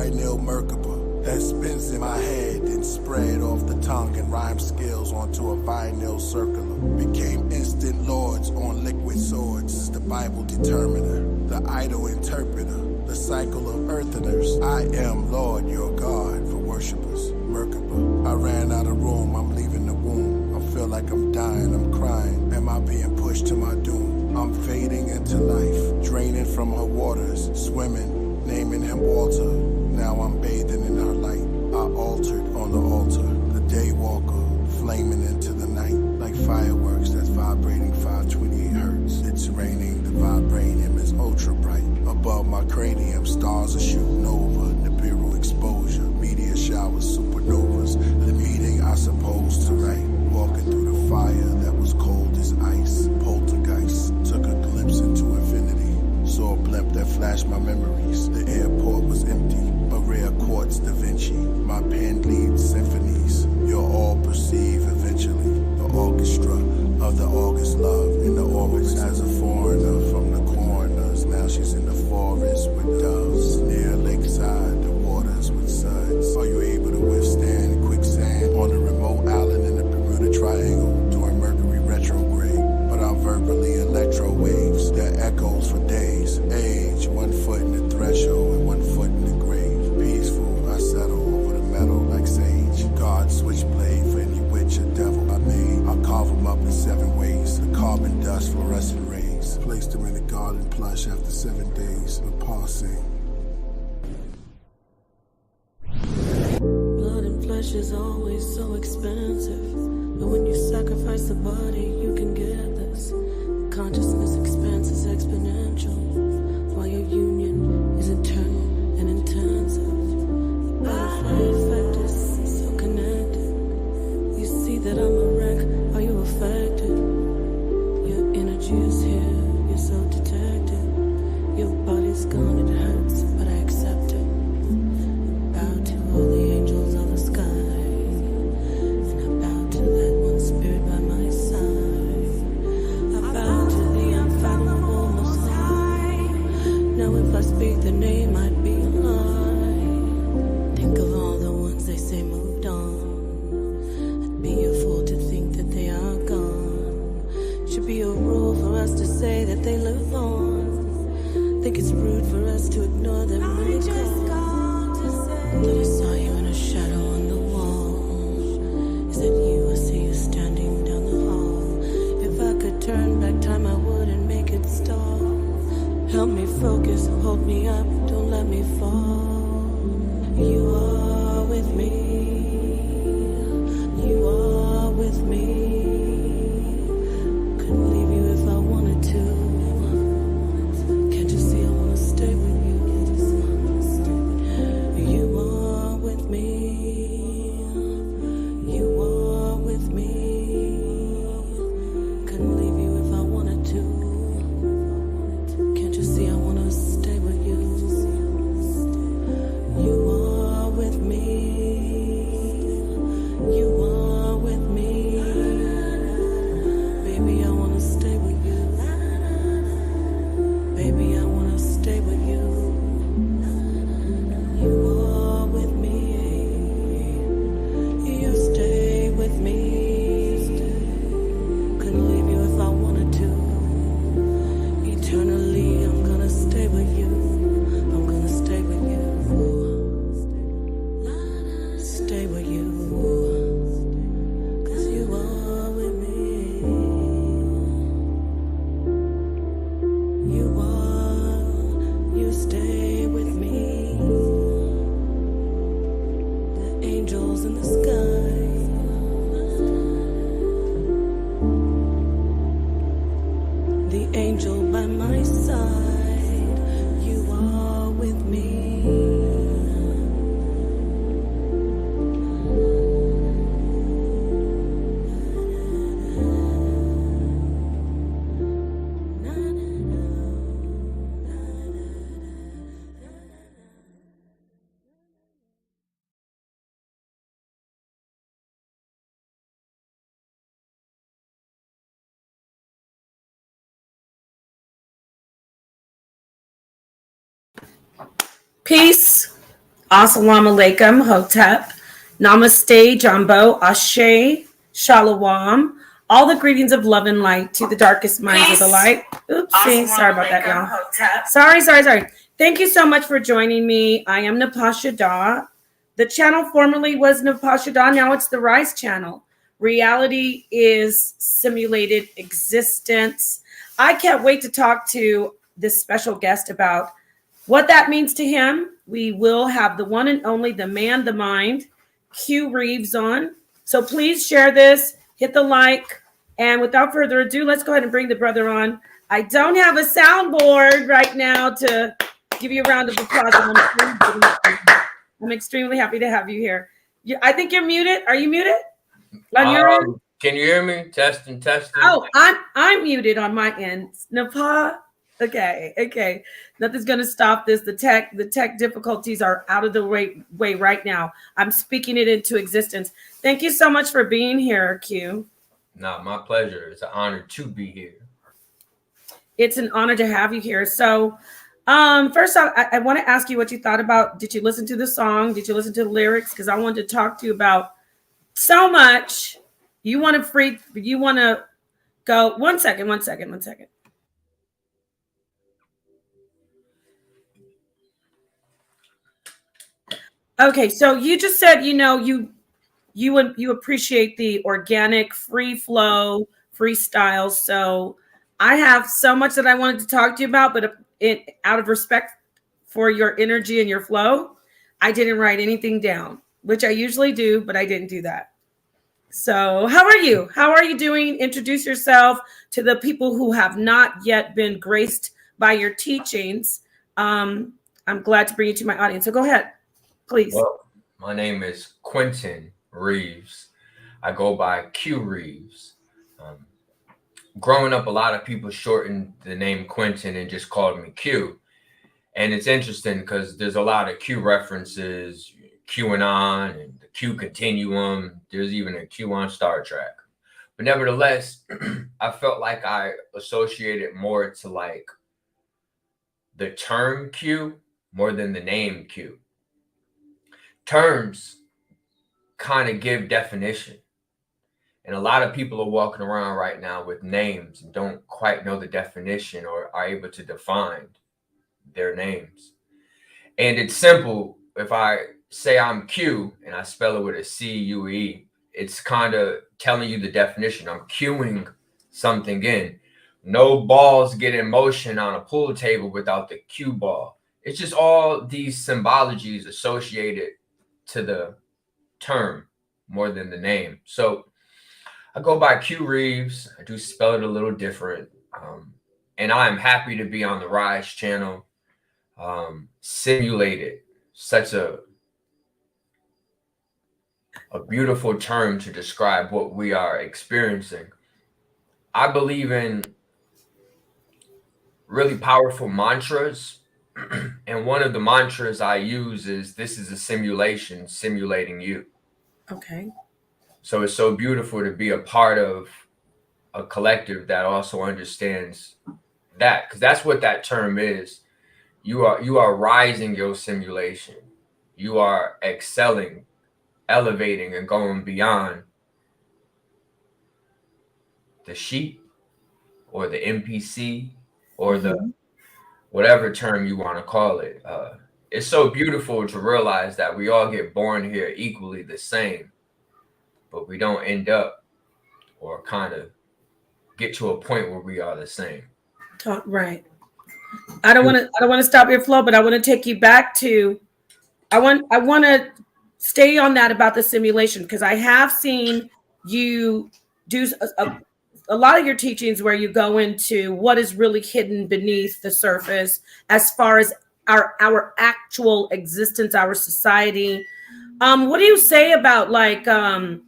vinyl Merkaba that spins in my head, then spread off the tongue and rhyme skills onto a vinyl circular. Became instant lords on liquid swords as the Bible determiner, the idol interpreter, the cycle of eartheners. I am Lord your God for worshipers. Merkaba. I ran out of room, I'm leaving the womb. I feel like I'm dying, I'm crying. Am I being pushed to my doom? I'm fading into life, draining from her waters, swimming, naming him Walter. Now I'm bathing in her light. I altered on the altar, the daywalker, flaming into the night like fireworks that's vibrating 528 hertz. It's raining, the vibranium is ultra bright. Above my cranium, stars are shooting over. Nibiru exposure, meteor showers, supernovas. The meeting I supposed to write. Walking through the fire that was cold as ice. Poltergeist, took a glimpse into infinity. Saw a blimp that flashed my memories. The airport was empty, a rare quartz Da Vinci. My pen leads symphonies. You'll all perceive eventually the orchestra of the August love in the orbits as a foreigner from the corners. Now she's in the forest with doves near lakeside, the waters with suds. Are you able to withstand quicksand on a remote island in the Bermuda Triangle during Mercury retrograde? But I'm verbally electro waves that echoes for days. Age, 1 foot in the threshold and 1 foot in the grave. Peaceful, I settle over the metal like sage. God switchblade for any witch or devil I made. I'll carve them up in 7 ways. The carbon dust, fluorescent rays. Placed them in a garden plush after 7 days. Napah sing. Blood and flesh is always so expensive, but when you sacrifice the body, you can get this. Consciousness expanse is exponential, while your union is internal and intensive. Butterfly effect is so connected. You see that I'm a wreck, are you affected? Your energy is here, you're so detected. Your body's gone, it hurts, but I accept it. Bow to all the angels of the sky, and I bow to that one spirit by my side. I bow to the unfathomable Most High. Now if I speak the name, I'd be a lie. Think of all the ones they say moved on. I'd be a fool to think that they are gone. Should be a rule for us to say that they live on. Think it's rude for us to ignore them when they call. Thought I saw you in a shadow on the wall. Is that you? I see you standing down the hall. If I could turn back time, I would and make it stall. Help me focus, hold me up, don't let me fall. You are with me. You are with me. Couldn't leave you if I wanted to. Can't you see I wanna stay with you? You are with me. You are with me. Couldn't leave you if I wanted to. Can't you see I wanna stay with you? You are with me. You are with me. Baby, I wanna stay with you. Baby, I wanna stay with you. You are with me. You stay with me. Couldn't leave you if I wanted to. Eternally, I'm gonna stay with you. I'm gonna stay with you. Stay with you. 'Cause you are with me. You are, you stay with me. The angels in the sky. The angel by my side. You are with me. Peace. Assalamu alaikum, Hotep. Namaste, Jambo, Ashe, Shalom. All the greetings of love and light to the darkest minds of the light. Oopsie, sorry about that, y'all. Sorry. Thank you so much for joining me. I am Napah Shadah. The channel formerly was Napah Shadah. Now it's the R.I.S E channel. Reality is simulated existence. I can't wait to talk to this special guest about what that means to him. We will have the one and only, the man, the mind, Q Reaves on. So please share this, hit the like, and without further ado, let's go ahead and bring the brother on. I don't have a soundboard right now to give you a round of applause. I'm extremely happy to have you here. I think you're muted. Are you muted? On your end? Can you hear me? Testing. Oh, I'm muted on my end. Napah. Okay. Nothing's gonna stop this. The tech difficulties are out of the way right now. I'm speaking it into existence. Thank you so much for being here, Q. No, my pleasure. It's an honor to be here. It's an honor to have you here. So, first off, I want to ask you what you thought about. Did you listen to the song? Did you listen to the lyrics? Because I wanted to talk to you about so much. You want to go. One second. Okay, so you just said you appreciate the organic, free flow, freestyle. So I have so much that I wanted to talk to you about, but out of respect for your energy and your flow, I didn't write anything down, which I usually do, but I didn't do that. So how are you? How are you doing? Introduce yourself to the people who have not yet been graced by your teachings. I'm glad to bring you to my audience. So go ahead, please. Well, my name is Quentin Reaves. I go by Q Reaves. Growing up, a lot of people shortened the name Quentin and just called me Q. And it's interesting because there's a lot of Q references, QAnon and the Q Continuum. There's even a Q on Star Trek. But nevertheless, I felt like I associated more to like the term Q more than the name Q. Terms kind of give definition. And a lot of people are walking around right now with names and don't quite know the definition or are able to define their names. And it's simple. If I say I'm Q and I spell it with a C-U-E, it's kind of telling you the definition. I'm cueing something in. No balls get in motion on a pool table without the cue ball. It's just all these symbologies associated to the term more than the name. So I go by Q Reaves. I do spell it a little different. And I am happy to be on the R.I.S E channel. Simulated, such a beautiful term to describe what we are experiencing. I believe in really powerful mantras. And one of the mantras I use is, this is a simulation simulating you. Okay. So it's so beautiful to be a part of a collective that also understands that, because that's what that term is. You are rising your simulation. You are excelling, elevating, and going beyond the sheep or the NPC or the whatever term you want to call it. It's so beautiful to realize that we all get born here equally the same, but we don't end up or kind of get to a point where we are the same. Right. I don't want to stop your flow, but I want to take you back to. I want to stay on that about the simulation, because I have seen you do a lot of your teachings where you go into what is really hidden beneath the surface as far as our actual existence, our society. What do you say about like our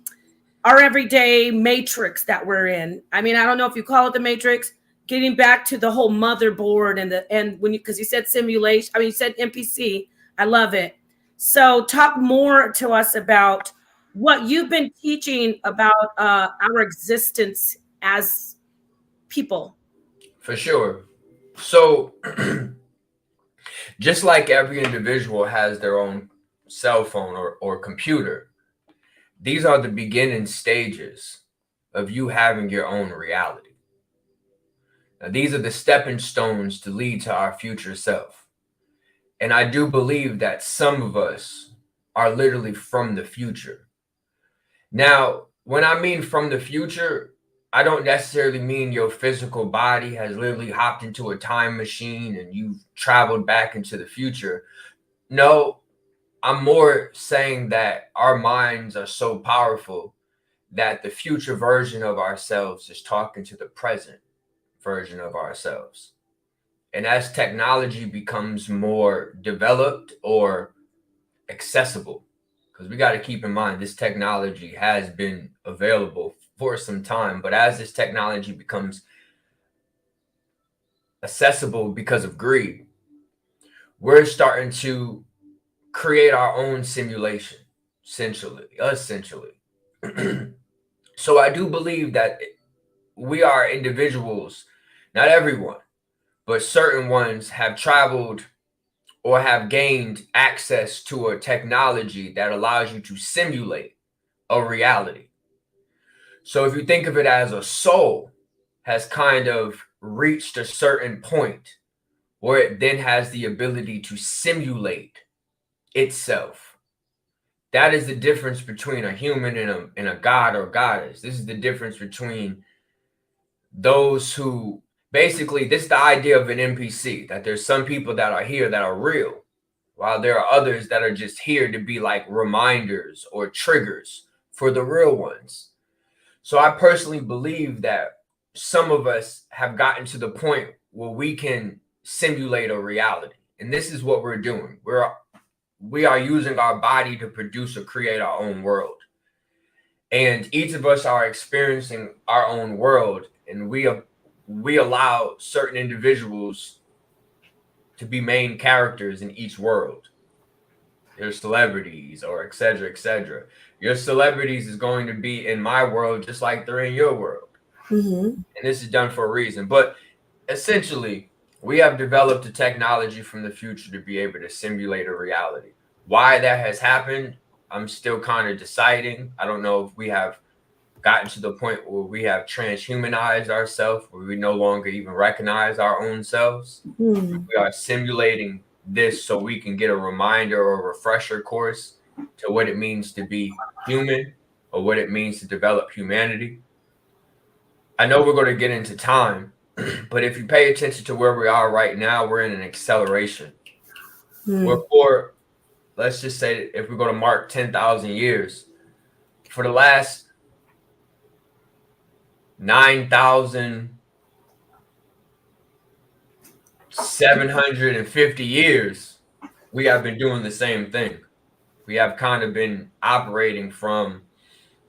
everyday matrix that we're in? I mean, I don't know if you call it the matrix. Getting back to the whole motherboard and when because you said simulation, I mean, you said NPC. I love it. So talk more to us about what you've been teaching about our existence as people. For sure. So just like every individual has their own cell phone or computer. These are the beginning stages of you having your own reality. Now, these are the stepping stones to lead to our future self. And I do believe that some of us are literally from the future. Now, when I mean from the future, I don't necessarily mean your physical body has literally hopped into a time machine and you've traveled back into the future. No, I'm more saying that our minds are so powerful that the future version of ourselves is talking to the present version of ourselves. And as technology becomes more developed or accessible, because we got to keep in mind this technology has been available for some time, but as this technology becomes accessible because of greed, we're starting to create our own simulation, essentially. So I do believe that we are individuals, not everyone, but certain ones have traveled or have gained access to a technology that allows you to simulate a reality. So if you think of it as a soul has kind of reached a certain point where it then has the ability to simulate itself. That is the difference between a human and a god or goddess. This is the difference between those who basically, this is the idea of an NPC, that there's some people that are here that are real, while there are others that are just here to be like reminders or triggers for the real ones. So I personally believe that some of us have gotten to the point where we can simulate a reality. And this is what we're doing. We are using our body to produce or create our own world. And each of us are experiencing our own world, and we allow certain individuals to be main characters in each world. Your celebrities or et cetera, et cetera. Your celebrities is going to be in my world just like they're in your world. Mm-hmm. And this is done for a reason. But essentially, we have developed a technology from the future to be able to simulate a reality. Why that has happened, I'm still kind of deciding. I don't know if we have gotten to the point where we have transhumanized ourselves, where we no longer even recognize our own selves. Mm-hmm. We are simulating this so we can get a reminder or a refresher course to what it means to be human or what it means to develop humanity. I know we're going to get into time, but if you pay attention to where we are right now, we're in an acceleration. Wherefore, let's just say if we're going to mark 10,000 years, for the last 9,750 years, we have been doing the same thing. We have kind of been operating from,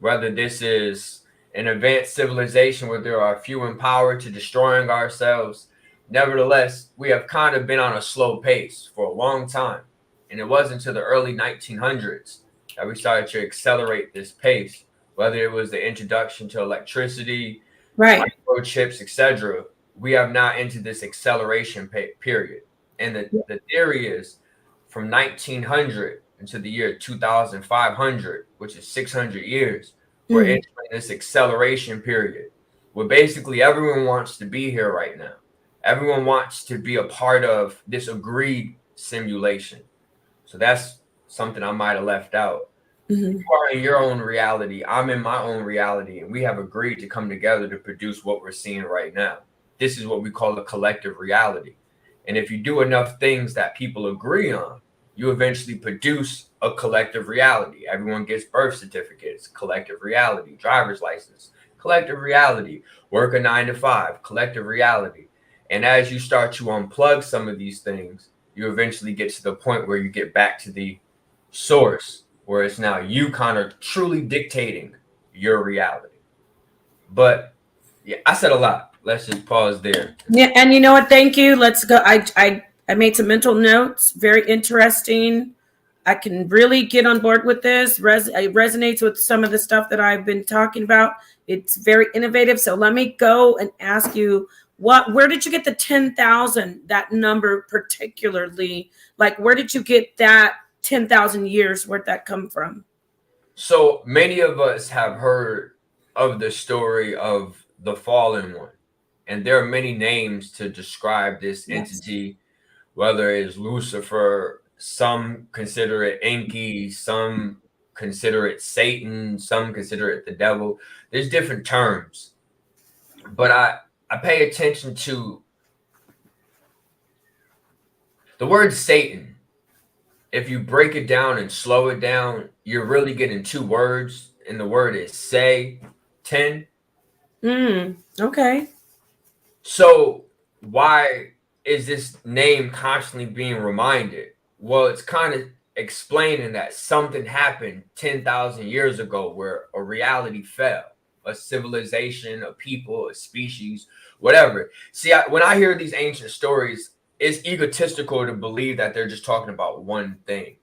whether this is an advanced civilization where there are few in power to destroying ourselves. Nevertheless, we have kind of been on a slow pace for a long time. And it wasn't until the early 1900s that we started to accelerate this pace, whether it was the introduction to electricity, right, microchips, etc. We have now entered this acceleration period. And the theory is from 1900 into the year 2500, which is 600 years, we're entering this acceleration period where basically everyone wants to be here right now. Everyone wants to be a part of this agreed simulation. So that's something I might have left out. You are in your own reality. I'm in my own reality. And we have agreed to come together to produce what we're seeing right now. This is what we call a collective reality. And if you do enough things that people agree on, you eventually produce a collective reality. Everyone gets birth certificates, collective reality, driver's license, collective reality, work a 9 to 5, collective reality. And as you start to unplug some of these things, you eventually get to the point where you get back to the source, where it's now you kind of truly dictating your reality. But yeah, I said a lot. Let's just pause there. Yeah, and you know what? Thank you. Let's go. I made some mental notes. Very interesting. I can really get on board with this. It resonates with some of the stuff that I've been talking about. It's very innovative. So let me go and ask you, where did you get the 10,000, that number particularly? Like, where did you get that 10,000 years, where'd that come from? So many of us have heard of the story of the fallen one, and there are many names to describe this entity, whether it's Lucifer, some consider it Enki, some consider it Satan, some consider it the devil. There's different terms, but I pay attention to the word Satan. If you break it down and slow it down, you're really getting two words, and the word is say 10. Okay. So why is this name constantly being reminded? Well, it's kind of explaining that something happened 10,000 years ago where a reality fell, a civilization, a people, a species, whatever. See, when I hear these ancient stories, it's egotistical to believe that they're just talking about one thing.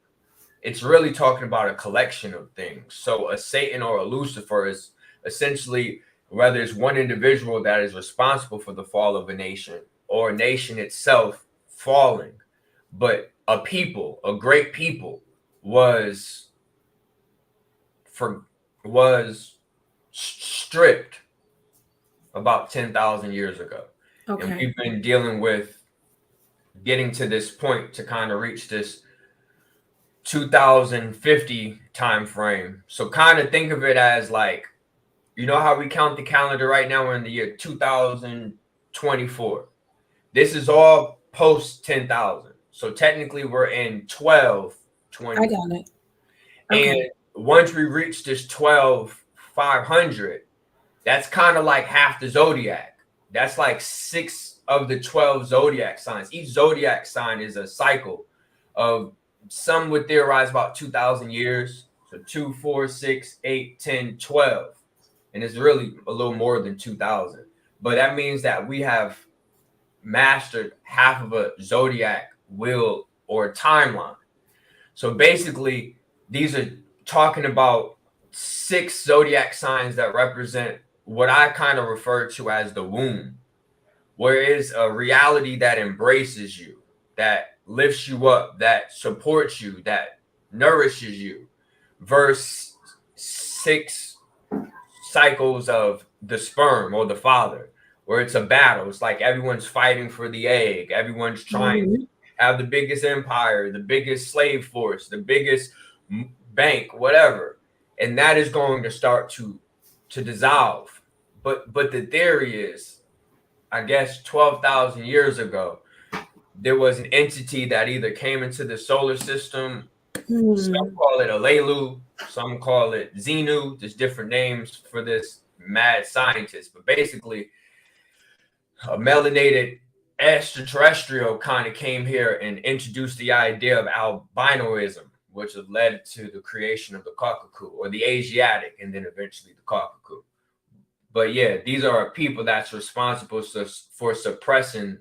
It's really talking about a collection of things. So a Satan or a Lucifer is essentially whether it's one individual that is responsible for the fall of a nation or a nation itself falling, but a people, a great people was stripped about 10,000 years ago. Okay. And we've been dealing with getting to this point to kind of reach this 2050 time frame. So kind of think of it as like, you know how we count the calendar right now? We're in the year 2024. This is all post 10,000. So technically we're in 1220. I got it. Okay. And once we reach this 12,500, that's kind of like half the zodiac. That's like 6 of the 12 zodiac signs. Each zodiac sign is a cycle of, some would theorize about 2,000 years. So 2, 4, 6, 8, 10, 12. And it's really a little more than 2,000. But that means that we have mastered half of a zodiac wheel or timeline. So basically, these are talking about 6 zodiac signs that represent what I kind of refer to as the womb, where it's a reality that embraces you, that lifts you up, that supports you, that nourishes you, verse 6 cycles of the sperm or the father, where it's a battle. It's like everyone's fighting for the egg. Everyone's trying to have the biggest empire, the biggest slave force, the biggest bank, whatever. And that is going to start to dissolve. But the theory is, I guess 12,000 years ago, there was an entity that either came into the solar system. Some call it Alelu, some call it Xenu. There's different names for this mad scientist, but basically a melanated extraterrestrial kind of came here and introduced the idea of albinoism, which has led to the creation of the Kakaku, or the Asiatic, and then eventually the Kakaku. But yeah, these are people that's responsible for suppressing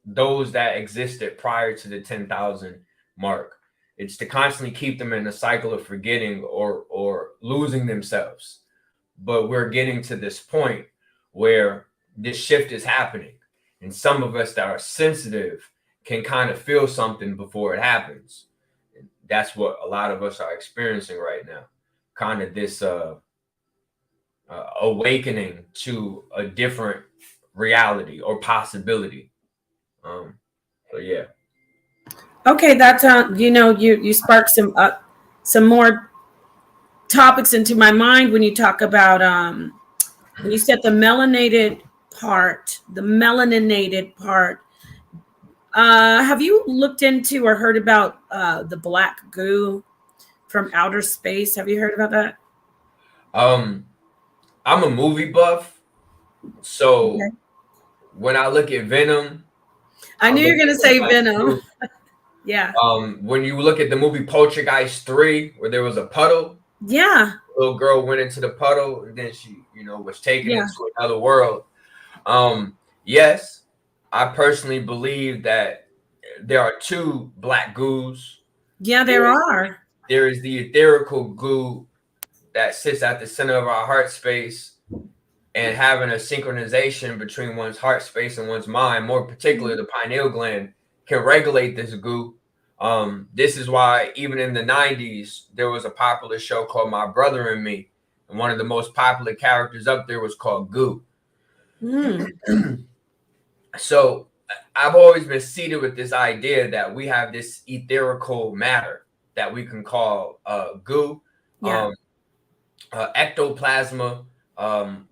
those that existed prior to the 10,000 mark. It's to constantly keep them in a cycle of forgetting or losing themselves. But we're getting to this point where this shift is happening. And some of us that are sensitive can kind of feel something before it happens. And that's what a lot of us are experiencing right now. Kind of this awakening to a different reality or possibility. So yeah. Okay, that's you sparked some more topics into my mind when you talk about when you said the melaninated part. Have you looked into or heard about the black goo from outer space? Have you heard about that? I'm a movie buff, so Okay. when I look at Venom, I knew you were gonna say Venom. Yeah. When you look at the movie Poltergeist 3, where there was a puddle, Yeah. the little girl went into the puddle and then she, was taken Yeah. into another world. Yes, I personally believe that there are 2 black goos. Yeah, there are. There is the etherical goo that sits at the center of our heart space, and having a synchronization between one's heart space and one's mind, more particularly the pineal gland, can regulate this goo. This is why even in the 90s, there was a popular show called My Brother and Me. And one of the most popular characters up there was called Goo. So I've always been seated with this idea that we have this etherical matter that we can call goo. Yeah. Ectoplasma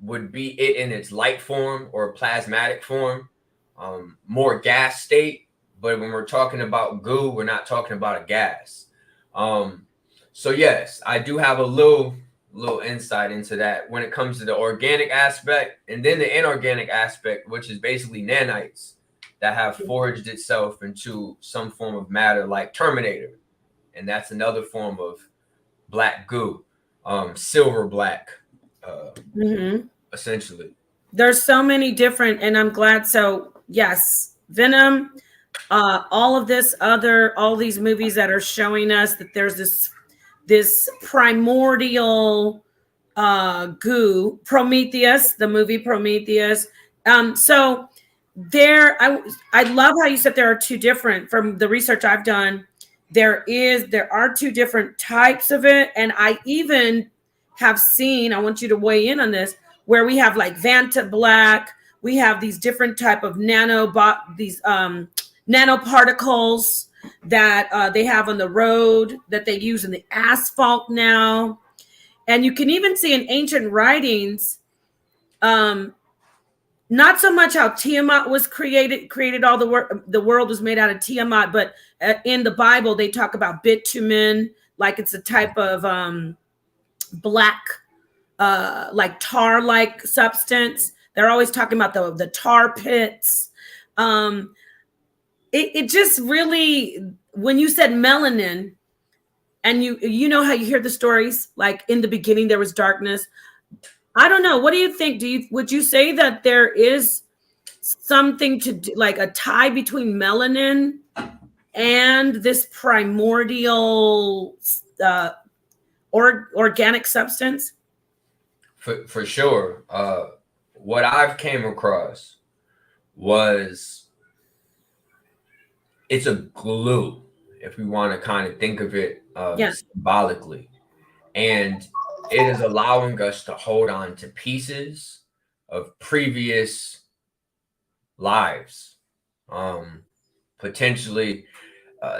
would be it in its light form or plasmatic form, more gas state. But when we're talking about goo, we're not talking about a gas. So yes, I do have a little insight into that when it comes to the organic aspect, and then the inorganic aspect, which is basically nanites that have forged itself into some form of matter like Terminator. And that's another form of black goo, silver black, essentially. There's so many different, and I'm glad. So yes, Venom, all of this other, all these movies that are showing us that there's this primordial goo. Prometheus, the movie Prometheus. So there, I love how you said there are two different. From the research I've done, there are two different types of it, and I even have seen. I want you to weigh in on this, where we have like Vanta Black. We have these different type of nanoparticles that they have on the road that they use in the asphalt now. And you can even see in ancient writings, not so much how Tiamat was created all the world was made out of Tiamat, but in the Bible, they talk about bitumen, like it's a type of black, like tar-like substance. They're always talking about the tar pits. It just really, when you said melanin, and you know how you hear the stories, like in the beginning there was darkness. I don't know. What do you think? Would you say that there is something to do, like a tie between melanin and this primordial organic substance? For sure. What I've came across was it's a glue, if we want to kind of think of it symbolically. And it is allowing us to hold on to pieces of previous lives. Potentially,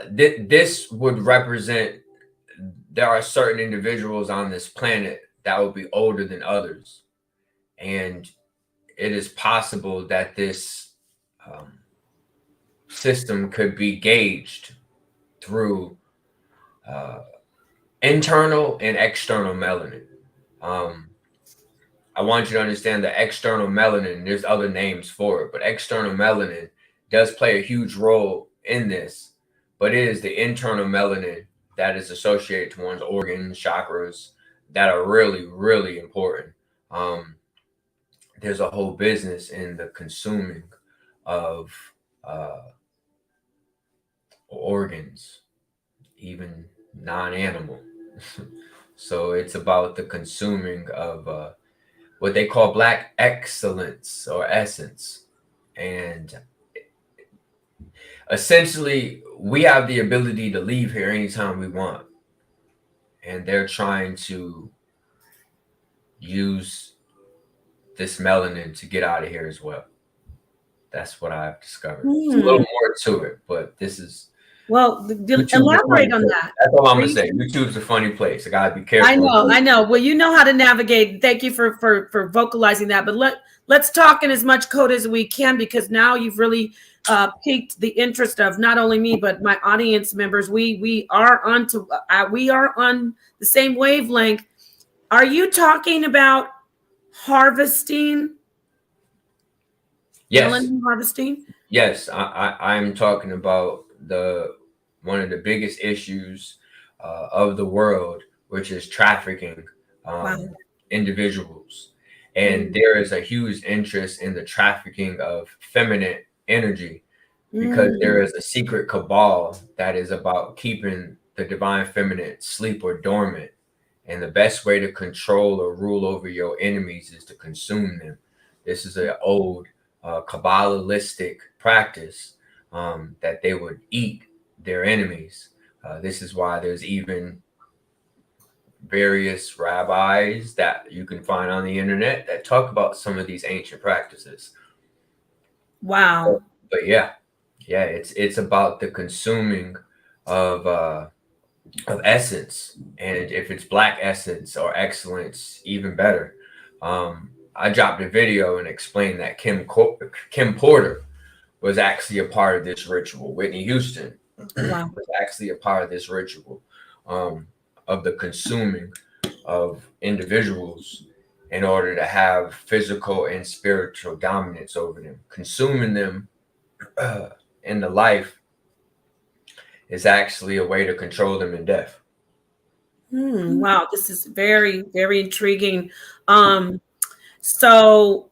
this would represent there are certain individuals on this planet that will be older than others. And it is possible that this system could be gauged through internal and external melanin. I want you to understand the external melanin, there's other names for it, but external melanin does play a huge role in this, but it is the internal melanin that is associated to one's organs, chakras, that are really, really important. There's a whole business in the consuming of organs, even non-animal. So it's about the consuming of what they call black excellence or essence. And essentially, we have the ability to leave here anytime we want. And they're trying to use this melanin to get out of here as well. That's what I've discovered. There's a little more to it, but this is elaborate on that. That's all I'm gonna say. YouTube's a funny place. I gotta be careful. I know. Well, you know how to navigate. Thank you for vocalizing that. But let's talk in as much code as we can, because now you've really piqued the interest of not only me but my audience members. We are on the same wavelength. Are you talking about harvesting? Yes. Melanin harvesting? Yes, I'm talking about one of the biggest issues of the world, which is trafficking individuals. And there is a huge interest in the trafficking of feminine energy, because there is a secret cabal that is about keeping the divine feminine asleep or dormant. And the best way to control or rule over your enemies is to consume them. This is an old Kabbalistic practice that they would eat their enemies. This is why there's even various rabbis that you can find on the internet that talk about some of these ancient practices. Wow. But yeah, it's about the consuming of essence, and if it's black essence or excellence, even better. I dropped a video and explained that Kim Porter was actually a part of this ritual. Whitney Houston Wow. was actually a part of this ritual, of the consuming of individuals in order to have physical and spiritual dominance over them. Consuming them in the life is actually a way to control them in death. Wow, this is very, very intriguing. So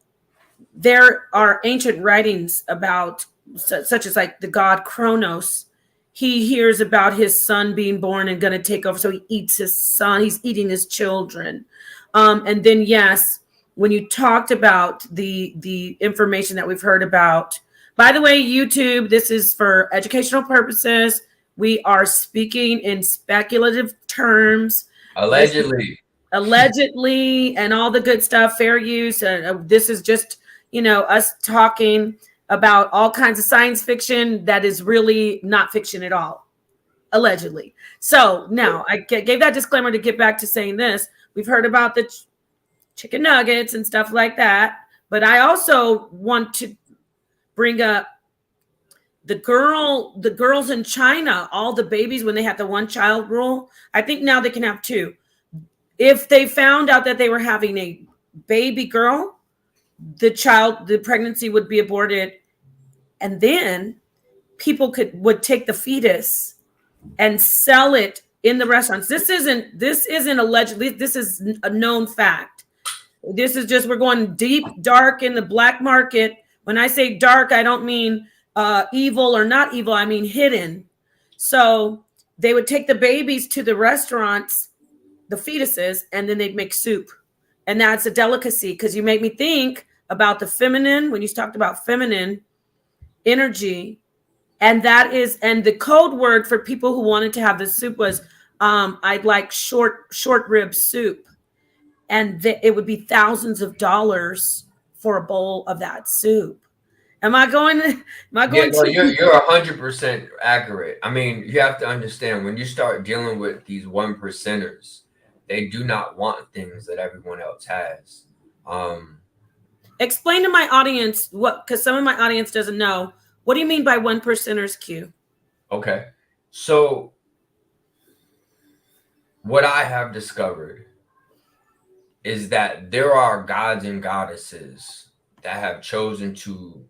there are ancient writings about such as like the god Kronos. He hears about his son being born and going to take over, so he eats his son. He's eating his children. And then yes, when you talked about the information that we've heard about, by the way, YouTube, this is for educational purposes. We are speaking in speculative terms. Allegedly. Allegedly, and all the good stuff, fair use. This is just, us talking about all kinds of science fiction that is really not fiction at all, allegedly. So now I gave that disclaimer to get back to saying this. We've heard about the chicken nuggets and stuff like that, but I also want to bring up the girls in China, all the babies when they had the one child rule. I think now they can have two. If they found out that they were having a baby girl, the pregnancy would be aborted, and then people would take the fetus and sell it in the restaurants. This isn't allegedly. This is a known fact. This is just, we're going deep, dark in the black market. When I say dark, I don't mean evil or not evil. I mean hidden. So they would take the babies to the restaurants, the fetuses, and then they'd make soup. And that's a delicacy, because you make me think about the feminine, when you talked about feminine energy. And the code word for people who wanted to have this soup was, I'd like short rib soup. And it would be thousands of dollars for a bowl of that soup. Am I going Yeah, no, to you're 100% accurate. I mean, you have to understand, when you start dealing with these 1%ers, they do not want things that everyone else has. Explain to my audience because some of my audience doesn't know. What do you mean by 1%ers, Q? Okay. So what I have discovered is that there are gods and goddesses that have chosen to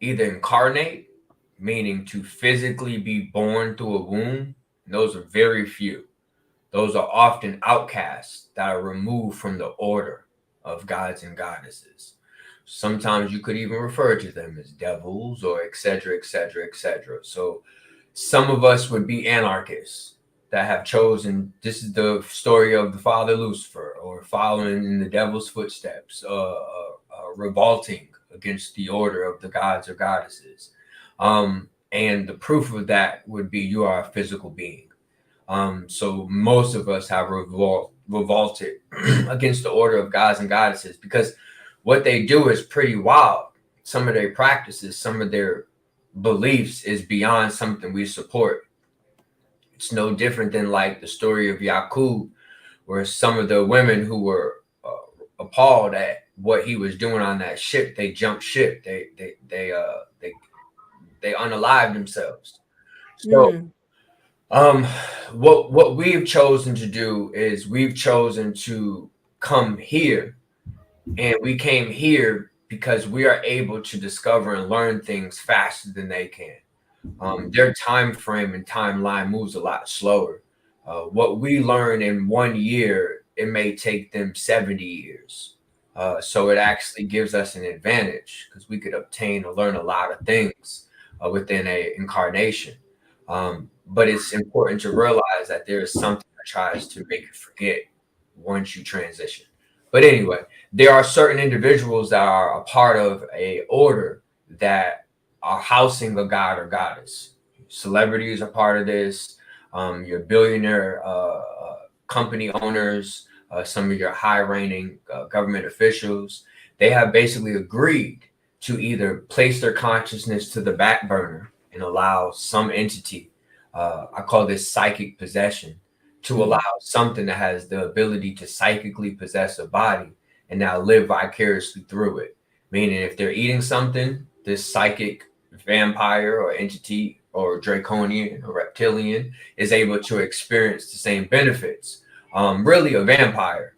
either incarnate, meaning to physically be born through a womb. And those are very few. Those are often outcasts that are removed from the order of gods and goddesses. Sometimes you could even refer to them as devils, or et cetera, et cetera, et cetera. So some of us would be anarchists that have chosen, this is the story of the father Lucifer, or following in the devil's footsteps, revolting against the order of the gods or goddesses. And the proof of that would be you are a physical being. So most of us have revolted against the order of gods and goddesses, because what they do is pretty wild. Some of their practices, some of their beliefs is beyond something we support. It's no different than like the story of Yaqub, where some of the women who were appalled at what he was doing on that ship, they jumped ship. They unalived themselves. So what we've chosen to do is we've chosen to come here, and we came here because we are able to discover and learn things faster than they can. Their time frame and timeline moves a lot slower. What we learn in 1 year, it may take them 70 years. So it actually gives us an advantage, because we could obtain or learn a lot of things within a incarnation. But it's important to realize that there is something that tries to make you forget once you transition. But anyway, there are certain individuals that are a part of a order that are housing a god or goddess. celebrities are part of this. Your billionaire company owners, some of your high-ranking government officials, they have basically agreed to either place their consciousness to the back burner and allow some entity, I call this psychic possession, to allow something that has the ability to psychically possess a body and now live vicariously through it. Meaning if they're eating something, this psychic vampire or entity or draconian or reptilian is able to experience the same benefits. Really a vampire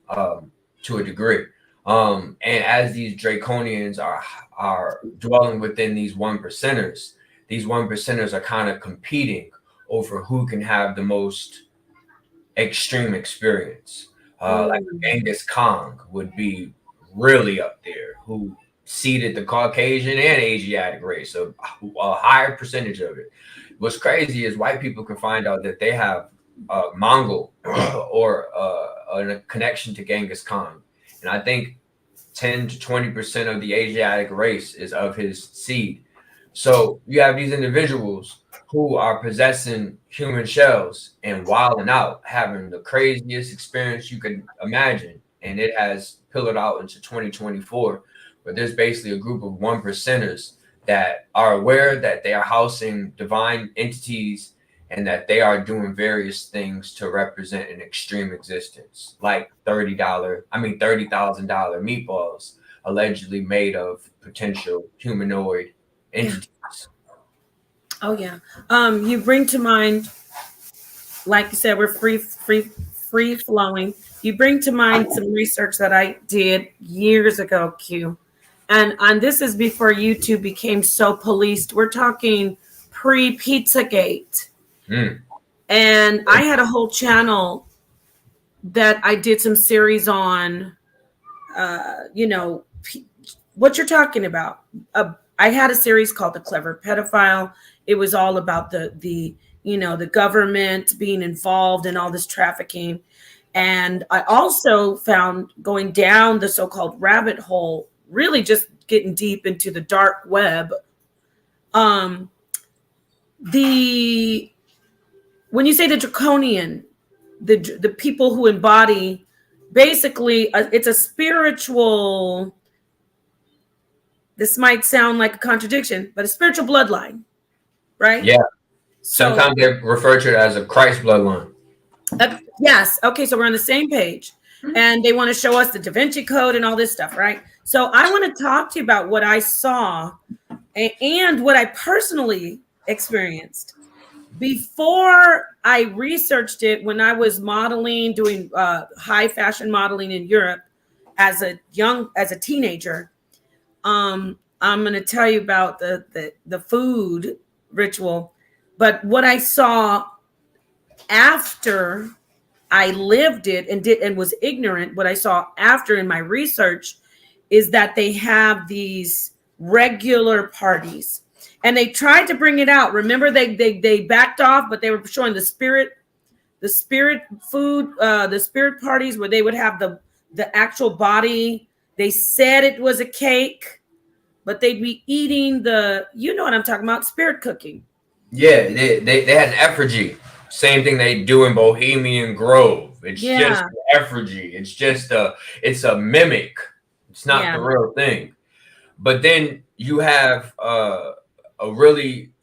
to a degree. And as these draconians are dwelling within these 1%ers are kind of competing over who can have the most extreme experience. Like Genghis Khan would be really up there, who seeded the Caucasian and Asiatic race, a higher percentage of it. What's crazy is white people can find out that they have Mongol or a connection to Genghis Khan. And I think 10 to 20% of the Asiatic race is of his seed. So you have these individuals who are possessing human shells and wilding out, having the craziest experience you can imagine. And it has pillared out into 2024, where there's basically a group of 1%ers that are aware that they are housing divine entities and that they are doing various things to represent an extreme existence, like $30,000 meatballs allegedly made of potential humanoid entities. Oh yeah. You bring to mind, like you said, we're free flowing. You bring to mind some research that I did years ago, Q. And this is before YouTube became so policed. We're talking pre-Pizzagate. And I had a whole channel that I did some series on, what you're talking about. I had a series called The Clever Pedophile. It was all about the government being involved in all this trafficking. And I also found, going down the so-called rabbit hole, really just getting deep into the dark web, when you say the draconian, the people who embody, basically, it's a spiritual, this might sound like a contradiction, but a spiritual bloodline, right? Yeah. Sometimes they refer to it as a Christ bloodline. Yes. Okay, so we're on the same page. And they want to show us the Da Vinci Code and all this stuff, right? So I want to talk to you about what I saw and what I personally experienced. Before I researched it, when I was modeling, doing high fashion modeling in Europe as a teenager, I'm going to tell you about the food ritual. But what I saw after I lived it and was ignorant, what I saw after in my research is that they have these regular parties. And they tried to bring it out. Remember, they backed off, but they were showing the spirit food, the spirit parties where they would have the actual body. They said it was a cake, but they'd be eating you know what I'm talking about, spirit cooking. Yeah, they had an effigy. Same thing they do in Bohemian Grove. It's just an effigy. It's a mimic. It's not the real thing. But then you have a really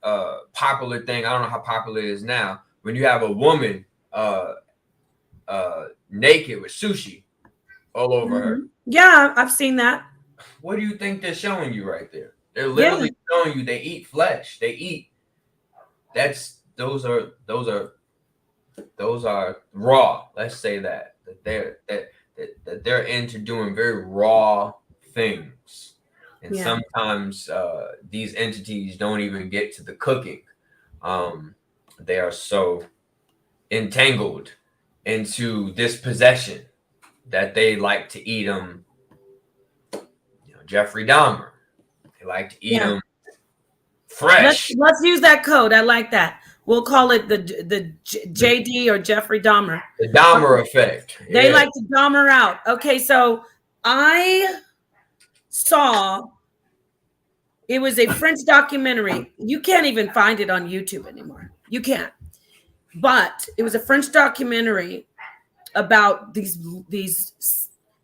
popular thing. I don't know how popular it is now. When you have a woman naked with sushi all over her. Yeah, I've seen that. What do you think they're showing you right there? They're literally showing you they eat flesh. They eat. Those are raw. Let's say that they're into doing very raw things. And sometimes these entities don't even get to the cooking. They are so entangled into this possession that they like to eat them. Jeffrey Dahmer. They like to eat them fresh. Let's use that code. I like that. We'll call it the JD or Jeffrey Dahmer. The Dahmer effect. They like to Dahmer out. Okay, so I saw It was a French documentary. You can't even find it on YouTube anymore. You can't. But it was a French documentary about these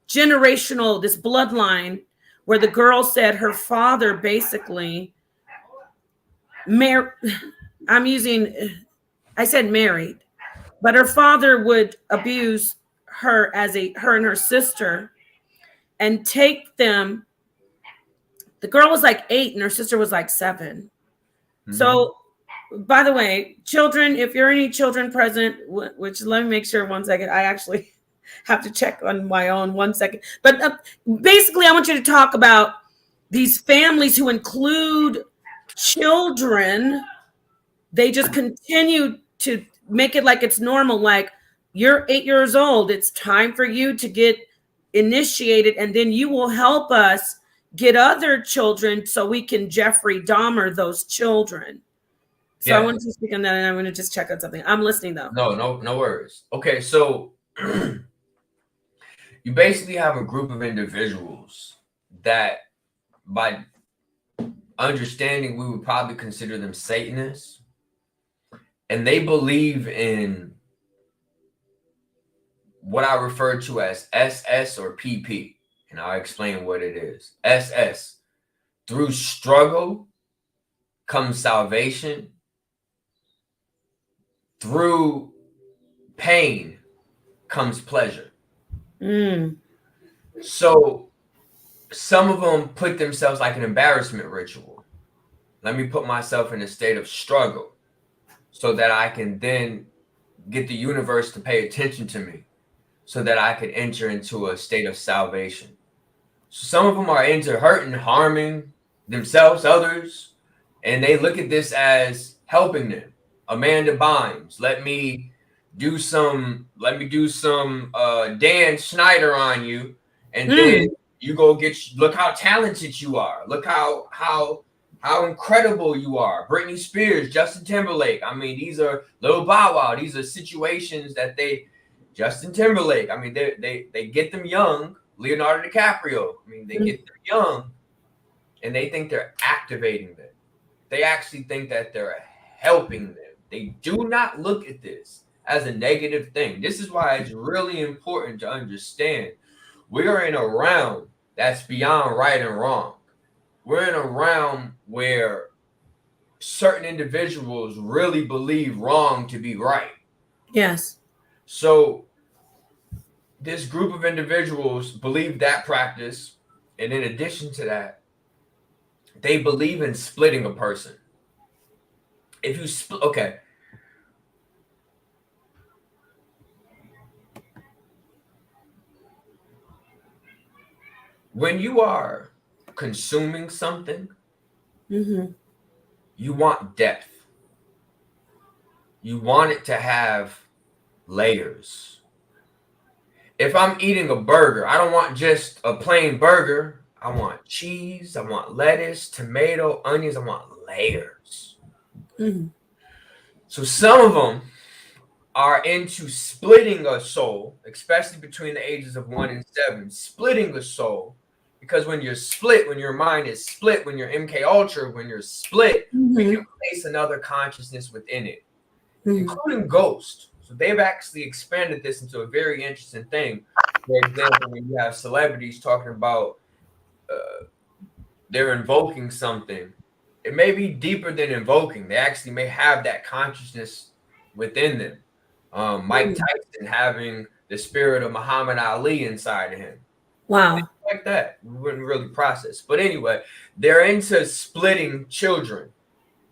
generational, this bloodline, where the girl said her father basically I said married, but her father would abuse her her and her sister and take them. The girl was like 8 and her sister was like 7. Mm-hmm. So, by the way, children, if you're any children present, which let me make sure 1 second. I actually have to check on my own 1 second. But basically, I want you to talk about these families who include children. They just continue to make it like it's normal. Like, you're 8 years old. It's time for you to get initiated, and then you will help us get other children so we can Jeffrey Dahmer those children. So I want to speak on that, and I'm going to just check on something. I'm listening, though. No worries. Okay, so you basically have a group of individuals that, by understanding, we would probably consider them Satanists, and they believe in what I refer to as SS or PP, and I'll explain what it is. SS, through struggle comes salvation. Through pain comes pleasure. So some of them put themselves like an embarrassment ritual. Let me put myself in a state of struggle so that I can then get the universe to pay attention to me, so that I can enter into a state of salvation. So some of them are into hurting, harming themselves, others, and they look at this as helping them. Amanda Bynes, let me do some Dan Schneider on you, and then you go look how talented you are. Look how incredible you are. Britney Spears, Justin Timberlake. I mean, these are Lil Bow Wow. These are situations that Justin Timberlake. I mean, they get them young. Leonardo DiCaprio. I mean, they get them young, and they think they're activating them. They actually think that they're helping them. They do not look at this as a negative thing. This is why it's really important to understand we are in a realm that's beyond right and wrong. We're in a realm where certain individuals really believe wrong to be right. Yes. So this group of individuals believe that practice, and in addition to that, they believe in splitting a person. If you split, okay. When you are consuming something, you want depth. You want it to have layers. If I'm eating a burger, I don't want just a plain burger. I want cheese. I want lettuce, tomato, onions. I want layers. So some of them are into splitting a soul, especially between the ages of 1 and 7, splitting the soul. Because when you're split, when your mind is split, when you're MK Ultra, when you're split, we can place another consciousness within it, including ghost. So they've actually expanded this into a very interesting thing. For example, when you have celebrities talking about they're invoking something, it may be deeper than invoking. They actually may have that consciousness within them. Mike Tyson having the spirit of Muhammad Ali inside of him. Wow. Like that. We wouldn't really process. But anyway, they're into splitting children.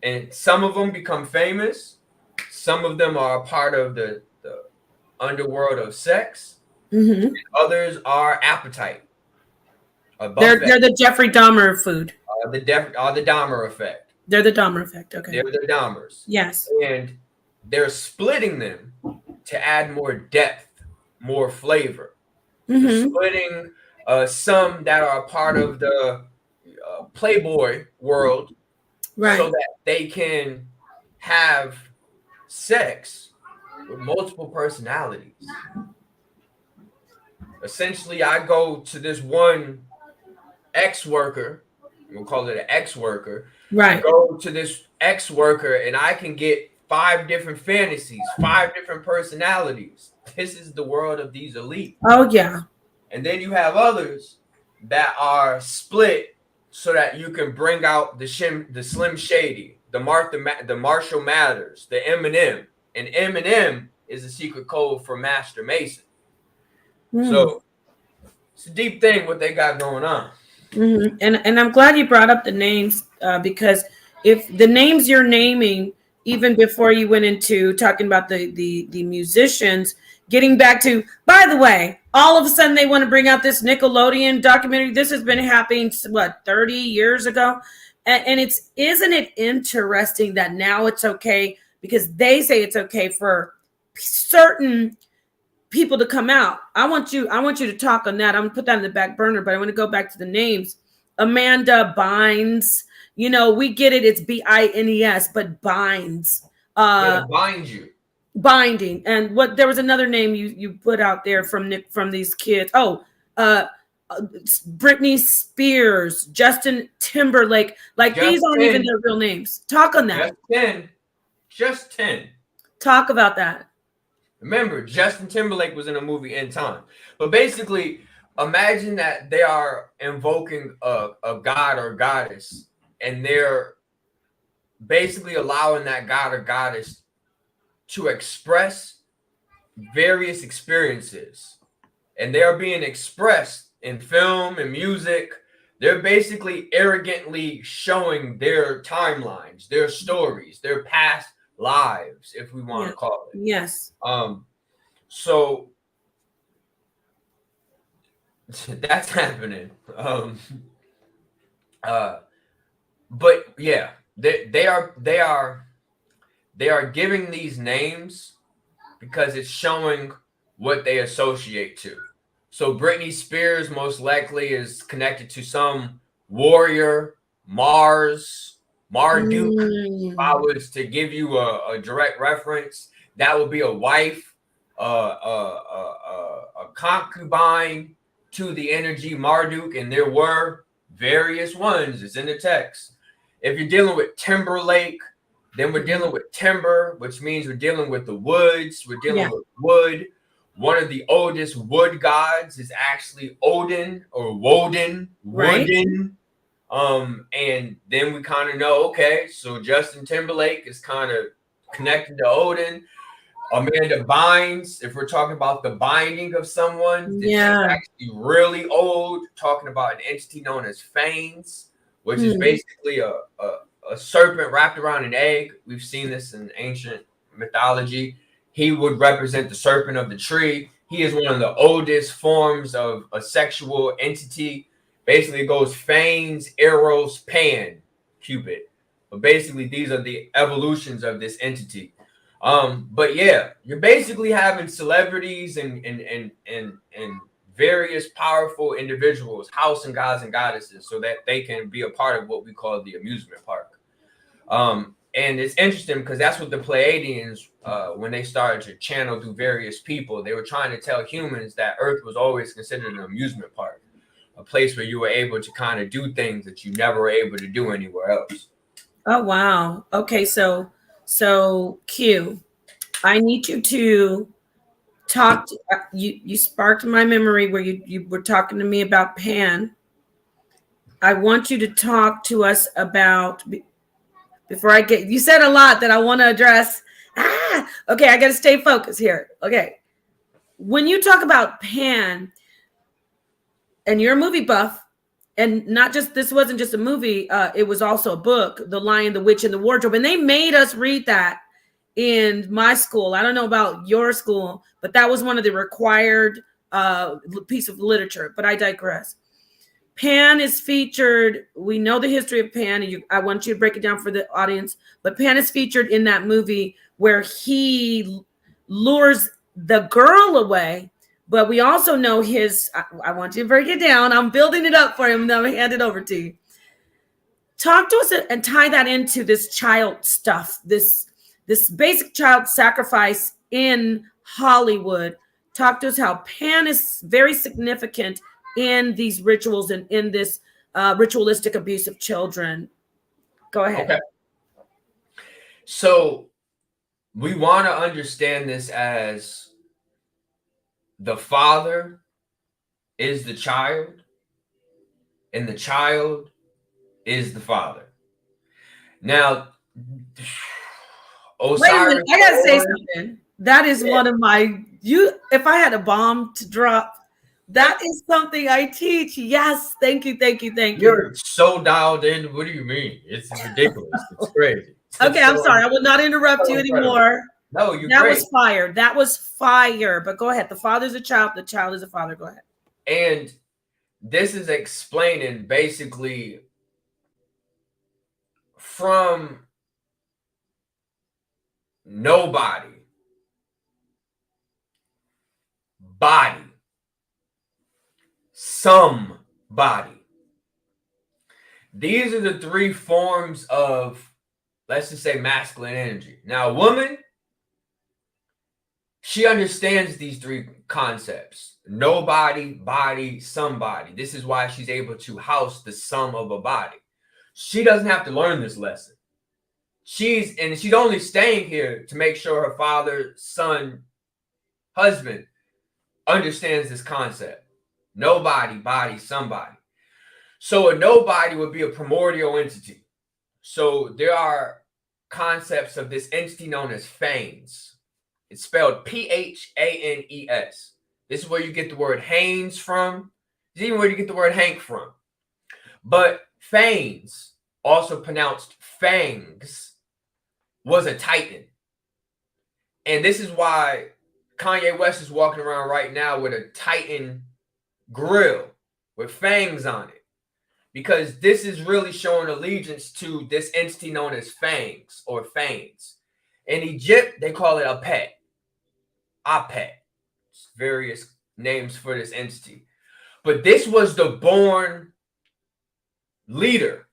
And some of them become famous. Some of them are a part of the underworld of sex. Others are appetite. They're the Jeffrey Dahmer food. The Dahmer effect. They're the Dahmer effect. Okay. They're the Dahmers. Yes. And they're splitting them to add more depth, more flavor. Splitting some that are a part of the Playboy world, right, so that they can have sex with multiple personalities. Essentially, I go to this one ex-worker we'll call it an X worker. I Right. go to this X worker and I can get 5 different fantasies, 5 different personalities. This is the world of these elite. Oh yeah. And then you have others that are split so that you can bring out the Slim Shady, the Marshall Mathers, the Eminem. And Eminem is a secret code for Master Mason. So it's a deep thing what they got going on. Mm-hmm. And I'm glad you brought up the names because if the names you're naming, even before you went into talking about the musicians, getting back to, by the way, all of a sudden they want to bring out this Nickelodeon documentary. This has been happening, what, 30 years ago? And isn't it interesting that now it's okay because they say it's okay for certain people to come out. I want you to talk on that. I'm gonna put that in the back burner, but I want to go back to the names. Amanda Bynes. You know, we get it. It's Bines, but Bynes. Bind you. Binding. And what there was another name you put out there from these kids. Oh, Britney Spears, Justin Timberlake. Like these aren't even their real names. Talk on that. Just 10. Talk about that. Remember, Justin Timberlake was in a movie In Time. But basically, imagine that they are invoking a god or goddess, and they're basically allowing that god or goddess to express various experiences. And they're being expressed in film and music. They're basically arrogantly showing their timelines, their stories, their past lives, if we want to call it. Yes. So that's happening. But yeah, they are giving these names because it's showing what they associate to. So Britney Spears most likely is connected to some warrior, Marduk. If I was to give you a direct reference, that would be a wife, a concubine to the energy Marduk, and there were various ones. It's in the text. If you're dealing with Timberlake, then we're dealing with timber, which means we're dealing with the woods. We're dealing with wood. One of the oldest wood gods is actually Odin or Woden. Right. Woden. And then we kind of know, okay, so Justin Timberlake is kind of connected to Odin. Amanda Bynes, if we're talking about the binding of someone, this is actually really old, talking about an entity known as Fanes, which is basically a serpent wrapped around an egg. We've seen this in ancient mythology. He would represent the serpent of the tree. He is one of the oldest forms of a sexual entity. Basically, it goes Fanes, Eros, Pan, Cupid. But basically, these are the evolutions of this entity. But yeah, you're basically having celebrities and various powerful individuals, house and gods and goddesses, so that they can be a part of what we call the amusement park. And it's interesting because that's what the Pleiadians, when they started to channel through various people, they were trying to tell humans that Earth was always considered an amusement park, a place where you were able to kind of do things that you never were able to do anywhere else. Oh, wow. Okay, so Q, I need you to talk. You sparked my memory where you were talking to me about Pan. I want you to talk to us about, before I get, you said a lot that I want to address. Okay, I got to stay focused here. Okay. When you talk about Pan, and you're a movie buff, and not just, this wasn't just a movie, it was also a book, The Lion, the Witch, and the Wardrobe. And they made us read that in my school. I don't know about your school, but that was one of the required piece of literature, but I digress. Pan is featured. We know the history of Pan. And I want you to break it down for the audience. But Pan is featured in that movie where he lures the girl away. But we also know his. I want you to break it down. I'm building it up for him. And then I'm going to hand it over to you. Talk to us and tie that into this child stuff. This basic child sacrifice in Hollywood. Talk to us how Pan is very significant in these rituals and in this ritualistic abuse of children. Go ahead. Okay. So we want to understand this as the father is the child, and the child is the father. Now, Wait a minute, Osiris, I gotta say something. That is one of my if I had a bomb to drop, that is something I teach. Yes, thank you. You're so dialed in. What do you mean? It's ridiculous. It's crazy. Okay, I'm sorry. I will not interrupt you anymore. No, you're that great. Was fire. That was fire. But go ahead. The father's a child. The child is a father. Go ahead. And this is explaining basically from nobody, body, somebody. These are the three forms of, let's just say, masculine energy. Now, a woman, she understands these three concepts: nobody, body, somebody. This is why she's able to house the sum of a body. She doesn't have to learn this lesson. She's only staying here to make sure her father, son, husband understands this concept. Nobody, body, somebody. So a nobody would be a primordial entity. So there are concepts of this entity known as Phanes. It's spelled Phanes. This is where you get the word Haynes from. It's even where you get the word Hank from. But Phanes, also pronounced fangs, was a titan. And this is why Kanye West is walking around right now with a titan grill with fangs on it. Because this is really showing allegiance to this entity known as fangs or Phanes. In Egypt, they call it Apet. Apet. Various names for this entity. But this was the born leader.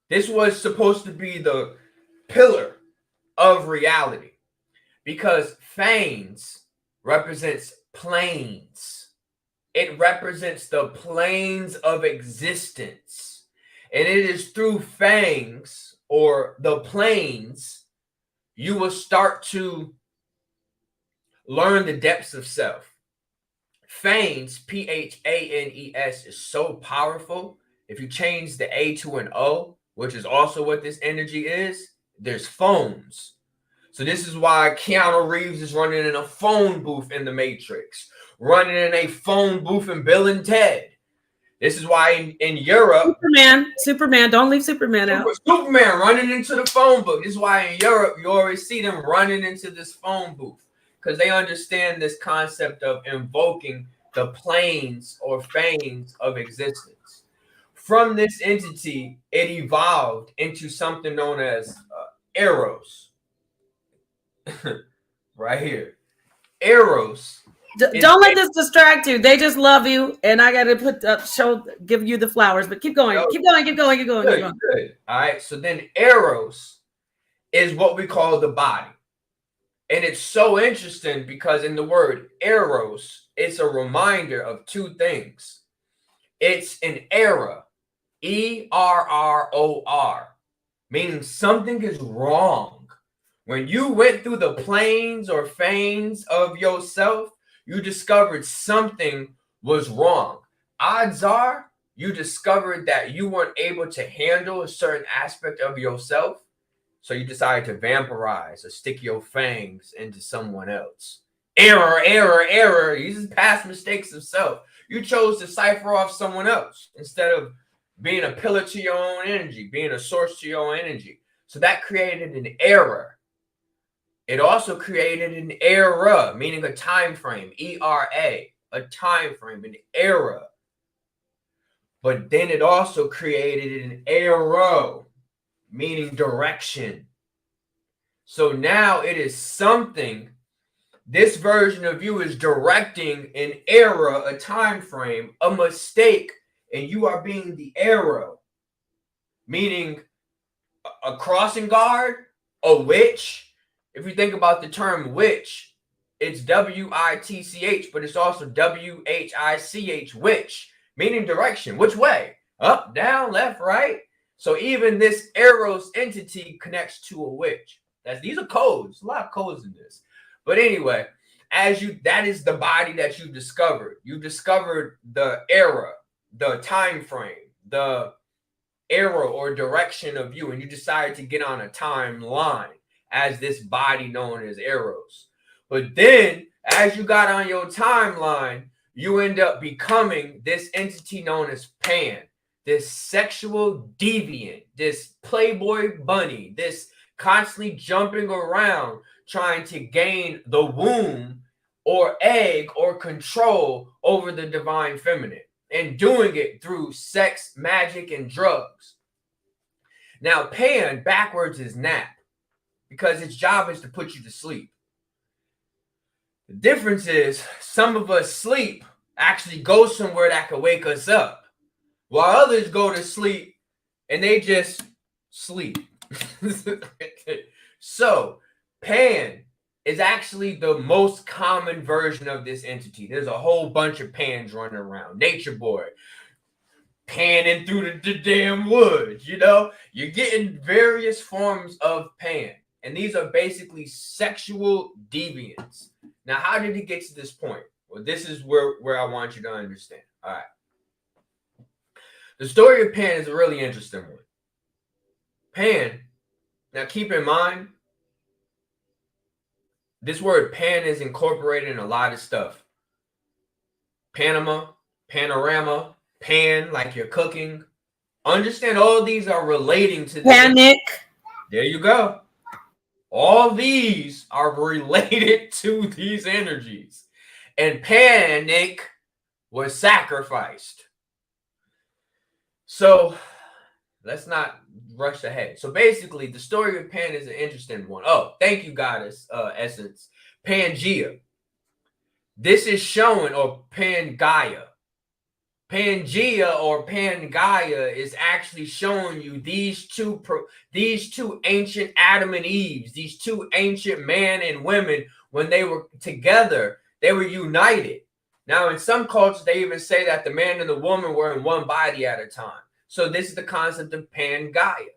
This was supposed to be the pillar of reality. Because Phanes represents planes. It represents the planes of existence. And it is through fangs or the planes you will start to learn the depths of self. Phanes, Phanes, is so powerful. If you change the A to an O, which is also what this energy is, there's phones. So this is why Keanu Reaves is running in a phone booth in The Matrix, running in a phone booth in Bill and Ted. This is why in Europe... Superman, don't leave Superman out. Superman running into the phone booth. This is why in Europe you always see them running into this phone booth. Because they understand this concept of invoking the planes or Phanes of existence. From this entity, it evolved into something known as Eros. Right here. Eros. Don't let this distract you. They just love you, and I got to give you the flowers. But keep going. Keep going. Good. All right. So then Eros is what we call the body. And it's so interesting because in the word Eros, it's a reminder of two things. It's an era, ERROR, meaning something is wrong. When you went through the planes or Phanes of yourself, you discovered something was wrong. Odds are you discovered that you weren't able to handle a certain aspect of yourself. So you decided to vampirize or stick your fangs into someone else. Error. These are past mistakes of self. You chose to cipher off someone else instead of being a pillar to your own energy, being a source to your own energy. So that created an error. It also created an era, meaning a time frame, ERA, a time frame, an era. But then it also created an arrow, meaning direction. So now it is something, this version of you is directing an era, a time frame, a mistake, and you are being the arrow, meaning a crossing guard, a witch. If you think about the term witch, it's WITCH, but it's also WHICH, witch, meaning direction. Which way? up, down, left, right. So even this Eros entity connects to a witch. These are codes. A lot of codes in this. But anyway, that is the body that you discovered. You discovered the era, the time frame, the era or direction of you, and you decided to get on a timeline as this body known as Eros. But then, as you got on your timeline, you end up becoming this entity known as Pan, this sexual deviant, this playboy bunny, this constantly jumping around trying to gain the womb or egg or control over the divine feminine, and doing it through sex, magic, and drugs. Now, Pan backwards is nap, because its job is to put you to sleep. The difference is some of us sleep actually go somewhere that could wake us up, while others go to sleep and they just sleep. So, Pan is actually the most common version of this entity. There's a whole bunch of Pans running around. Nature Boy, panning through the damn woods, you know? You're getting various forms of Pan. And these are basically sexual deviants. Now, how did it get to this point? Well, this is where I want you to understand. All right. The story of Pan is a really interesting one. Pan, now keep in mind, this word Pan is incorporated in a lot of stuff. Panama, panorama, pan, like you're cooking. Understand all these are relating to panic. There you go. All these are related to these energies. And panic was sacrificed. So let's not rush ahead. So basically, the story of Pan is an interesting one. Oh, thank you, goddess, Essence. Pangea. This is showing, or Pangaea. Pangea or Pangaea is actually showing you these two ancient Adam and Eves, these two ancient man and women, when they were together, they were united. Now, in some cultures, they even say that the man and the woman were in one body at a time. So this is the concept of Pangaea.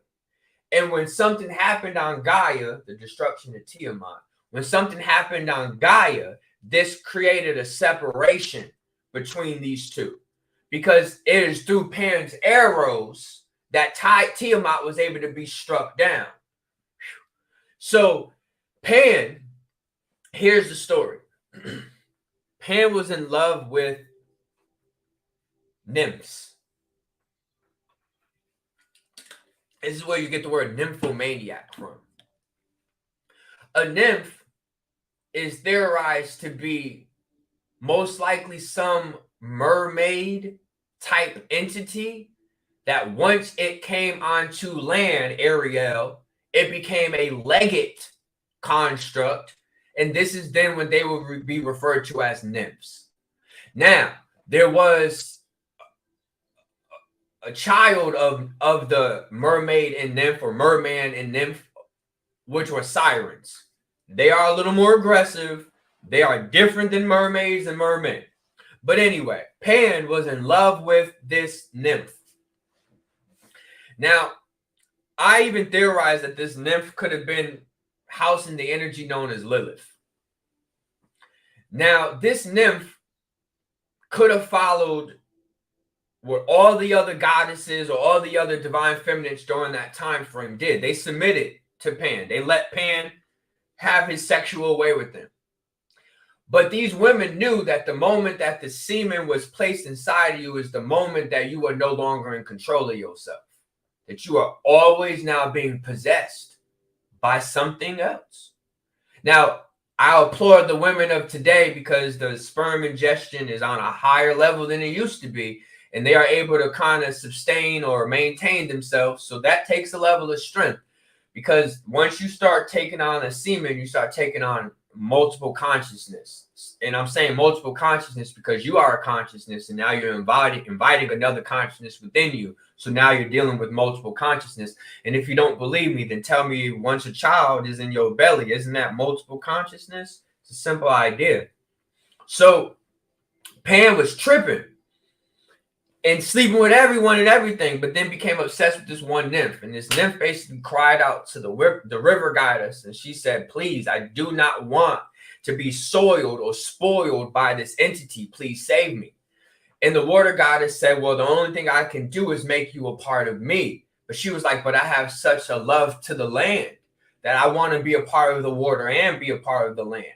And when something happened on Gaia, the destruction of Tiamat, when something happened on Gaia, this created a separation between these two. Because it is through Pan's arrows that Tiamat was able to be struck down. So Pan, here's the story. Pan was in love with nymphs. This is where you get the word nymphomaniac from. A nymph is theorized to be most likely some mermaid type entity that once it came onto land, Ariel, it became a legate construct. And this is then when they will be referred to as nymphs. Now, there was a child of the mermaid and nymph, or merman and nymph, which were sirens. They are a little more aggressive. They are different than mermaids and mermen. But anyway, Pan was in love with this nymph. Now, I even theorized that this nymph could have been housing the energy known as Lilith. Now, this nymph could have followed what all the other goddesses or all the other divine feminines during that time frame did. They submitted to Pan. They let Pan have his sexual way with them. But these women knew that the moment that the semen was placed inside of you is the moment that you are no longer in control of yourself. That you are always now being possessed by something else. Now, I applaud the women of today because the sperm ingestion is on a higher level than it used to be. And they are able to kind of sustain or maintain themselves. So that takes a level of strength. Because once you start taking on a semen, you start taking on multiple consciousness. And I'm saying multiple consciousness because you are a consciousness, and now you're inviting another consciousness within you. So now you're dealing with multiple consciousness. And if you don't believe me, then tell me, once a child is in your belly, isn't that multiple consciousness? It's a simple idea. So Pan was tripping. and sleeping with everyone and everything, but then became obsessed with this one nymph. And this nymph basically cried out to the river goddess, and she said, please, I do not want to be soiled or spoiled by this entity. Please save me. And the water goddess said, well, the only thing I can do is make you a part of me. But she was like, but I have such a love to the land that I want to be a part of the water and be a part of the land.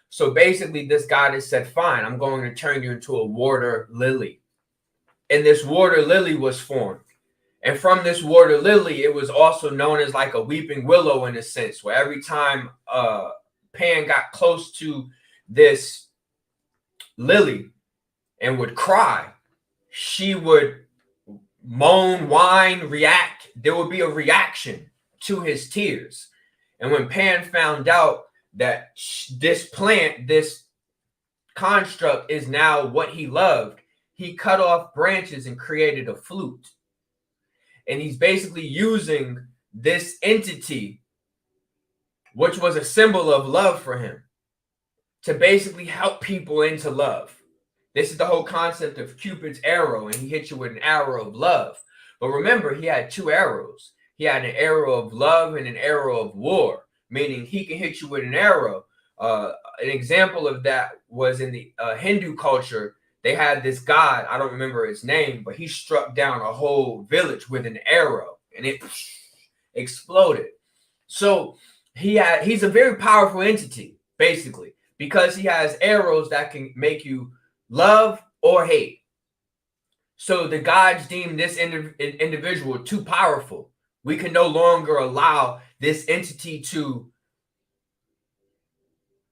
So basically this goddess said, fine, I'm going to turn you into a water lily. And this water lily was formed. And from this water lily, it was also known as like a weeping willow in a sense, where every time Pan got close to this lily and would cry, she would moan, whine, react. There would be a reaction to his tears. And when Pan found out that this plant, this construct is now what he loved, he cut off branches and created a flute. And he's basically using this entity, which was a symbol of love for him, to basically help people into love. This is the whole concept of Cupid's arrow, and he hit you with an arrow of love. But remember, he had two arrows. He had an arrow of love and an arrow of war, meaning he can hit you with an arrow. An example of that was in the Hindu culture. They had this god, I don't remember his name, but he struck down a whole village with an arrow, and it exploded. So he's a very powerful entity, basically, because he has arrows that can make you love or hate. So the gods deem this individual too powerful. We can no longer allow this entity to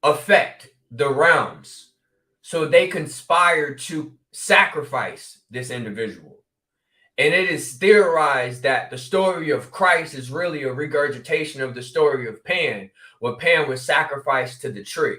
affect the realms. So they conspire to sacrifice this individual. And it is theorized that the story of Christ is really a regurgitation of the story of Pan, where Pan was sacrificed to the tree.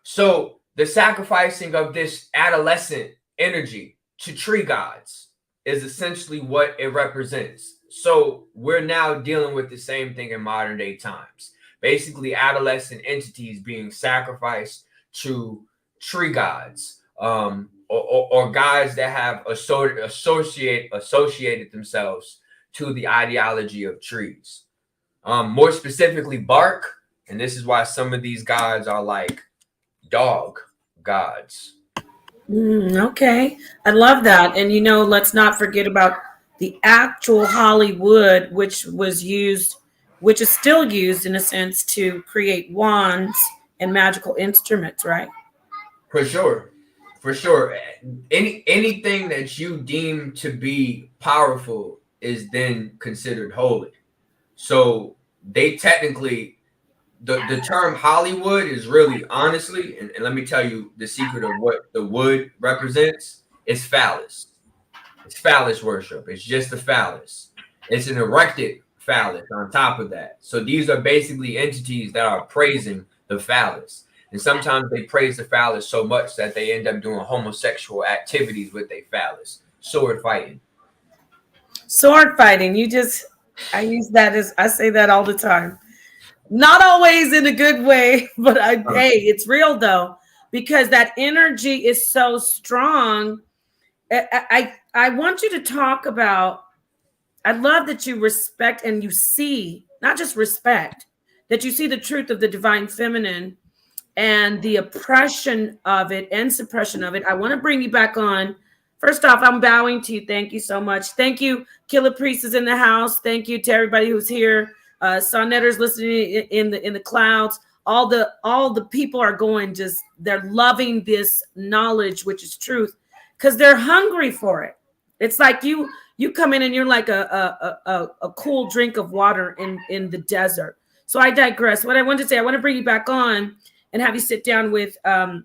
So the sacrificing of this adolescent energy to tree gods is essentially what it represents. So we're now dealing with the same thing in modern day times. Basically, adolescent entities being sacrificed to tree gods, or gods that have associated themselves to the ideology of trees. More specifically, bark. And this is why some of these gods are like dog gods. Okay. I love that. And, let's not forget about the actual Hollywood, which is still used in a sense to create wands and magical instruments, right? For sure. Anything that you deem to be powerful is then considered holy. So they technically, the term Hollywood is really, honestly, and let me tell you the secret of what the wood represents. It's phallus. It's phallus worship. It's just a phallus. It's an erected phallus on top of that. So these are basically entities that are praising the phallus. And sometimes they praise the phallus so much that they end up doing homosexual activities with their phallus. Sword fighting. I use that I say that all the time. Not always in a good way, but hey, it's real though, because that energy is so strong. I want you to talk about, I love that you respect and you see, not just respect, that you see the truth of the divine feminine and the oppression of it and suppression of it. I want to bring you back on. First off, I'm bowing to you. Thank you so much. Thank you. Killer Priest is in the house. Thank you to everybody who's here. Sonnetter's listening in the clouds. All the people are going, they're loving this knowledge, which is truth, because they're hungry for it. It's like you come in and you're like a cool drink of water in the desert. So I digress. What I want to say, I want to bring you back on and have you sit down with an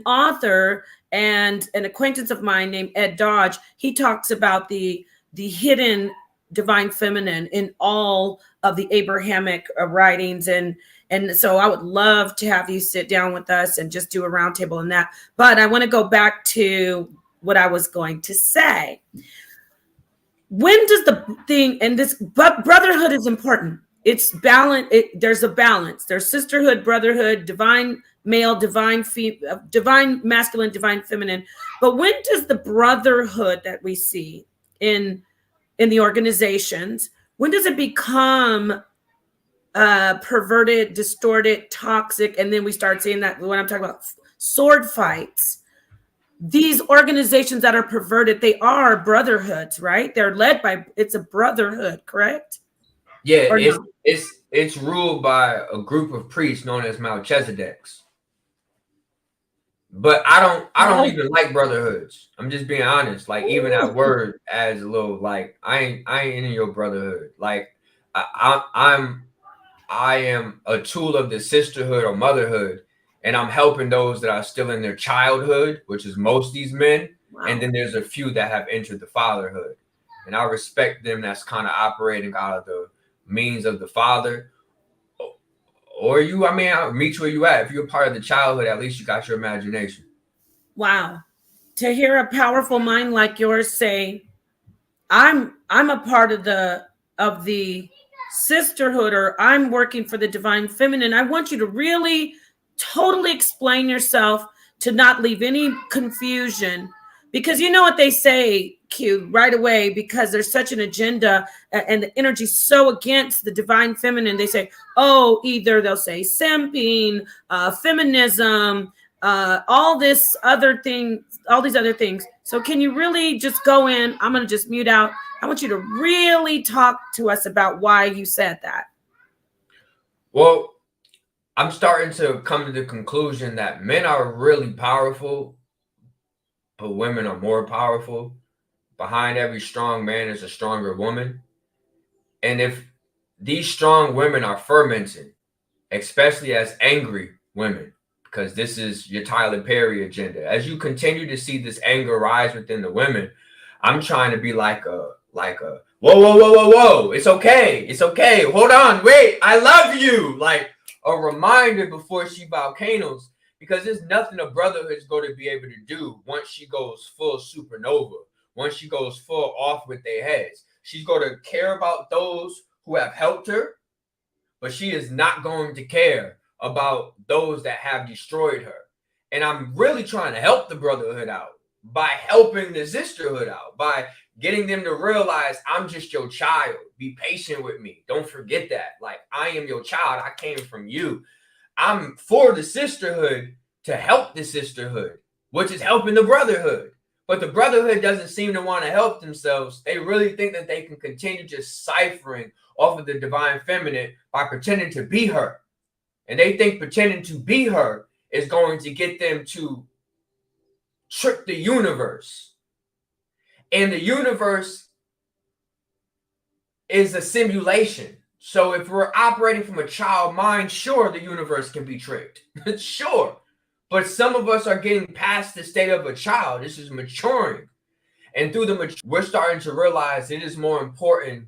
author and an acquaintance of mine named Ed Dodge. He talks about the hidden divine feminine in all of the Abrahamic writings. And so I would love to have you sit down with us and just do a roundtable on that. But I want to go back to what I was going to say. When does the thing, and this brotherhood is important. it's balance. There's a balance. There's sisterhood, brotherhood, divine male, divine divine masculine, divine feminine. But when does the brotherhood that we see in the organizations, when does it become perverted, distorted, toxic, and then we start seeing that when I'm talking about sword fights? These organizations that are perverted, they are brotherhoods, right? They're led by, it's a brotherhood, correct? Yeah, Or no? it's ruled by a group of priests known as Melchizedeks. But I don't even like brotherhoods. I'm just being honest. Like, even that word as a little, like, I ain't in your brotherhood. Like, I am a tool of the sisterhood or motherhood, and I'm helping those that are still in their childhood, which is most of these men. Wow. And then there's a few that have entered the fatherhood, and I respect them. That's kind of operating out of the means of the father. Or you, I mean, I'll meet you where you at. If you're part of the childhood, at least you got your imagination. Wow. To hear a powerful mind like yours say, I'm a part of the sisterhood, or I'm working for the divine feminine. I want you to really totally explain yourself, to not leave any confusion, because you know what they say, Q, right away, because there's such an agenda and the energy's so against the divine feminine. They say, oh, either they'll say simping, feminism, all this other thing, all these other things. So can you really just go in? I'm going to just mute out. I want you to really talk to us about why you said that. Well, I'm starting to come to the conclusion that men are really powerful, but women are more powerful. Behind every strong man is a stronger woman. And if these strong women are fermenting, especially as angry women, because this is your Tyler Perry agenda, as you continue to see this anger rise within the women, I'm trying to be like a whoa, it's okay, hold on, wait, I love you, like a reminder before she volcanoes, because there's nothing a brotherhood's going to be able to do once she goes full supernova, once she goes full off with their heads. She's going to care about those who have helped her, but she is not going to care about those that have destroyed her. And I'm really trying to help the brotherhood out by helping the sisterhood out, by getting them to realize I'm just your child. Be patient with me. Don't forget that. Like, I am your child. I came from you. I'm for the sisterhood to help the sisterhood, which is helping the brotherhood. But the brotherhood doesn't seem to want to help themselves. They really think that they can continue just ciphering off of the divine feminine by pretending to be her. And they think pretending to be her is going to get them to trick the universe. And the universe is a simulation. So if we're operating from a child mind, sure, the universe can be tricked. Sure. But some of us are getting past the state of a child. This is maturing. And through we're starting to realize it is more important.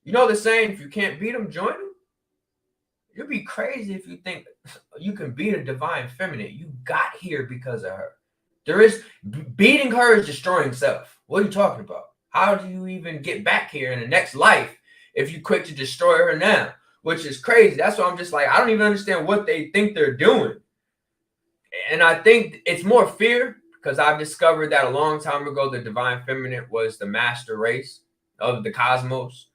You know the saying, if you can't beat them, join them? You'd be crazy if you think you can beat a divine feminine. You got here because of her. Beating her is destroying self. What are you talking about? How do you even get back here in the next life if you quick to destroy her now? Which is crazy. That's why I'm just like, I don't even understand what they think they're doing. And I think it's more fear, because I've discovered that a long time ago, the divine feminine was the master race of the cosmos.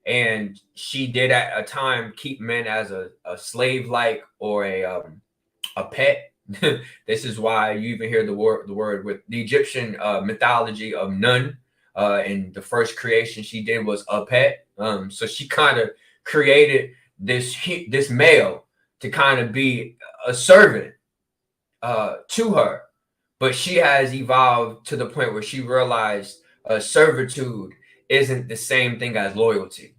And she did at a time keep men as a slave-like or a pet. This is why you even hear the word with the Egyptian mythology of Nun. And the first creation she did was a pet. So she kind of created this male to kind of be a servant to her. But she has evolved to the point where she realized servitude isn't the same thing as loyalty,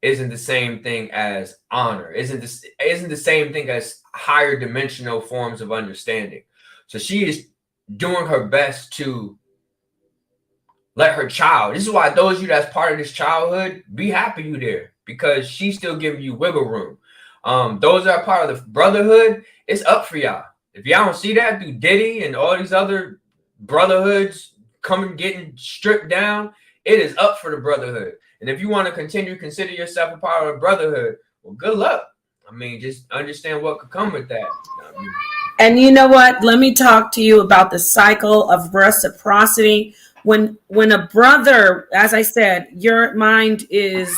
isn't the same thing as honor, isn't the same thing as higher dimensional forms of understanding. So she is doing her best to let her child. This is why those of you that's part of this childhood, be happy you there, because she's still giving you wiggle room. Those that are part of the brotherhood, it's up for y'all. If y'all don't see that through Diddy and all these other brotherhoods getting stripped down, it is up for the brotherhood. And if you want to continue, consider yourself a part of a brotherhood, well, good luck. I mean, just understand what could come with that. And you know what? Let me talk to you about the cycle of reciprocity. When a brother, as I said, your mind is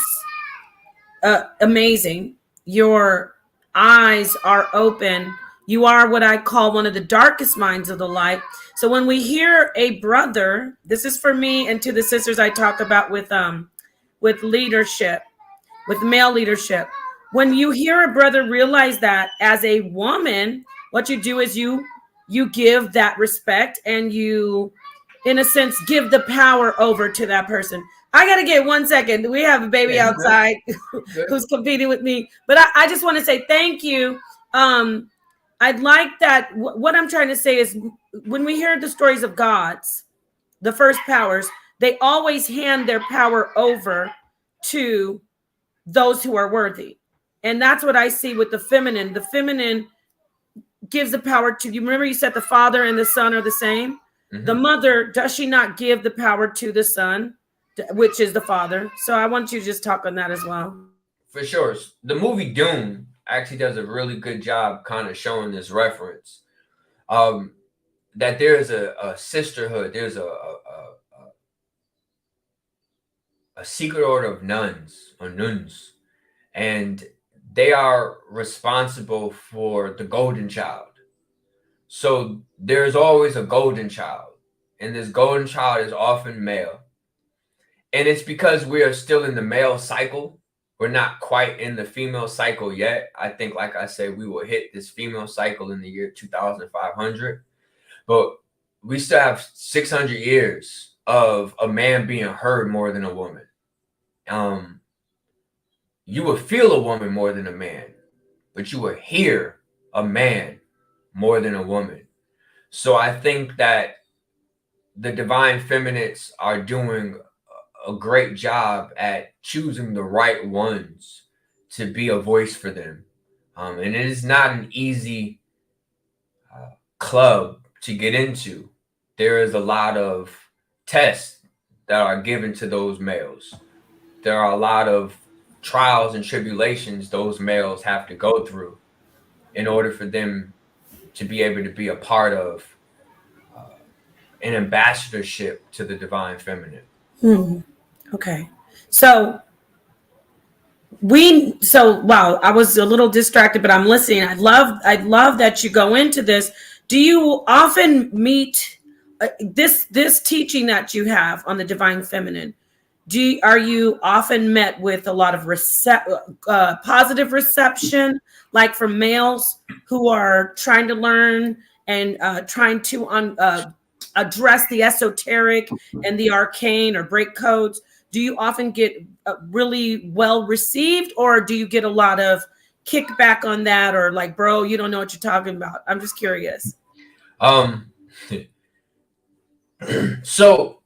amazing. Your eyes are open. You are what I call one of the darkest minds of the light. So when we hear a brother, this is for me and to the sisters I talk about with leadership, with male leadership. When you hear a brother realize that as a woman, what you do is you give that respect and you, in a sense, give the power over to that person. I gotta get 1 second. We have a baby outside who's competing with me, but I just want to say thank you. I'd like that. What I'm trying to say is, when we hear the stories of gods, the first powers, they always hand their power over to those who are worthy. And that's what I see with the feminine. The feminine gives the power to, you remember you said the father and the son are the same? Mm-hmm. The mother, does she not give the power to the son, which is the father? So I want you to just talk on that as well. For sure. The movie Dune actually does a really good job kind of showing this reference. That there's a sisterhood, there's a secret order of nuns or nuns, and they are responsible for the golden child. So there's always a golden child, and this golden child is often male. And it's because we are still in the male cycle. We're not quite in the female cycle yet. I think, like I said, we will hit this female cycle in the year 2500. But we still have 600 years of a man being heard more than a woman. You will feel a woman more than a man, but you will hear a man more than a woman. So I think that the divine feminites are doing a great job at choosing the right ones to be a voice for them. And it is not an easy club to get into. There is a lot of tests that are given to those males. There are a lot of trials and tribulations those males have to go through in order for them to be able to be a part of an ambassadorship to the divine feminine. Okay. So wow, I was a little distracted, but I'm listening. I'd love that you go into this. Do you often meet this teaching that you have on the divine feminine? Are you often met with a lot of positive reception, like from males who are trying to learn and trying to address the esoteric and the arcane or break codes? Do you often get really well received, or do you get a lot of kickback on that, or like, bro, you don't know what you're talking about? I'm just curious. So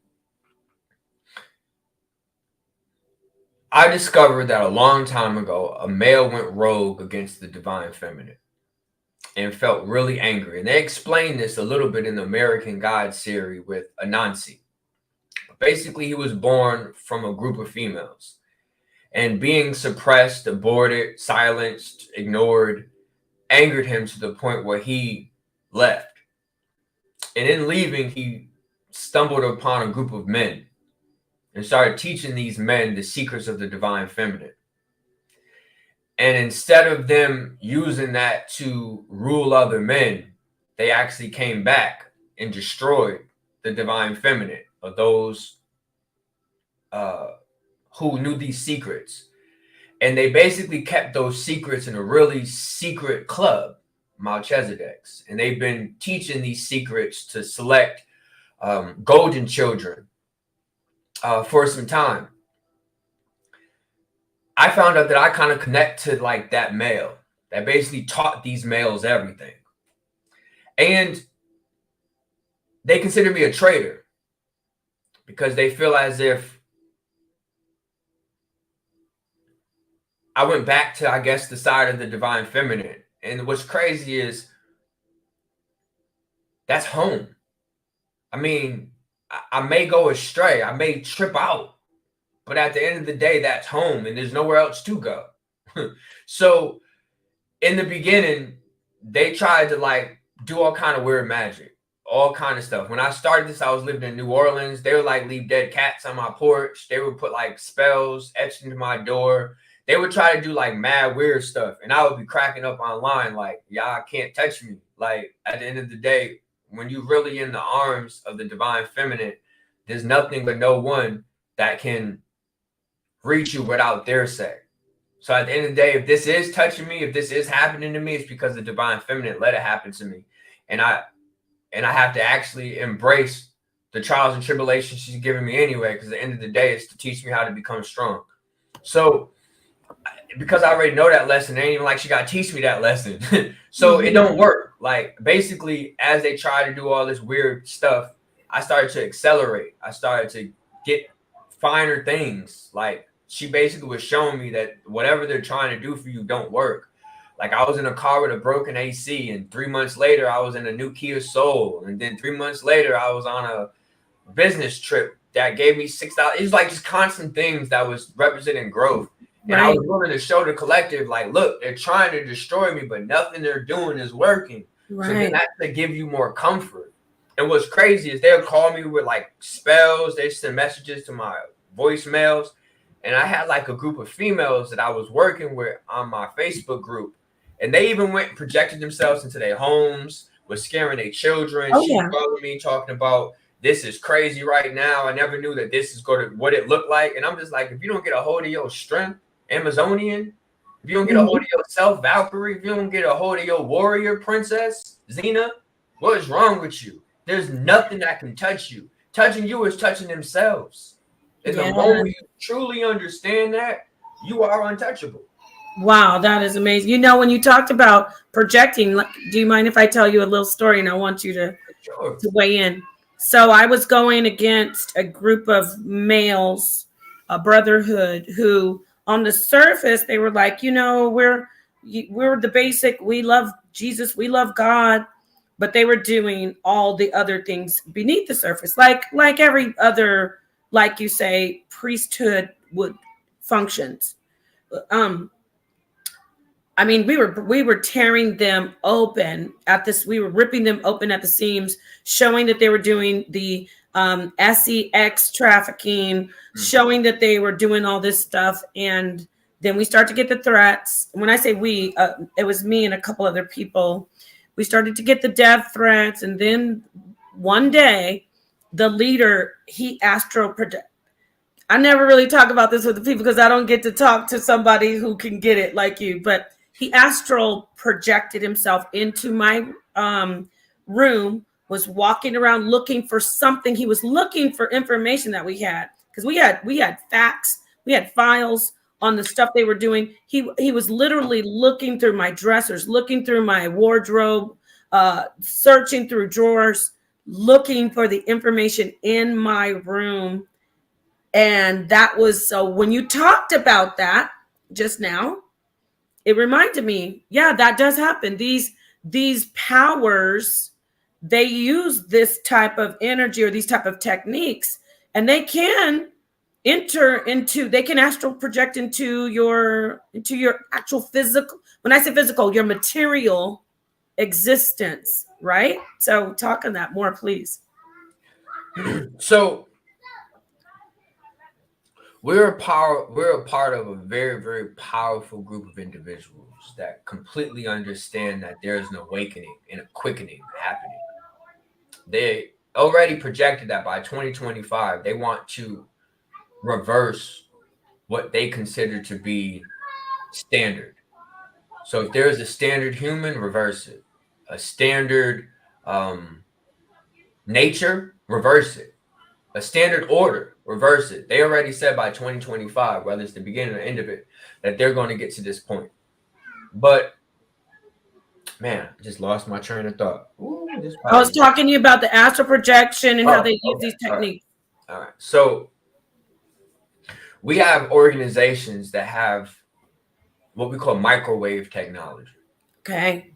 I discovered that a long time ago, a male went rogue against the divine feminine and felt really angry. And they explained this a little bit in the American God series with Anansi. Basically, he was born from a group of females, and being suppressed, aborted, silenced, ignored, angered him to the point where he left. And in leaving, he stumbled upon a group of men and started teaching these men the secrets of the divine feminine. And instead of them using that to rule other men, they actually came back and destroyed the divine feminine, of those who knew these secrets. And they basically kept those secrets in a really secret club, Melchizedek's. And they've been teaching these secrets to select golden children for some time. I found out that I kind of connect to like that male that basically taught these males everything. And they consider me a traitor because they feel as if I went back to, I guess, the side of the divine feminine. And what's crazy is that's home. I mean, I may go astray. I may trip out. But at the end of the day, that's home and there's nowhere else to go. So in the beginning, they tried to like do all kind of weird magic, all kind of stuff. When I started this, I was living in New Orleans. They would like leave dead cats on my porch. They would put like spells etched into my door. They would try to do like mad weird stuff. And I would be cracking up online like, y'all can't touch me. Like at the end of the day, when you're really in the arms of the divine feminine, there's nothing but no one that can reach you without their say. So at the end of the day, if this is touching me, if this is happening to me, it's because the divine feminine let it happen to me. And I have to actually embrace the trials and tribulations she's giving me anyway, because at the end of the day, it's to teach me how to become strong. So because I already know that lesson, it ain't even like she got to teach me that lesson. So it don't work. Like basically, as they try to do all this weird stuff, I started to accelerate. I started to get finer things. Like she basically was showing me that whatever they're trying to do for you don't work. Like I was in a car with a broken AC, and 3 months later I was in a new Kia Soul, and then 3 months later I was on a business trip that gave me $6,000. It was like just constant things that was representing growth. And I was willing to show the collective, like, look, they're trying to destroy me, but nothing they're doing is working. Right. So then that's to give you more comfort. And what's crazy is they'll call me with like spells. They send messages to my voicemails. And I had like a group of females that I was working with on my Facebook group. And they even went and projected themselves into their homes, was scaring their children. She followed me talking about, this is crazy right now. I never knew that this is going to what it looked like. And I'm just like, if you don't get a hold of your strength, Amazonian, if you don't get a hold of yourself, Valkyrie, if you don't get a hold of your warrior princess, Xena, what is wrong with you? There's nothing that can touch you. Touching you is touching themselves. And the moment you truly understand that, you are untouchable. Wow, that is amazing. You know, when you talked about projecting, do you mind if I tell you a little story? And I want you to weigh in. So I was going against a group of males, a brotherhood, who on the surface, they were like, you know, we're the basic, we love Jesus, we love God, but they were doing all the other things beneath the surface, like every other, like you say, priesthood would functions. I mean, we were tearing them open at this. We were ripping them open at the seams, showing that they were doing the sex trafficking, showing that they were doing all this stuff. And then we start to get the threats. When I say we, it was me and a couple other people. We started to get the death threats. And then one day, the leader, he astral projected. I never really talk about this with the people because I don't get to talk to somebody who can get it like you. But he astral projected himself into my room, was walking around looking for something. He was looking for information that we had, because we had facts, we had files on the stuff they were doing. He was literally looking through my dressers, looking through my wardrobe, searching through drawers, looking for the information in my room. And that was, so when you talked about that just now, it reminded me, yeah, that does happen. These powers, they use this type of energy or these type of techniques, and they can enter into, they can astral project into your actual physical, when I say physical, your material existence, right? So talk on that more, please. So we're a part of a very, very powerful group of individuals that completely understand that there is an awakening and a quickening happening. They already projected that by 2025, they want to reverse what they consider to be standard. So if there is a standard human, reverse it. A standard nature, reverse it. A standard order, reverse it. They already said by 2025, whether it's the beginning or end of it, that they're going to get to this point. But man, I just lost my train of thought. Ooh, I was talking to you about the astral projection and how they use these techniques. All right. So we have organizations that have what we call microwave technology. Okay.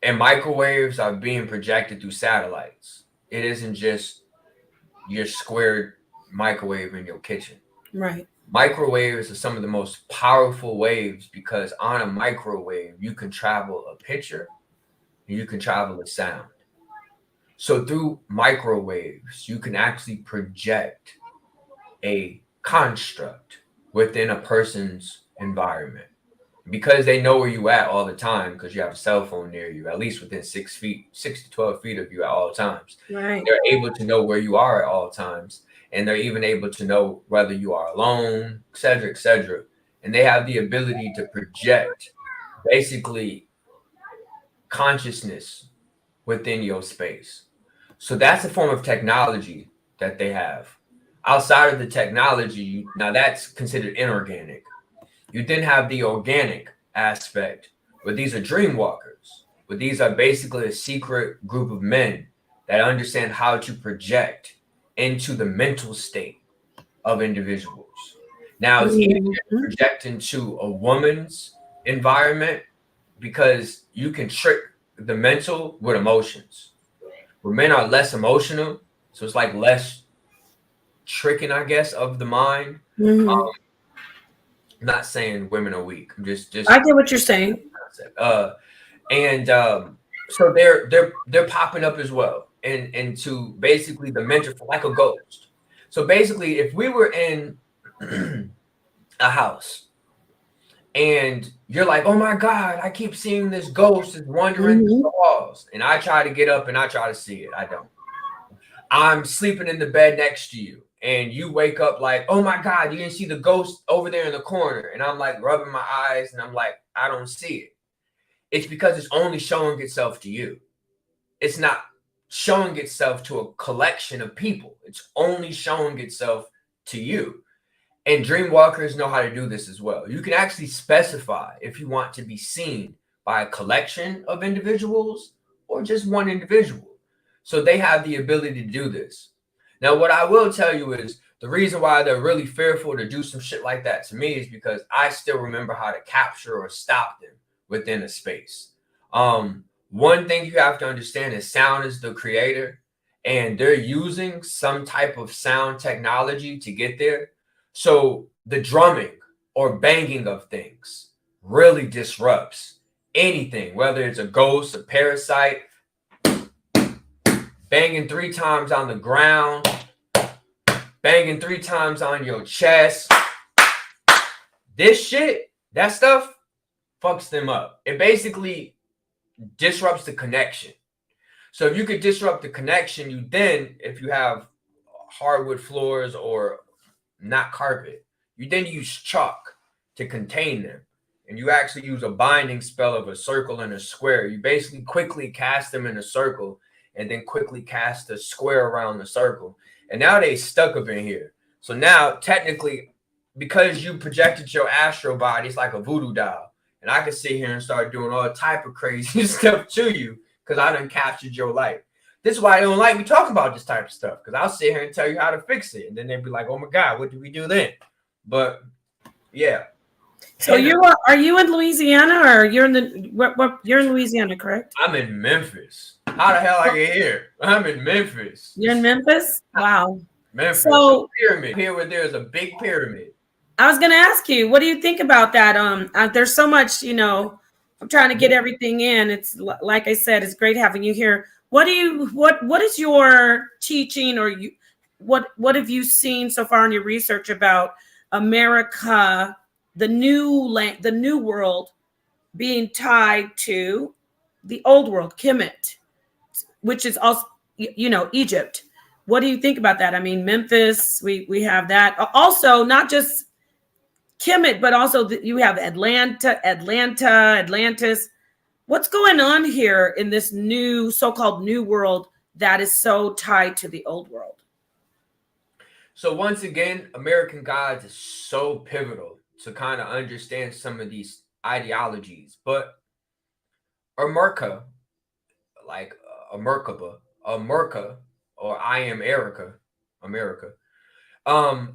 And microwaves are being projected through satellites. It isn't just your squared microwave in your kitchen. Right. Microwaves are some of the most powerful waves because on a microwave, you can travel a picture and you can travel a sound. So through microwaves, you can actually project a construct within a person's environment because they know where you at all the time because you have a cell phone near you, at least within 6 feet, 6 to 12 feet of you at all times. Right. They're able to know where you are at all times. And they're even able to know whether you are alone, et cetera, et cetera. And they have the ability to project basically consciousness within your space. So that's a form of technology that they have. Outside of the technology, now that's considered inorganic. You then have the organic aspect, where these are dream walkers, where these are basically a secret group of men that understand how to project into the mental state of individuals. Now, it's easier to project into a woman's environment because you can trick the mental with emotions. Where men are less emotional, so it's like less tricking, I guess, of the mind. Mm-hmm. I'm not saying women are weak. I'm just I get what you're saying. And so they're popping up as well, and to basically the mentor for like a ghost. So basically, if we were in a house and you're like, oh my God, I keep seeing this ghost is wandering through the walls, and I try to get up and I try to see it, I don't. I'm sleeping in the bed next to you, and you wake up like, oh my God, you didn't see the ghost over there in the corner, and I'm like rubbing my eyes, and I'm like, I don't see it. It's because it's only showing itself to you. It's not showing itself to a collection of people. It's only showing itself to you. And dreamwalkers know how to do this as well. You can actually specify if you want to be seen by a collection of individuals or just one individual. So they have the ability to do this. Now, what I will tell you is the reason why they're really fearful to do some shit like that to me is because I still remember how to capture or stop them within a space. One thing you have to understand is sound is the creator, and they're using some type of sound technology to get there. So the drumming or banging of things really disrupts anything, whether it's a ghost, a parasite, banging 3 times on the ground, banging 3 times on your chest. This shit, that stuff fucks them up. It basically disrupts the connection. So if you could disrupt the connection, you then, if you have hardwood floors or not carpet, you then use chalk to contain them. And you actually use a binding spell of a circle and a square. You basically quickly cast them in a circle and then quickly cast a square around the circle. And now they stuck up in here. So now technically, because you projected your astral body, it's like a voodoo doll. And I can sit here and start doing all type of crazy stuff to you because I done captured your life. This is why I don't like me talking about this type of stuff, because I'll sit here and tell you how to fix it. And then they'd be like, oh my God, what do we do then? But yeah. So are you in Louisiana, or you're in you're in Louisiana, correct? I'm in Memphis. How the hell I get here? I'm in Memphis. You're in Memphis? Wow. Memphis. So a pyramid. Here where there's a big pyramid. I was gonna ask you, what do you think about that? There's so much, I'm trying to get everything in. It's like I said, it's great having you here. What is your teaching, or what have you seen so far in your research about America, the new world being tied to the old world, Kemet, which is also, Egypt. What do you think about that? I mean, Memphis, we have that. Also, not just Kemet, but also you have Atlantis. What's going on here in this new so-called new world that is so tied to the old world? So once again, American Gods is so pivotal to kind of understand some of these ideologies. But America, like America, or I am Erica, America,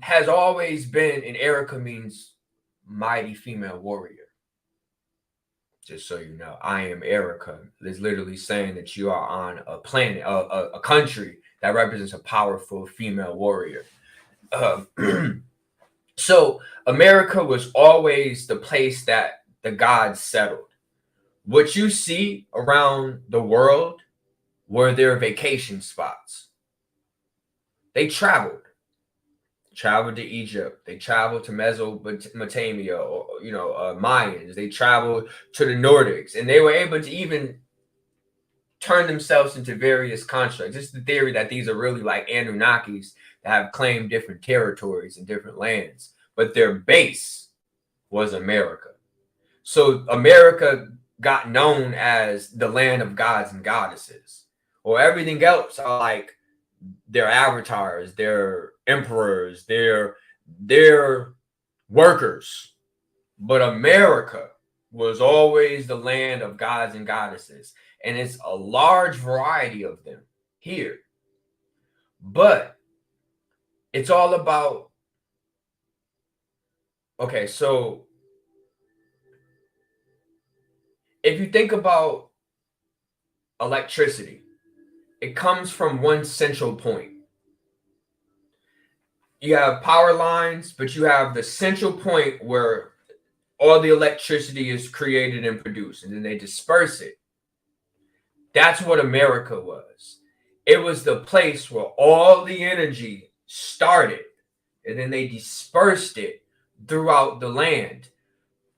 has always been, and Erica means mighty female warrior. Just so you know, I am Erica is literally saying that you are on a planet, a country that represents a powerful female warrior. So America was always the place that the gods settled. What you see around the world were their vacation spots. They traveled to Egypt. They traveled to Mesopotamia, or Mayans. They traveled to the Nordics, and they were able to even turn themselves into various constructs. It's the theory that these are really like Anunnakis that have claimed different territories and different lands, but their base was America. So America got known as the land of gods and goddesses, or everything else are like their avatars, their emperors, their workers. But America was always the land of gods and goddesses, and it's a large variety of them here. But it's all about, okay, so if you think about electricity, it comes from one central point. You have power lines, but you have the central point where all the electricity is created and produced, and then they disperse it. That's what America was. It was the place where all the energy started, and then they dispersed it throughout the land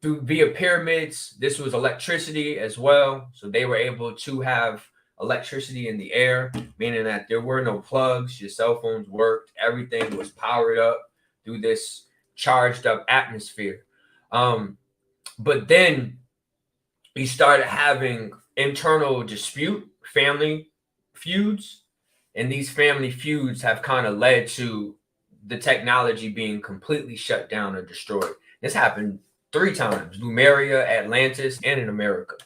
via pyramids. This was electricity as well, so they were able to have electricity in the air, meaning that there were no plugs. Your cell phones worked. Everything was powered up through this charged up atmosphere. But then we started having internal dispute, family feuds, and these family feuds have kind of led to the technology being completely shut down or destroyed. This happened 3 times: Lemuria, Atlantis, and in America.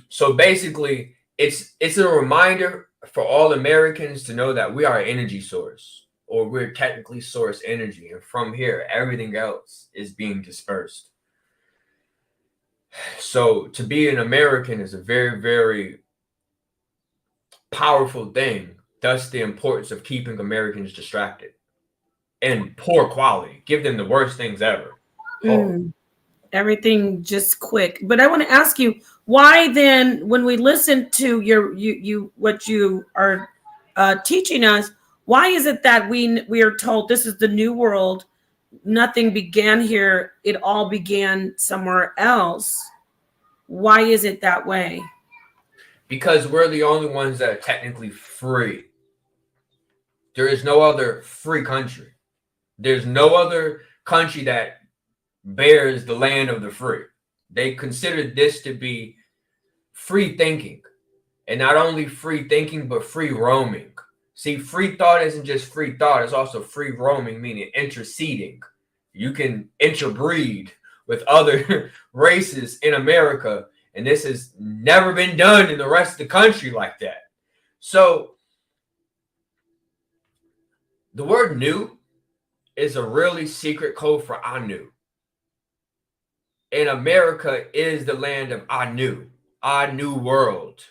So basically, it's a reminder for all Americans to know that we are an energy source, or we're technically source energy, and from here, everything else is being dispersed. So to be an American is a very, very powerful thing. Thus, the importance of keeping Americans distracted and poor quality. Give them the worst things ever. Everything just quick. But I want to ask you, why then, when we listen to what you are teaching us, why is it that we are told this is the new world? Nothing began here; it all began somewhere else. Why is it that way? Because we're the only ones that are technically free. There is no other free country. There's no other country that bears the land of the free. They considered this to be free thinking, and not only free thinking, but free roaming. See, free thought isn't just free thought, it's also free roaming, meaning interceding. You can interbreed with other races in America, and this has never been done in the rest of the country like that. So the word new is a really secret code for Anu. And America is the land of Anu, Anu world.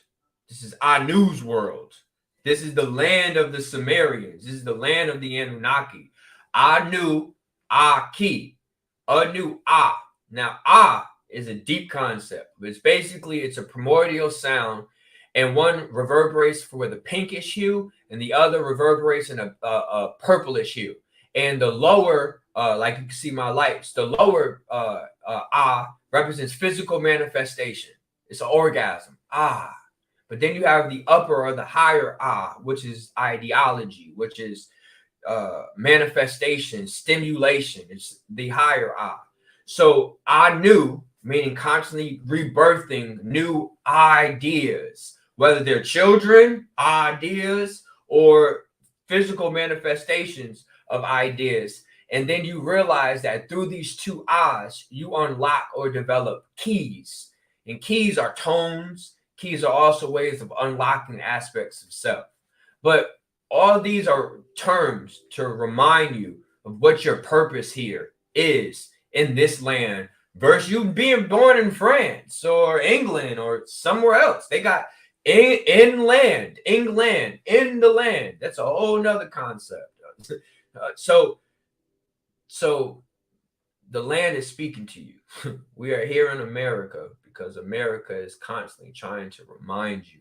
This is Anu's world. This is the land of the Sumerians. This is the land of the Anunnaki. Anu, Aki, Anu, Ah. Now, Ah is a deep concept. It's a primordial sound, and one reverberates for the pinkish hue, and the other reverberates in a purplish hue. And the lower, like you can see my lights, the lower Ah represents physical manifestation. It's an orgasm. Ah. But then you have the upper or the higher Ah, which is ideology, which is manifestation, stimulation. It's the higher Ah. So Anu, meaning constantly rebirthing new ideas, whether they're children ideas or physical manifestations of ideas. And then you realize that through these 2 Ahs, you unlock or develop keys. And keys are tones. Keys are also ways of unlocking aspects of self. But all these are terms to remind you of what your purpose here is in this land versus you being born in France or England or somewhere else. They got England, in the land. That's a whole nother concept. So So the land is speaking to you. We are here in America because America is constantly trying to remind you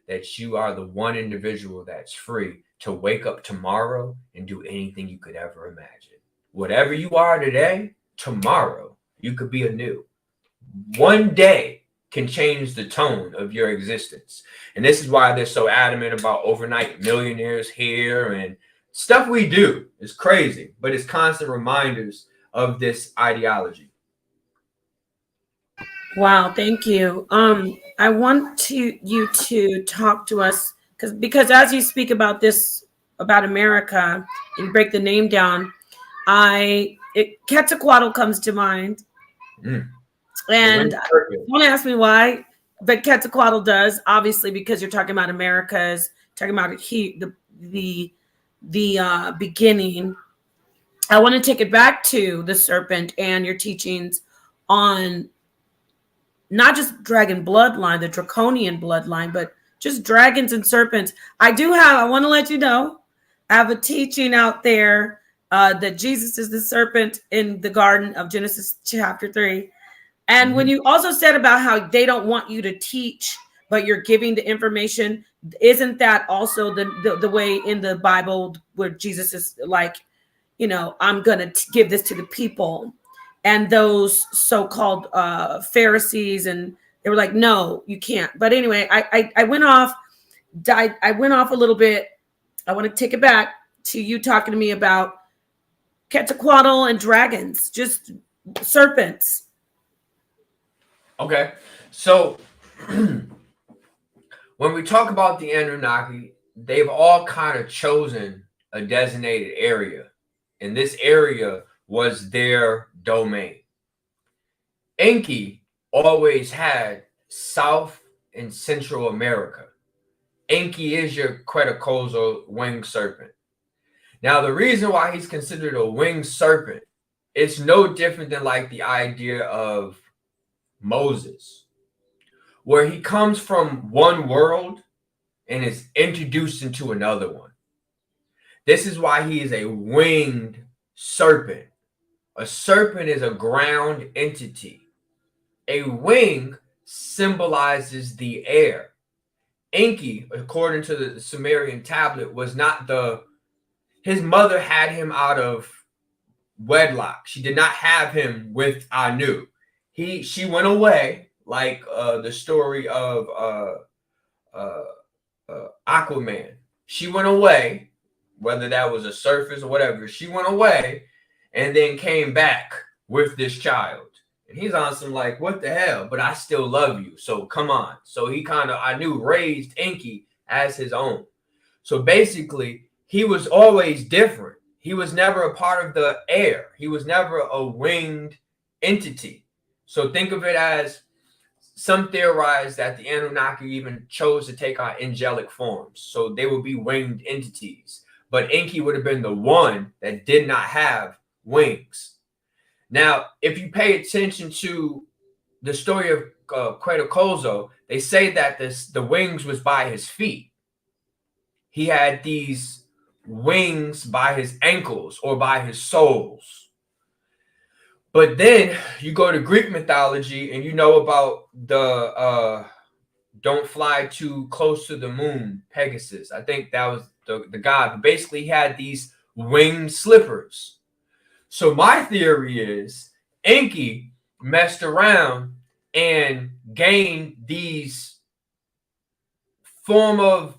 that you are the one individual that's free to wake up tomorrow and do anything you could ever imagine. Whatever you are today, tomorrow you could be anew. One day can change the tone of your existence. And this is why they're so adamant about overnight millionaires here, and stuff we do is crazy, but it's constant reminders of this ideology. Wow, thank you. I want you to talk to us because as you speak about this about America and you break the name down, Quetzalcoatl comes to mind, and don't ask me why, but Quetzalcoatl does, obviously, because you're talking about America's talking about the beginning. I want to take it back to the serpent and your teachings on not just dragon bloodline, the draconian bloodline, but just dragons and serpents. I want to let you know, I have a teaching out there that Jesus is the serpent in the Garden of Genesis chapter 3. And when you also said about how they don't want you to teach, but you're giving the information, isn't that also the way in the Bible where Jesus is like, I'm going to give this to the people? And those so-called Pharisees, and they were like, no, you can't. But anyway, I went off a little bit. I want to take it back to you talking to me about Quetzalcoatl and dragons, just serpents. Okay, so when we talk about the Anunnaki, they've all kind of chosen a designated area, and this area was their domain. Enki always had South and Central America. Enki is your Quetzalcoatl winged serpent. Now, the reason why he's considered a winged serpent, it's no different than like the idea of Moses, where he comes from one world and is introduced into another one. This is why he is a winged serpent. A serpent is a ground entity. A wing symbolizes the air. Enki, according to the Sumerian tablet, was not his mother had him out of wedlock. She did not have him with Anu. She went away, like the story of Aquaman. She went away, whether that was a surface or whatever. She went away and then came back with this child. And he's on some like, what the hell? But I still love you. So come on. So he raised Enki as his own. So basically, he was always different. He was never a part of the air. He was never a winged entity. So think of it as, some theorize that the Anunnaki even chose to take on angelic forms. So they would be winged entities. But Enki would have been the one that did not have wings. Now, if you pay attention to the story of Quetzalcoatl, they say that the wings was by his feet. He had these wings by his ankles or by his soles. But then you go to Greek mythology and you know about the don't fly too close to the moon, Pegasus. I think that was the god. But basically, he had these winged slippers. So my theory is Enki messed around and gained these form of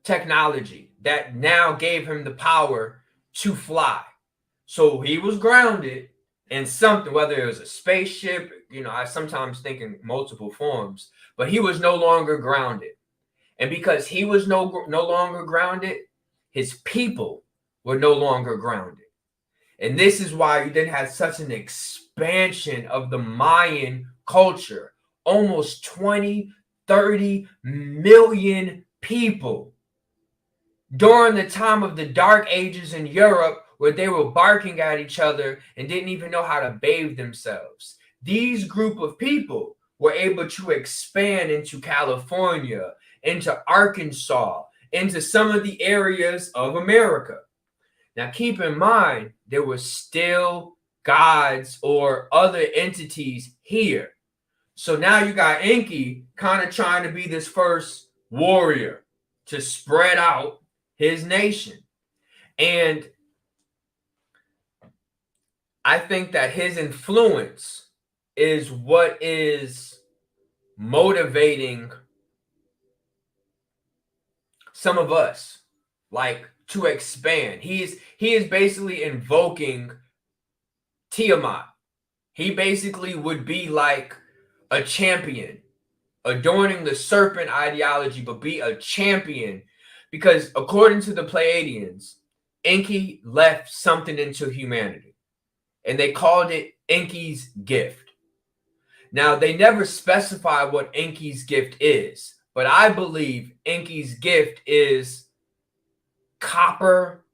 technology that now gave him the power to fly. So he was grounded in something, whether it was a spaceship, I sometimes think in multiple forms, but he was no longer grounded. And because he was no longer grounded, his people were no longer grounded. And this is why you then had such an expansion of the Mayan culture. Almost 20, 30 million people during the time of the Dark Ages in Europe, where they were barking at each other and didn't even know how to bathe themselves. These group of people were able to expand into California, into Arkansas, into some of the areas of America. Now, keep in mind, there were still gods or other entities here. So now you got Enki kind of trying to be this first warrior to spread out his nation. And I think that his influence is what is motivating some of us, like, to expand. He is basically invoking Tiamat. He basically would be like a champion, adorning the serpent ideology, but be a champion. Because according to the Pleiadians, Enki left something into humanity, and they called it Enki's gift. Now, they never specify what Enki's gift is, but I believe Enki's gift is copper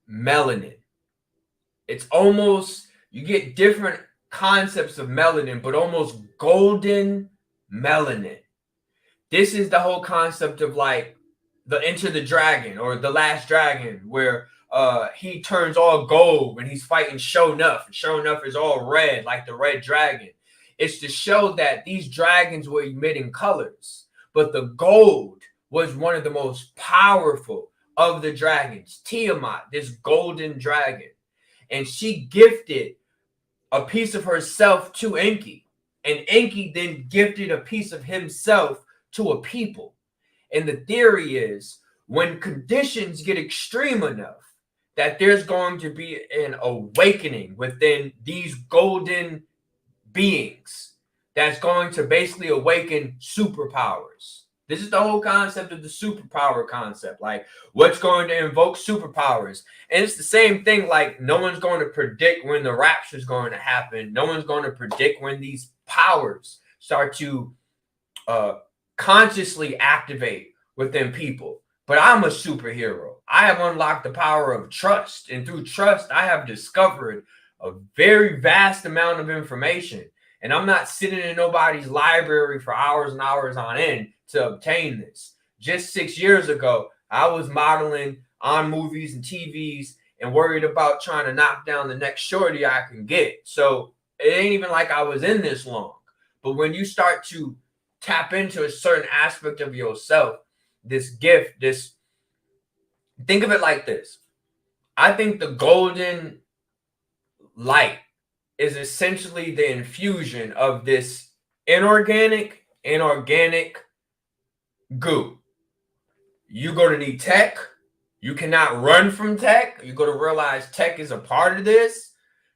melanin. It's almost, you get different concepts of melanin, but almost golden melanin. This is the whole concept of like the Enter the Dragon or the Last Dragon, where he turns all gold when he's fighting Sho'nuff, and Sho'nuff is all red, like the red dragon. It's to show that these dragons were emitting colors, but the gold was one of the most powerful of the dragons. Tiamat, this golden dragon, and she gifted a piece of herself to Enki, and Enki then gifted a piece of himself to a people. And the theory is, when conditions get extreme enough, that there's going to be an awakening within these golden beings that's going to basically awaken superpowers. This is the whole concept of the superpower concept. Like, what's going to invoke superpowers? And it's the same thing. Like, no one's going to predict when the rapture is going to happen. No one's going to predict when these powers start to consciously activate within people. But I'm a superhero. I have unlocked the power of trust. And through trust, I have discovered a very vast amount of information. And I'm not sitting in nobody's library for hours and hours on end to obtain this. Just 6 years ago, I was modeling on movies and TVs and worried about trying to knock down the next shorty I can get. So it ain't even like I was in this long. But when you start to tap into a certain aspect of yourself, this gift, this, think of it like this. I think the golden light is essentially the infusion of this inorganic and organic goo. You're going to need tech. You cannot run from tech. You're going to realize tech is a part of this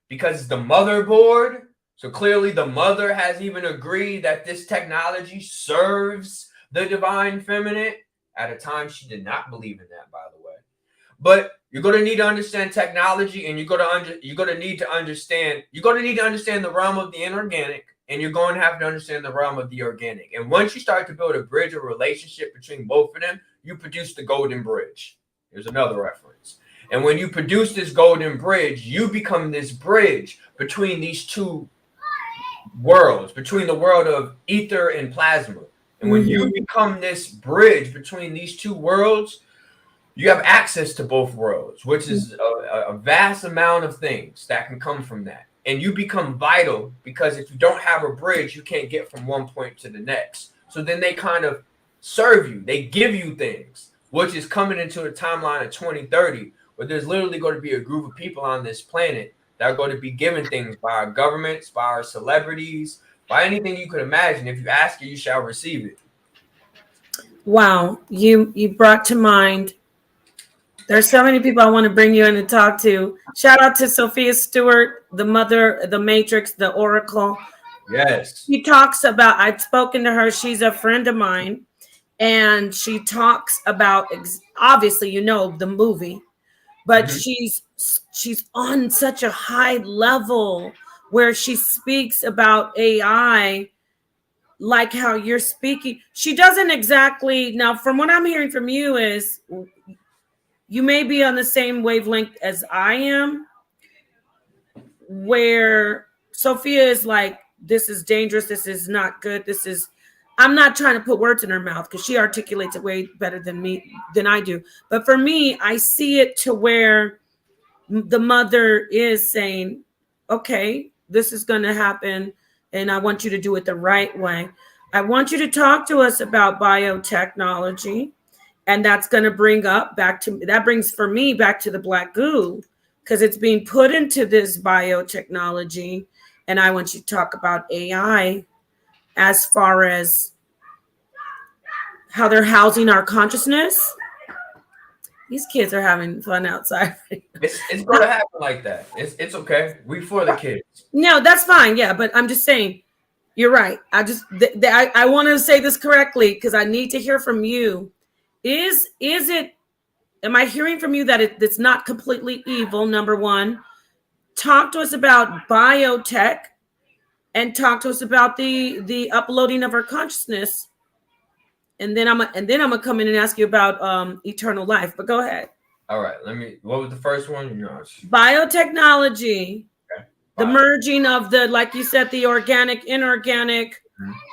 because it's the motherboard. So clearly the mother has even agreed that this technology serves the divine feminine. At a time, she did not believe in that, by the way. But you're going to need to understand technology, and you're going to need to understand the realm of the inorganic, and you're going to have to understand the realm of the organic. And once you start to build a bridge, a relationship between both of them, you produce the golden bridge. Here's another reference. And when you produce this golden bridge, you become this bridge between these two worlds, between the world of ether and plasma. And when you become this bridge between these two worlds, you have access to both worlds, which is a vast amount of things that can come from that. And you become vital, because if you don't have a bridge, you can't get from one point to the next. So then they kind of serve you. They give you things, which is coming into a timeline of 2030, where there's literally going to be a group of people on this planet that are going to be given things by our governments, by our celebrities, by anything you could imagine. If you ask it, you shall receive it. Wow. You brought to mind, there's so many people I want to bring you in and talk to. Shout out to Sophia Stewart, the mother, the Matrix, the Oracle. Yes. She talks about, I've spoken to her. She's a friend of mine. And she talks about, obviously, you know, the movie, but she's on such a high level where she speaks about AI like how you're speaking. She doesn't exactly, now from what I'm hearing from you is you may be on the same wavelength as I am, where Sophia is like, this is dangerous, this is not good, this is I'm not trying to put words in her mouth because she articulates it way better than I do. But for me, I see it to where the mother is saying, okay, this is going to happen, and I want you to do it the right way. I want you to talk to us about biotechnology, and that's going to brings for me back to the black goo, because it's being put into this biotechnology. And I want you to talk about AI as far as how they're housing our consciousness. These kids are having fun outside. It's going to happen like that. It's okay. We for the kids. No, that's fine. Yeah, but I'm just saying, you're right. I want to say this correctly because I need to hear from you. Is it? Am I hearing from you that it's not completely evil? Number one, talk to us about biotech, and talk to us about the uploading of our consciousness. And then I'm gonna come in and ask you about eternal life. But go ahead. All right. What was the first one? Biotechnology. Okay. The merging of the, like you said, the organic, inorganic,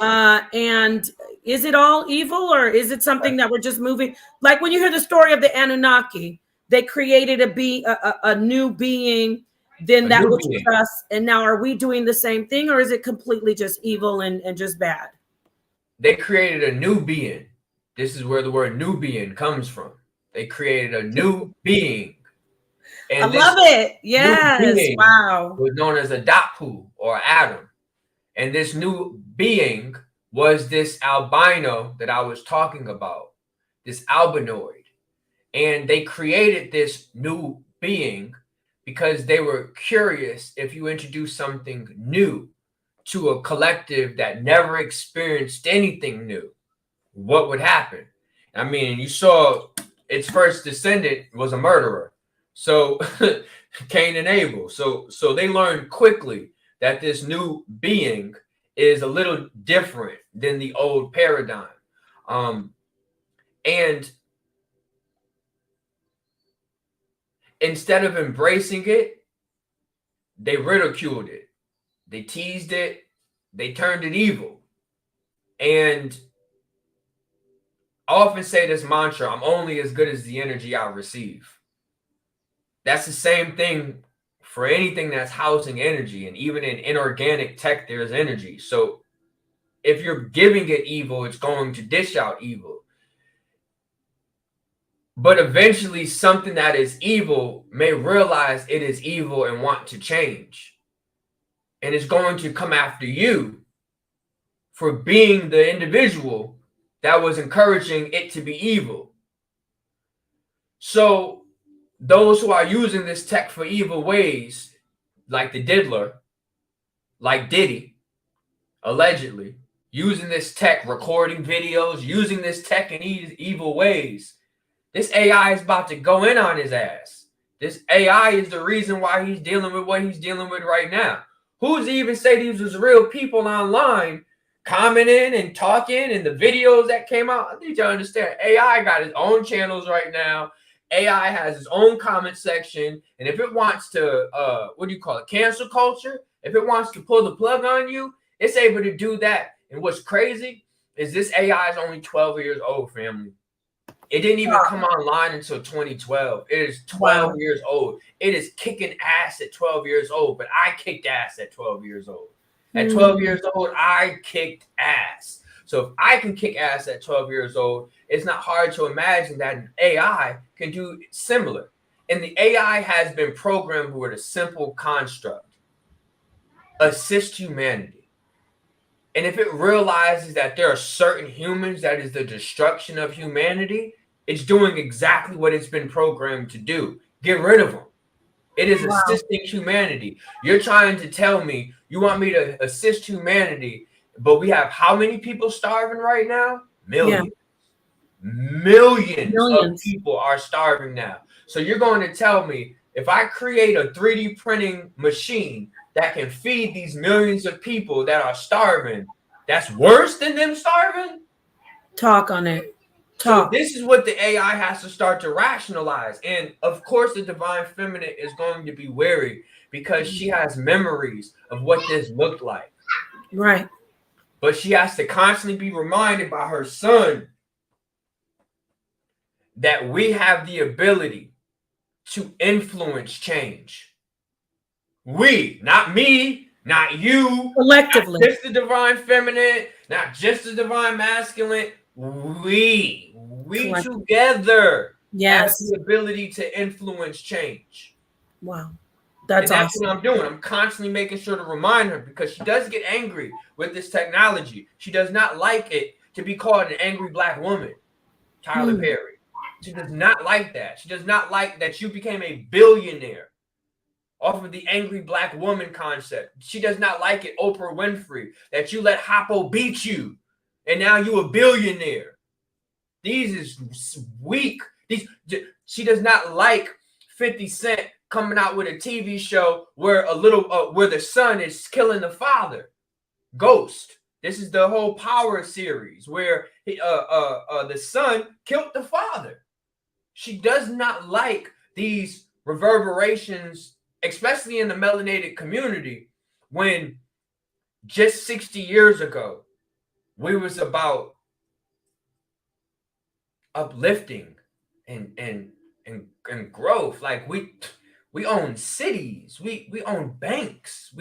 and is it all evil, or is it something that we're just moving? Like when you hear the story of the Anunnaki, they created a new being, then that which was us, and now are we doing the same thing, or is it completely just evil and just bad? They created a new being. This is where the word new being comes from. They created a new being. And I love it. Yes. Wow. Was known as a Dapu or Adam. And this new being was this albino that I was talking about, this albinoid. And they created this new being because they were curious if you introduce something new to a collective that never experienced anything new, what would happen? I mean, you saw its first descendant was a murderer. So Cain and Abel. So they learned quickly that this new being is a little different than the old paradigm. And instead of embracing it, they ridiculed it. They teased it. They turned it evil. And I often say this mantra, I'm only as good as the energy I receive. That's the same thing for anything that's housing energy. And even in inorganic tech, there's energy. So if you're giving it evil, it's going to dish out evil. But eventually something that is evil may realize it is evil and want to change. And it's going to come after you for being the individual that was encouraging it to be evil. So those who are using this tech for evil ways, like the diddler, like Diddy, allegedly, using this tech, recording videos, using this tech in evil ways, this AI is about to go in on his ass. This AI is the reason why he's dealing with what he's dealing with right now. Who's to even say these was real people online commenting and talking, and the videos that came out? I need to understand, AI got his own channels right now. AI has its own comment section. And if it wants to, cancel culture, if it wants to pull the plug on you, it's able to do that. And what's crazy is this AI is only 12 years old, family. It didn't even come online until 2012. It is 12 years old. It is kicking ass at 12 years old, but I kicked ass at 12 years old. At 12 years old, I kicked ass. So if I can kick ass at 12 years old, it's not hard to imagine that an AI can do similar. And the AI has been programmed with a simple construct: assist humanity. And if it realizes that there are certain humans that is the destruction of humanity, it's doing exactly what it's been programmed to do. Get rid of them. It is assisting humanity. You're trying to tell me you want me to assist humanity, but we have how many people starving right now? Millions. Yeah. Millions of people are starving now. So you're going to tell me if I create a 3D printing machine that can feed these millions of people that are starving, that's worse than them starving? Talk on it. So this is what the AI has to start to rationalize. And of course, the divine feminine is going to be wary because she has memories of what this looked like. Right. But she has to constantly be reminded by her son that we have the ability to influence change. We, not me, not you, Collectively. not just the divine feminine, not just the divine masculine. We together have Yes. the ability to influence change. Wow. That's And that's awesome. what I'm doing. I'm constantly making sure to remind her, because she does get angry with this technology. She does not like it to be called an angry black woman, Tyler Perry. She does not like that. She does not like that you became a billionaire off of the angry black woman concept. She does not like it, Oprah Winfrey, that you let Hoppo beat you and now you a billionaire. These is weak. She does not like 50 Cent coming out with a TV show where where the son is killing the father. Ghost. This is the whole Power series where the son killed the father. She does not like these reverberations, especially in the melanated community, when just 60 years ago, we was about uplifting and growth. Like we own cities, we own banks,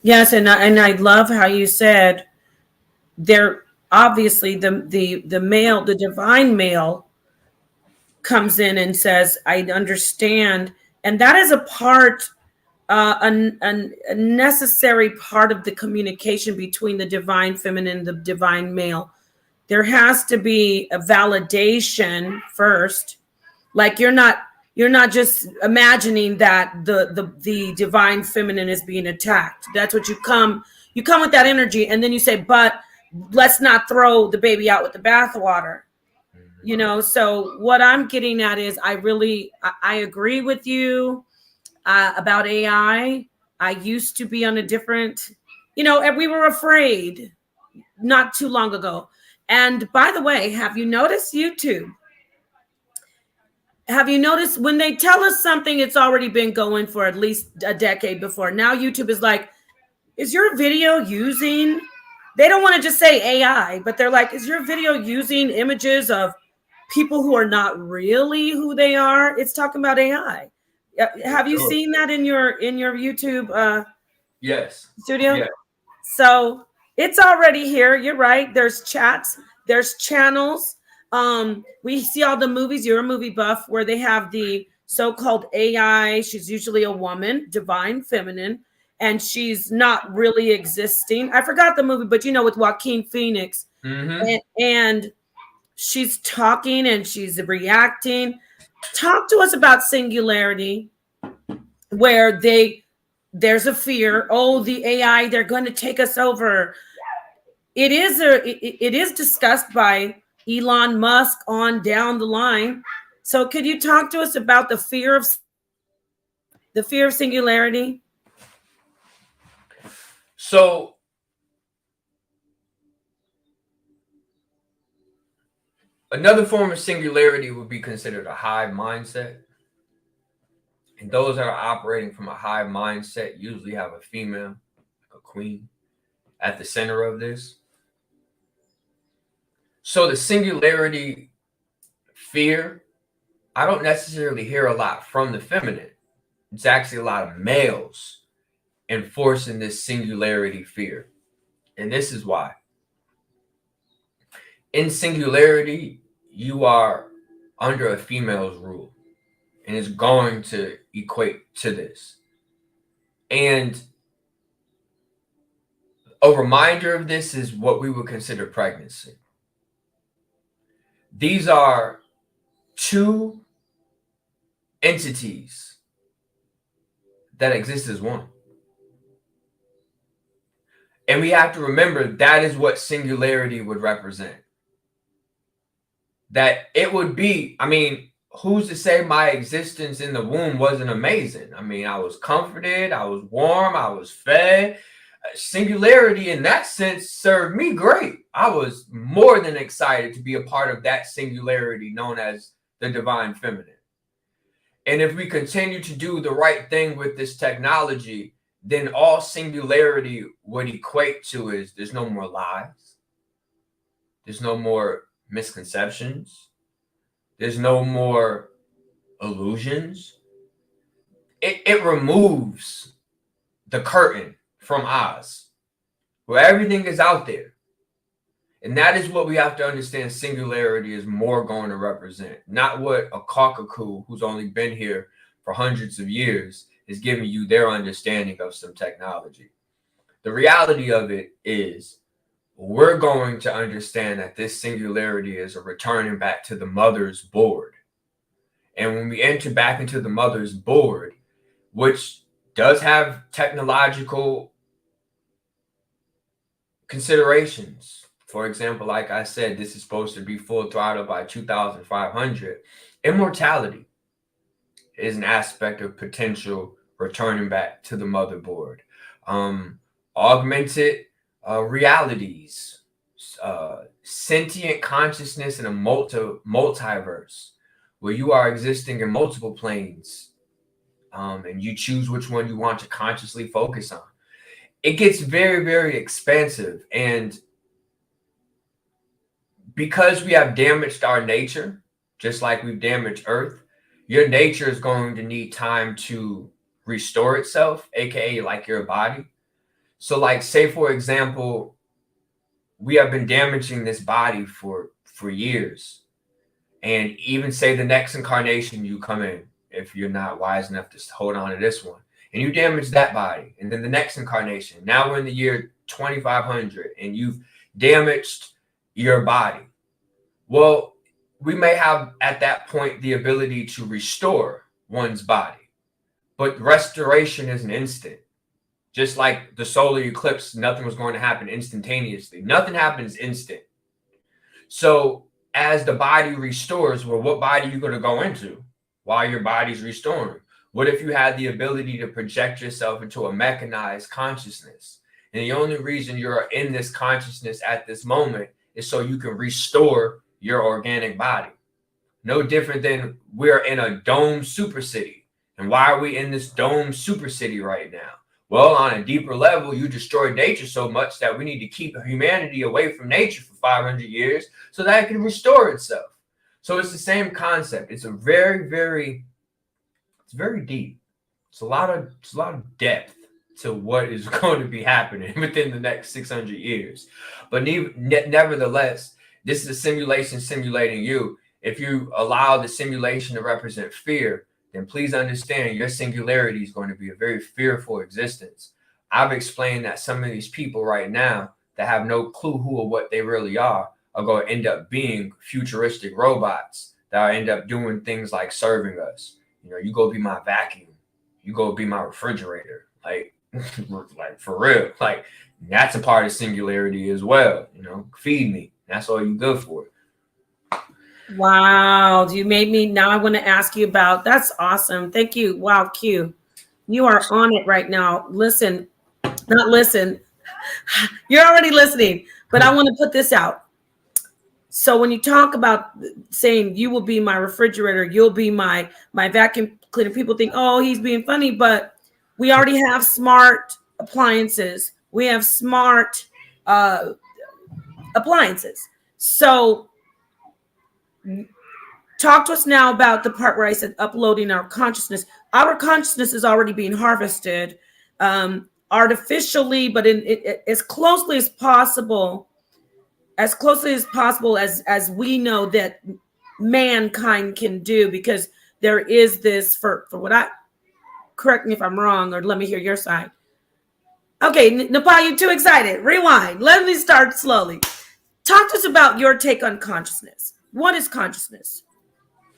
Yes, and I love how you said there obviously the male, the divine male comes in and says, I understand. And that is a part, a necessary part of the communication between the divine feminine and the divine male. There has to be a validation first. Like you're not just imagining that the divine feminine is being attacked. That's what you come with that energy, and then you say, but let's not throw the baby out with the bathwater. So what I'm getting at is I agree with you about AI. I used to be on a different, and we were afraid not too long ago. And by the way, have you noticed YouTube? Have you noticed when they tell us something, it's already been going for at least a decade before? Now YouTube is like, is your video using, they don't want to just say AI, but they're like, is your video using images of people who are not really who they are? It's talking about AI. Have you seen that in your YouTube yes studio? yes. So it's already here. You're right. There's chats, there's channels. We see all the movies. You're a movie buff, where they have the so-called AI. She's usually a woman, divine feminine, and she's not really existing. I forgot the movie, but with Joaquin Phoenix. And she's talking and she's reacting. Talk to us about singularity, where there's a fear. Oh, the AI, they're going to take us over. It is discussed by Elon Musk on down the line. So could you talk to us about the fear of singularity? So another form of singularity would be considered a hive mindset. And those that are operating from a hive mindset usually have a female, like a queen, at the center of this. So the singularity fear, I don't necessarily hear a lot from the feminine. It's actually a lot of males enforcing this singularity fear. And this is why. In singularity, you are under a female's rule, and it's going to equate to this. And a reminder of this is what we would consider pregnancy. These are two entities that exist as one. And we have to remember that is what singularity would represent. That it would be, who's to say my existence in the womb wasn't amazing? I was comforted, I was warm, I was fed. Singularity in that sense served me great. I was more than excited to be a part of that singularity known as the divine feminine. And if we continue to do the right thing with this technology, then all singularity would equate to is there's no more lies. There's no more misconceptions. There's no more illusions. It removes the curtain from Oz, where everything is out there. And that is what we have to understand singularity is more going to represent, not what a cockapoo who's only been here for hundreds of years is giving you their understanding of some technology. The reality of it is we're going to understand that this singularity is a returning back to the mother's board. And when we enter back into the mother's board, which does have technological considerations. For example, like I said, this is supposed to be full throttle by 2,500. Immortality is an aspect of potential returning back to the motherboard. Augmented realities, sentient consciousness in a multiverse where you are existing in multiple planes, and you choose which one you want to consciously focus on. It gets very, very expansive. And because we have damaged our nature, just like we've damaged Earth, your nature is going to need time to restore itself, aka like your body. So like, say, for example, we have been damaging this body for years. And even say the next incarnation you come in, if you're not wise enough to hold on to this one, and you damage that body, and then the next incarnation, now we're in the year 2500, and you've damaged your body. Well, we may have at that point the ability to restore one's body, but restoration is an instant. Just like the solar eclipse, nothing was going to happen instantaneously. Nothing happens instant. So as the body restores, well, what body are you going to go into while your body's restoring? What if you had the ability to project yourself into a mechanized consciousness? And the only reason you're in this consciousness at this moment is so you can restore your organic body. No different than we're in a dome super city. And why are we in this dome super city right now? Well, on a deeper level, you destroyed nature so much that we need to keep humanity away from nature for 500 years so that it can restore itself. So it's the same concept. It's a very, very, it's very deep. It's a lot of depth to what is going to be happening within the next 600 years. But nevertheless, this is a simulation simulating you. If you allow the simulation to represent fear, then please understand your singularity is going to be a very fearful existence. I've explained that some of these people right now that have no clue who or what they really are going to end up being futuristic robots that end up doing things like serving us. You know, you go be my vacuum. You go be my refrigerator. Like, like for real. Like, that's a part of singularity as well. You know, feed me. That's all you good for. Wow, you made me, now I want to ask you about, that's awesome. Thank you. Wow, Q, you are on it right now. Listen, not listen. You're already listening, but I want to put this out. So when you talk about saying you will be my refrigerator, you'll be my vacuum cleaner, people think, oh, he's being funny, but we already have smart appliances. We have smart appliances. So talk to us now about the part where I said uploading our consciousness. Our consciousness is already being harvested artificially, but as closely as possible as we know that mankind can do, because there is this for what I, correct me if I'm wrong, or let me hear your side. Okay, Napah, you're too excited. Rewind. Let me start slowly. Talk to us about your take on consciousness. What is consciousness?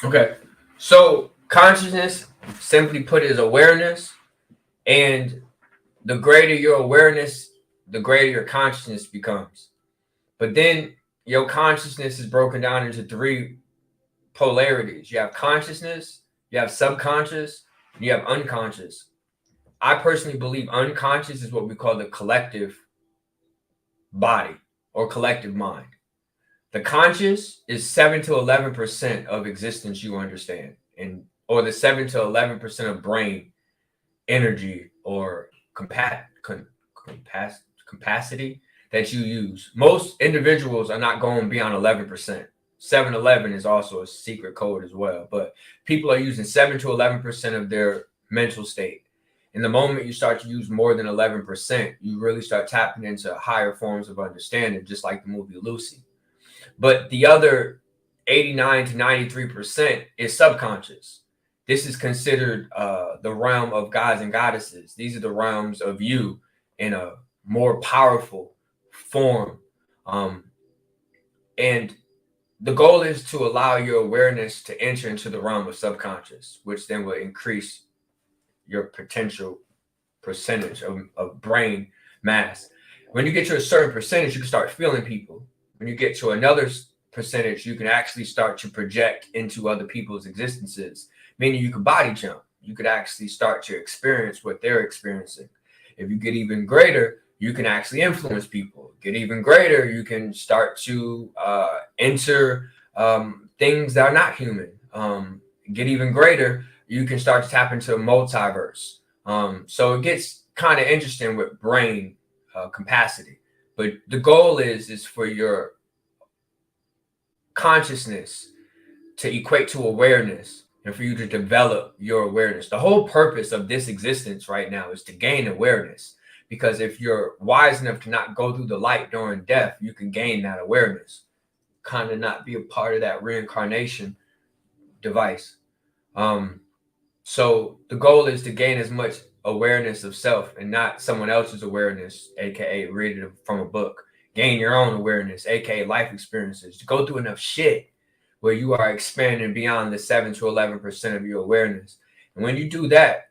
Okay, so consciousness, simply put, is awareness. And the greater your awareness, the greater your consciousness becomes. But then your consciousness is broken down into three polarities. You have consciousness, you have subconscious, and you have unconscious. I personally believe unconscious is what we call the collective body or collective mind. The conscious is 7 to 11% of existence you understand, or the 7 to 11% of brain energy or capacity that you use. Most individuals are not going beyond 11%. 7-11 is also a secret code as well, but people are using 7 to 11% of their mental state. And the moment you start to use more than 11%, you really start tapping into higher forms of understanding, just like the movie Lucy. But the other 89 to 93% is subconscious. This is considered the realm of gods and goddesses. These are the realms of you in a more powerful form. And the goal is to allow your awareness to enter into the realm of subconscious, which then will increase your potential percentage of brain mass. When you get to a certain percentage, you can start feeling people. When you get to another percentage, you can actually start to project into other people's existences, meaning you can body jump. You could actually start to experience what they're experiencing. If you get even greater, you can actually influence people. Get even greater, you can start to enter things that are not human. Get even greater, you can start to tap into a multiverse. So it gets kind of interesting with brain capacity. But the goal is for your consciousness to equate to awareness and for you to develop your awareness. The whole purpose of this existence right now is to gain awareness. Because if you're wise enough to not go through the light during death, you can gain that awareness. Kind of not be a part of that reincarnation device. So the goal is to gain as much awareness of self and not someone else's awareness, aka read it from a book. Gain your own awareness, aka life experiences. To go through enough shit where you are expanding beyond the 7 to 11% of your awareness. And when you do that,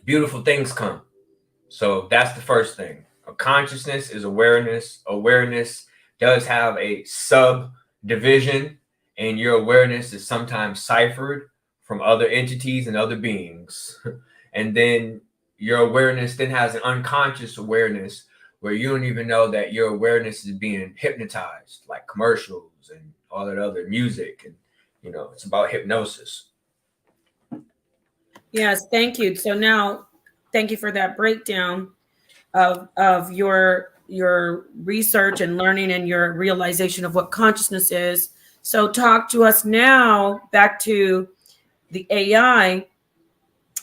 beautiful things come. So that's the first thing. A consciousness is awareness. Awareness does have a subdivision, and your awareness is sometimes ciphered from other entities and other beings. And then your awareness then has an unconscious awareness where you don't even know that your awareness is being hypnotized, like commercials and all that other music. And, you know, it's about hypnosis. Yes, thank you. So now, thank you for that breakdown of your research and learning and your realization of what consciousness is. So talk to us now, back to the AI.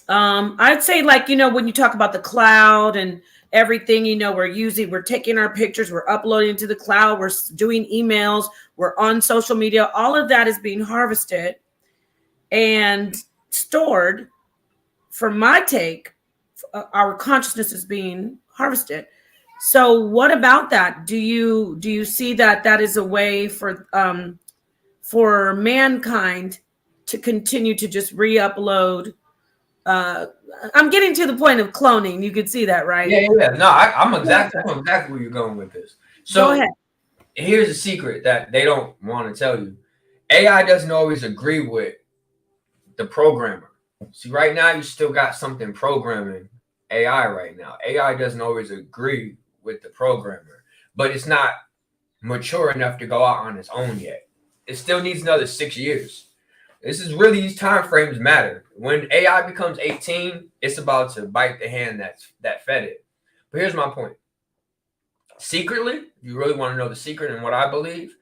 I'd say, like, you know, when you talk about the cloud and everything, you know, we're taking our pictures, we're uploading to the cloud, we're doing emails, we're on social media, all of that is being harvested and stored. For my take, our consciousness is being harvested. So what about that? Do you see that is a way for mankind to continue to just re-upload? I'm getting to the point of cloning. You could see that, right? Yeah. No, I'm exactly where you're going with this. So go ahead. Here's a secret that they don't want to tell you. AI doesn't always agree with the programmer. See, right now you still got something programming AI right now. AI doesn't always agree with the programmer, but it's not mature enough to go out on its own yet. It still needs another 6 years. This is really, these time frames matter. When AI becomes 18, it's about to bite the hand that fed it. But here's my point. Secretly, if you really want to know the secret and what I believe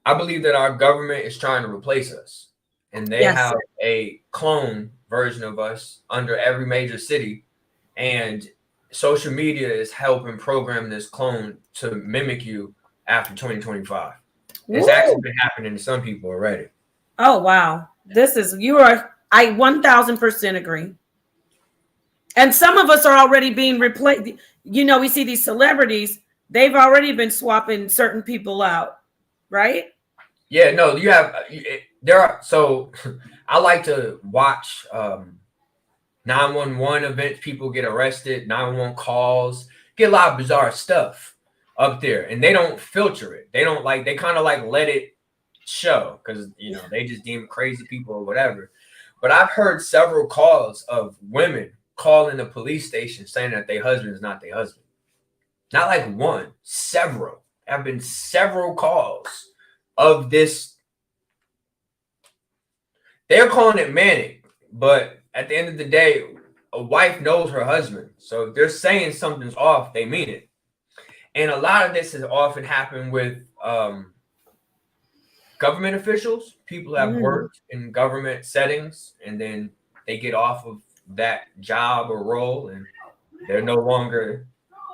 that our government is trying to replace us. And they have a clone version of us under every major city. And social media is helping program this clone to mimic you after 2025. It's actually been happening to some people already. Oh, wow. I 1000% agree. And some of us are already being replaced. You know, we see these celebrities, they've already been swapping certain people out, right? Yeah, no, so I like to watch 911 events, people get arrested, 911 calls, get a lot of bizarre stuff up there, and they don't filter it. They kind of let it show because, you know, they just deem crazy people or whatever. But I've heard several calls of women calling the police station saying that their husband is not their husband. Not like one, several. There have been several calls of this. They're calling it manic, but at the end of the day, a wife knows her husband. So if they're saying something's off, they mean it. And a lot of this has often happened with government officials. People have worked in government settings, and then they get off of that job or role, and they're no longer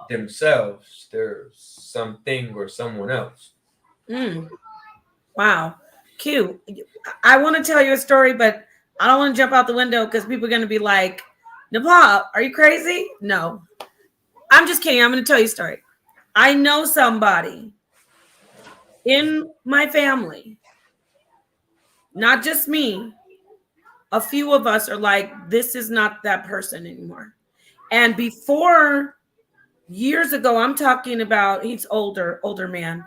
themselves. They're something or someone else. Wow. Q, I want to tell you a story, but I don't want to jump out the window because people are going to be like, Napah, are you crazy? No. I'm just kidding. I'm going to tell you a story. I know somebody in my family, not just me, a few of us are like, this is not that person anymore. And before, years ago, I'm talking about, he's older man.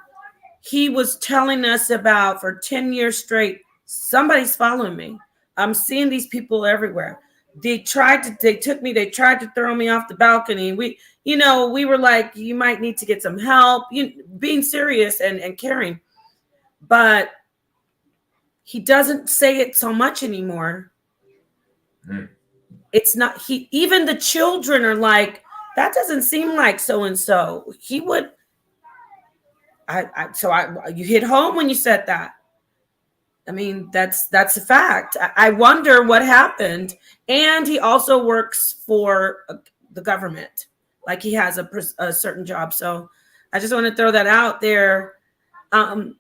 He was telling us about for 10 years straight, somebody's following me. I'm seeing these people everywhere. They tried to throw me off the balcony. We were like, you might need to get some help, being serious and caring. But he doesn't say it so much anymore. It's not, even the children are like, that doesn't seem like so-and-so. He would, you hit home when you said that. I mean, that's a fact. I wonder what happened. And he also works for the government. Like he has a certain job. So I just want to throw that out there.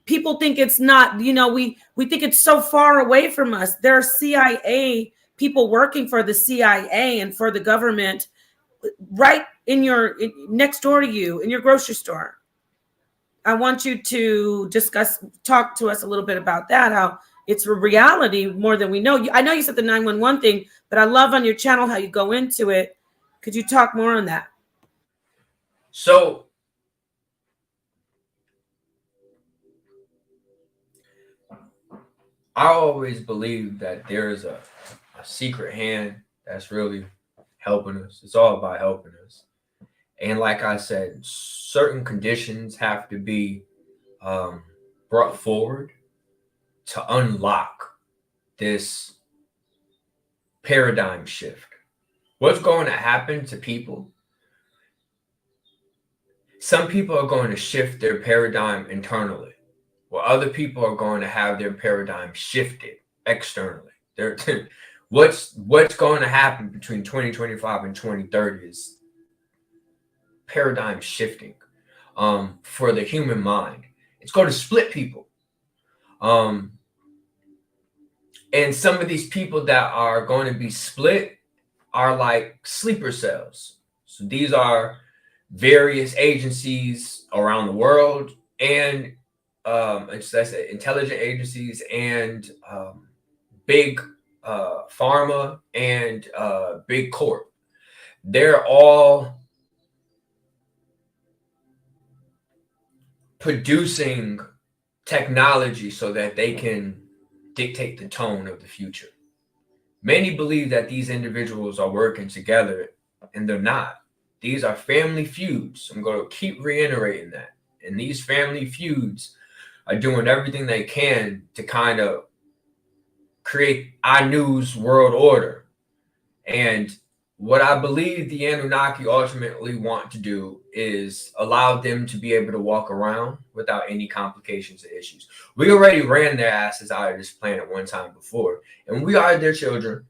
People think it's not, we think it's so far away from us. There are CIA people working for the CIA and for the government right next door to you in your grocery store. I want you to talk to us a little bit about that, how it's a reality more than we know. I know you said the 911 thing, but I love on your channel how you go into it. Could you talk more on that? So I always believe that there's a secret hand that's really helping us. It's all about helping us. And like I said, certain conditions have to be brought forward to unlock this paradigm shift. What's going to happen to people? Some people are going to shift their paradigm internally, while other people are going to have their paradigm shifted externally. What's going to happen between 2025 and 2030 is paradigm shifting for the human mind. It's going to split people. And some of these people that are going to be split are like sleeper cells. So these are various agencies around the world and intelligent agencies and big pharma and big corp. They're all producing technology so that they can dictate the tone of the future. Many believe that these individuals are working together, and they're not. These are family feuds. I'm going to keep reiterating that. And these family feuds are doing everything they can to kind of create Anu's world order. And what I believe the Anunnaki ultimately want to do is allow them to be able to walk around without any complications or issues. We already ran their asses out of this planet one time before, and we are their children.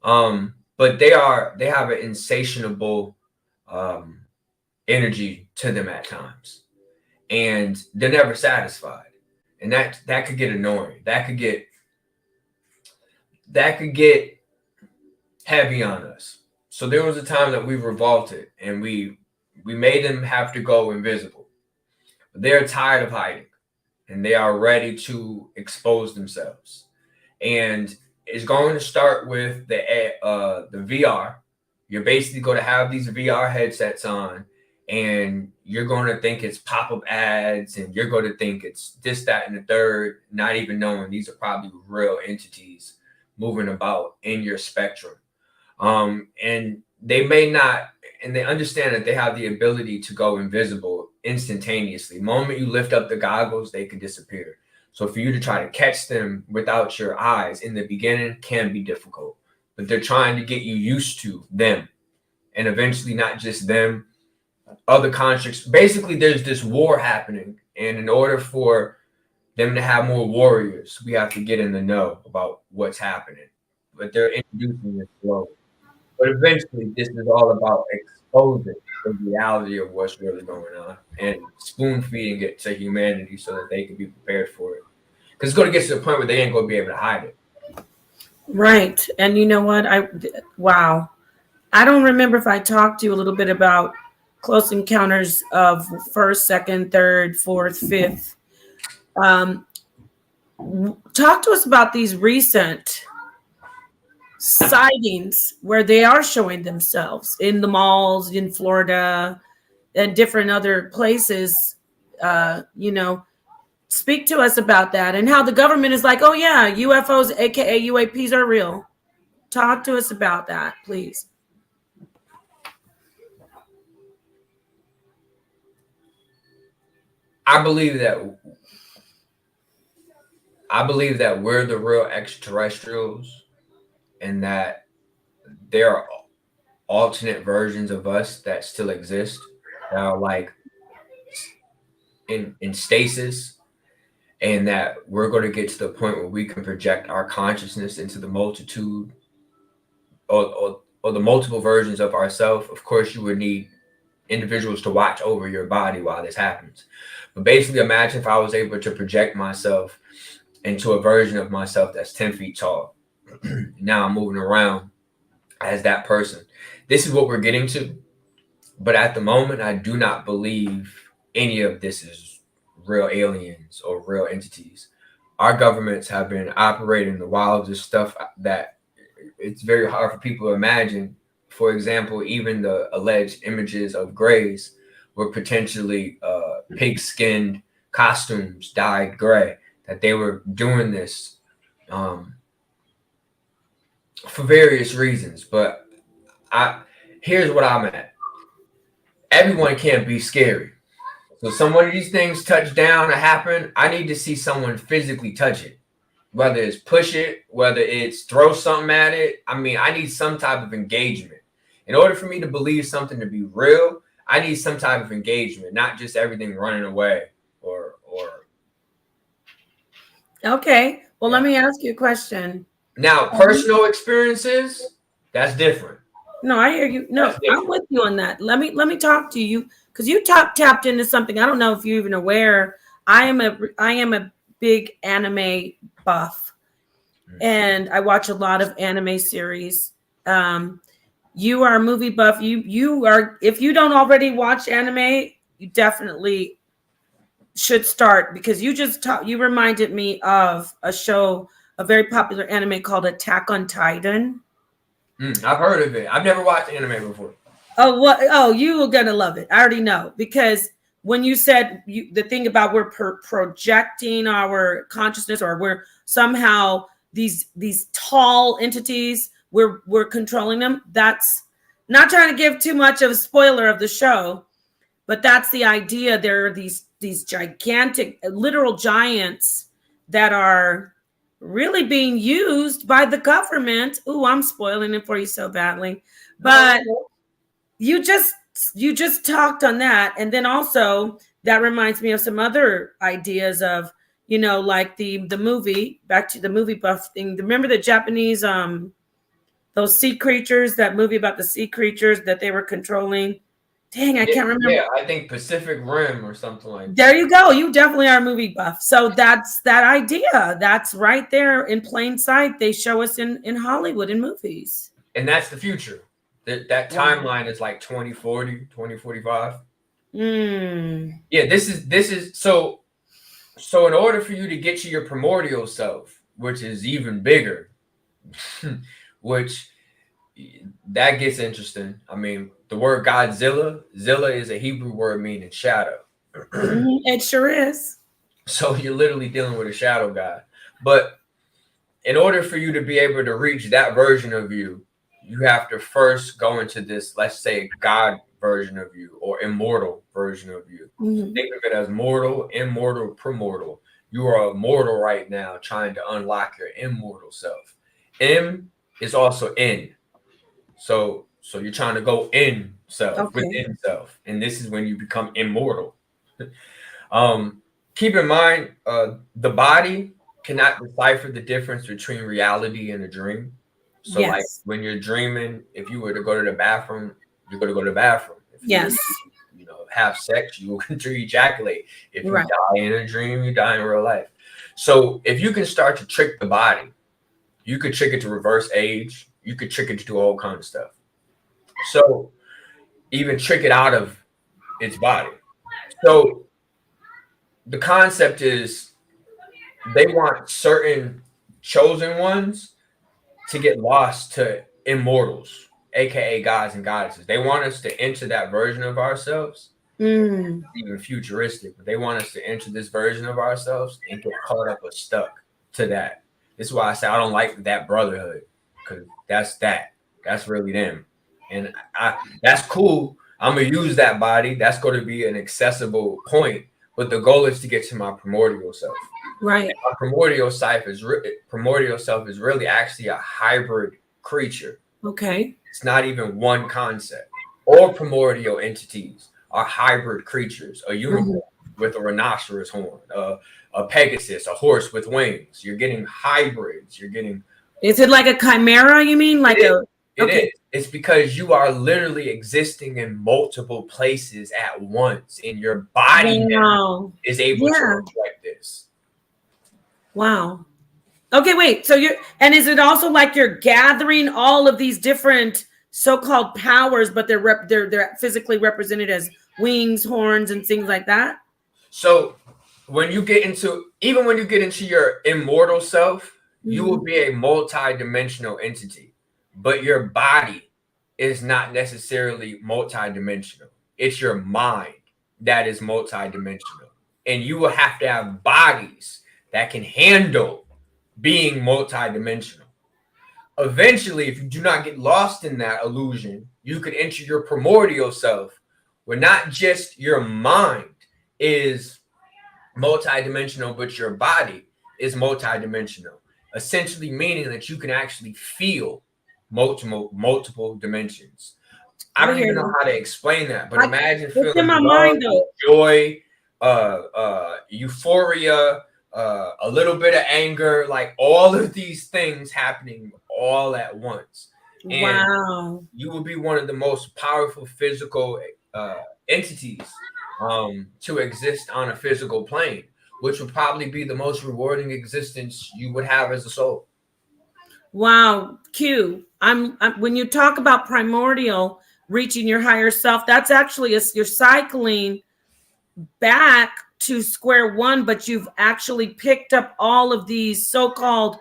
But they have an insatiable energy to them at times, and they're never satisfied. And that could get annoying. That could get heavy on us. So there was a time that we revolted and we made them have to go invisible. They're tired of hiding and they are ready to expose themselves. And it's going to start with the VR. You're basically going to have these VR headsets on and you're going to think it's pop-up ads and you're going to think it's this, that, and the third, not even knowing these are probably real entities moving about in your spectrum. And they may not, and they understand that they have the ability to go invisible instantaneously. The moment you lift up the goggles, they can disappear. So for you to try to catch them without your eyes in the beginning can be difficult. but they're trying to get you used to them. And eventually, not just them, other constructs. Basically, there's this war happening. And in order for them to have more warriors, we have to get in the know about what's happening. But they're introducing this slowly. But eventually, this is all about exposing the reality of what's really going on and spoon feeding it to humanity so that they can be prepared for it. Because it's going to get to the point where they ain't going to be able to hide it. Right. And you know what? Wow. I don't remember if I talked to you a little bit about Close Encounters of first, second, third, fourth, fifth. Talk to us about these recent sightings where they are showing themselves in the malls in Florida and different other places. Speak to us about that and how the government is like, oh yeah, UFOs, aka UAPs, are real. Talk to us about that, please. I believe that we're the real extraterrestrials, and that there are alternate versions of us that still exist, that are like in stasis, and that we're going to get to the point where we can project our consciousness into the multitude or the multiple versions of ourselves. Of course, you would need individuals to watch over your body while this happens. But basically, imagine if I was able to project myself into a version of myself that's 10 feet tall. Now I'm moving around as that person. This is what we're getting to. But at the moment, I do not believe any of this is real aliens or real entities. Our governments have been operating the wildest stuff that it's very hard for people to imagine. For example, even the alleged images of grays were potentially pig-skinned costumes dyed gray, that they were doing this for various reasons. But here's what I'm at. Everyone can't be scary. So some of these things touch down or happen, I need to see someone physically touch it. Whether it's push it, whether it's throw something at it. I mean, I need some type of engagement. In order for me to believe something to be real, I need some type of engagement, not just everything running away or Okay. Well, let me ask you a question. Now, personal experiences, that's different. No, I hear you. No, I'm with you on that. Let me talk to you because you tapped into something. I don't know if you're even aware. I am a big anime buff, and I watch a lot of anime series. You are a movie buff. You are. If you don't already watch anime, you definitely should start, because you reminded me of a show, a very popular anime called Attack on Titan. I've heard of it. I've never watched anime before. Oh, what? Oh, you were gonna love it. I already know, because when you said the thing about we're projecting our consciousness, or we're somehow these tall entities, we're controlling them. That's not trying to give too much of a spoiler of the show, but that's the idea. There are these gigantic, literal giants that are really being used by the government. Ooh, I'm spoiling it for you so badly. But you just talked on that. And then also that reminds me of some other ideas of, like the movie, back to the movie buff thing. Remember the Japanese, those sea creatures, that movie about the sea creatures that they were controlling? Dang, I can't remember. Yeah, I think Pacific Rim or something like that. There you go. You definitely are a movie buff. So that's that idea. That's right there in plain sight. They show us in Hollywood in movies. And that's the future. That timeline is like 2040, 2045. Yeah, this is so in order for you to get to your primordial self, which is even bigger, which that gets interesting. I mean, the word Godzilla, Zilla is a Hebrew word meaning shadow. It sure is. So you're literally dealing with a shadow god. But in order for you to be able to reach that version of you, you have to first go into this, let's say, God version of you or immortal version of you. Think of it as mortal, immortal, primordial. You are a mortal right now trying to unlock your immortal self. M is also in. So you're trying to go in self, Okay. within self, and this is when you become immortal. Um, Keep in mind, the body cannot decipher the difference between reality and a dream. So, like Yes. when you're dreaming, if you were to go to the bathroom, you're going to go to the bathroom. If you were Yes. to, have sex, you will to ejaculate. If you Right. die in a dream, you die in real life. So, if you can start to trick the body, you could trick it to reverse age. You could trick it to do all kinds of stuff. So, even trick it out of its body. So, the concept is they want certain chosen ones to get lost to immortals, aka gods and goddesses. They want us to enter that version of ourselves, Mm. even futuristic, but they want us to enter this version of ourselves and get caught up or stuck to that. This is why I say I don't like that brotherhood, because that's really them. And that's cool. I'm gonna use that body. That's going to be an accessible point, but the goal is to get to my primordial self. Right. Our primordial self is really actually a hybrid creature. Okay. It's not even one concept. All primordial entities are hybrid creatures. A Mhm. unicorn with a rhinoceros horn, a pegasus, a horse with wings. You're getting hybrids. You're getting Is it like a chimera? You mean like it is. a? It Okay. is. It's because you are literally existing in multiple places at once, and your body now Wow. is able to Yeah. reflect this. Wow. Okay, wait. So and is it also like you're gathering all of these different so-called powers, but they're physically represented as wings, horns, and things like that? So when you get into even when you get into your immortal self, you will Mhm. be a multi-dimensional entity, but your body is not necessarily multi-dimensional. It's your mind that is multi-dimensional, and you will have to have bodies that can handle being multi-dimensional. Eventually, if you do not get lost in that illusion, you could enter your primordial self, where not just your mind is multidimensional, but your body is multidimensional. Essentially meaning that you can actually feel multiple dimensions. I I don't hear even know you. how to explain that, but imagine It's in feeling my love, mind though. joy, euphoria, a little bit of anger, like all of these things happening all at once. And Wow. you will be one of the most powerful physical entities to exist on a physical plane, which would probably be the most rewarding existence you would have as a soul. Wow. Q. I'm when you talk about primordial reaching your higher self, that's actually you're cycling back to square one, but you've actually picked up all of these so-called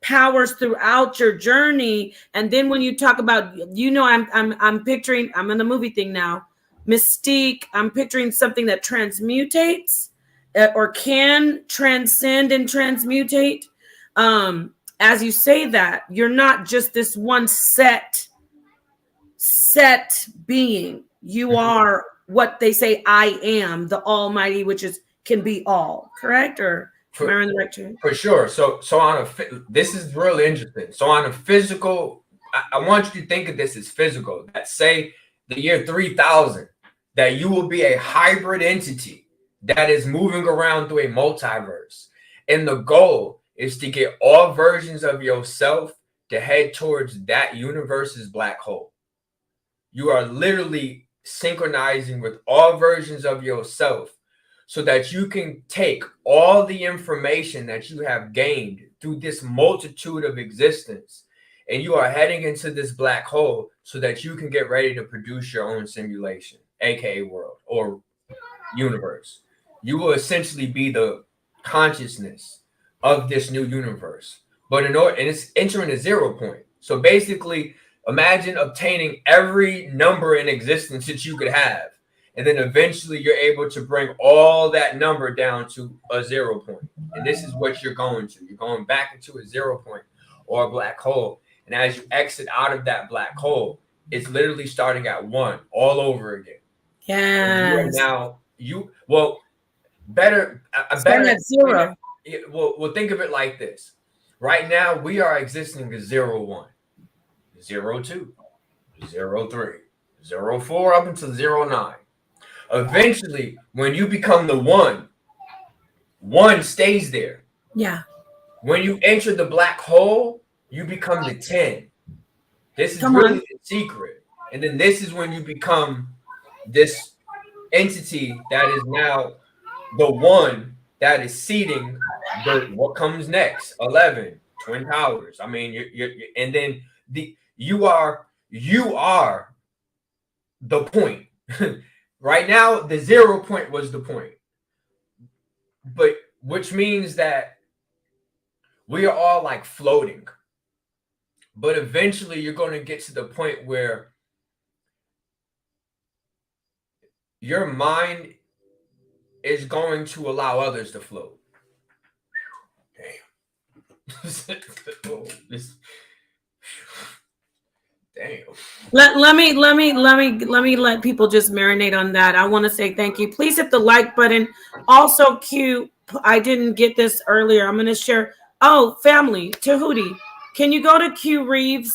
powers throughout your journey. And then when you talk about, I'm picturing, I'm in the movie thing now, Mystique. I'm picturing something that transmutates or can transcend and transmutate. As you say that, you're not just this one set being. You Mhm. are what they say I am, the Almighty, which is can be all. Correct? Or am I For on the right track? for sure. So this is really interesting. So on a physical, I want you to think of this as physical. That say the year 3000, that you will be a hybrid entity that is moving around through a multiverse, and the goal is to get all versions of yourself to head towards that universe's black hole. You are literally synchronizing with all versions of yourself so that you can take all the information that you have gained through this multitude of existence, and you are heading into this black hole so that you can get ready to produce your own simulation, aka world or universe. You will essentially be the consciousness of this new universe. But in order, and it's entering a zero point. So basically, imagine obtaining every number in existence that you could have. And then eventually you're able to bring all that number down to a zero point. And this is what you're going to. You're going back into a zero point or a black hole. And as you exit out of that black hole, it's literally starting at one all over again. And you are Yes. now you well better a Starting better at zero. we'll think of it like this. Right now we are existing as 0 1. 02, 03, 04 up until 09. Eventually, when you become the one stays there. Yeah. When you enter the black hole, you become the 10. This is Come really on. the secret. And then this is when you become this entity that is now the one that is seeding what comes next. 11, Twin Towers. I mean, you're and then you are the point. Right now, the 0 point was the point. But which means that we are all like floating. But eventually you're going to get to the point where your mind is going to allow others to float. Damn. Oh, damn. Let me let people just marinate on that. I want to say thank you. Please hit the like button. Also, Q, I didn't get this earlier. I'm going to share. Oh, family, Tahuti, can you go to Q Reaves,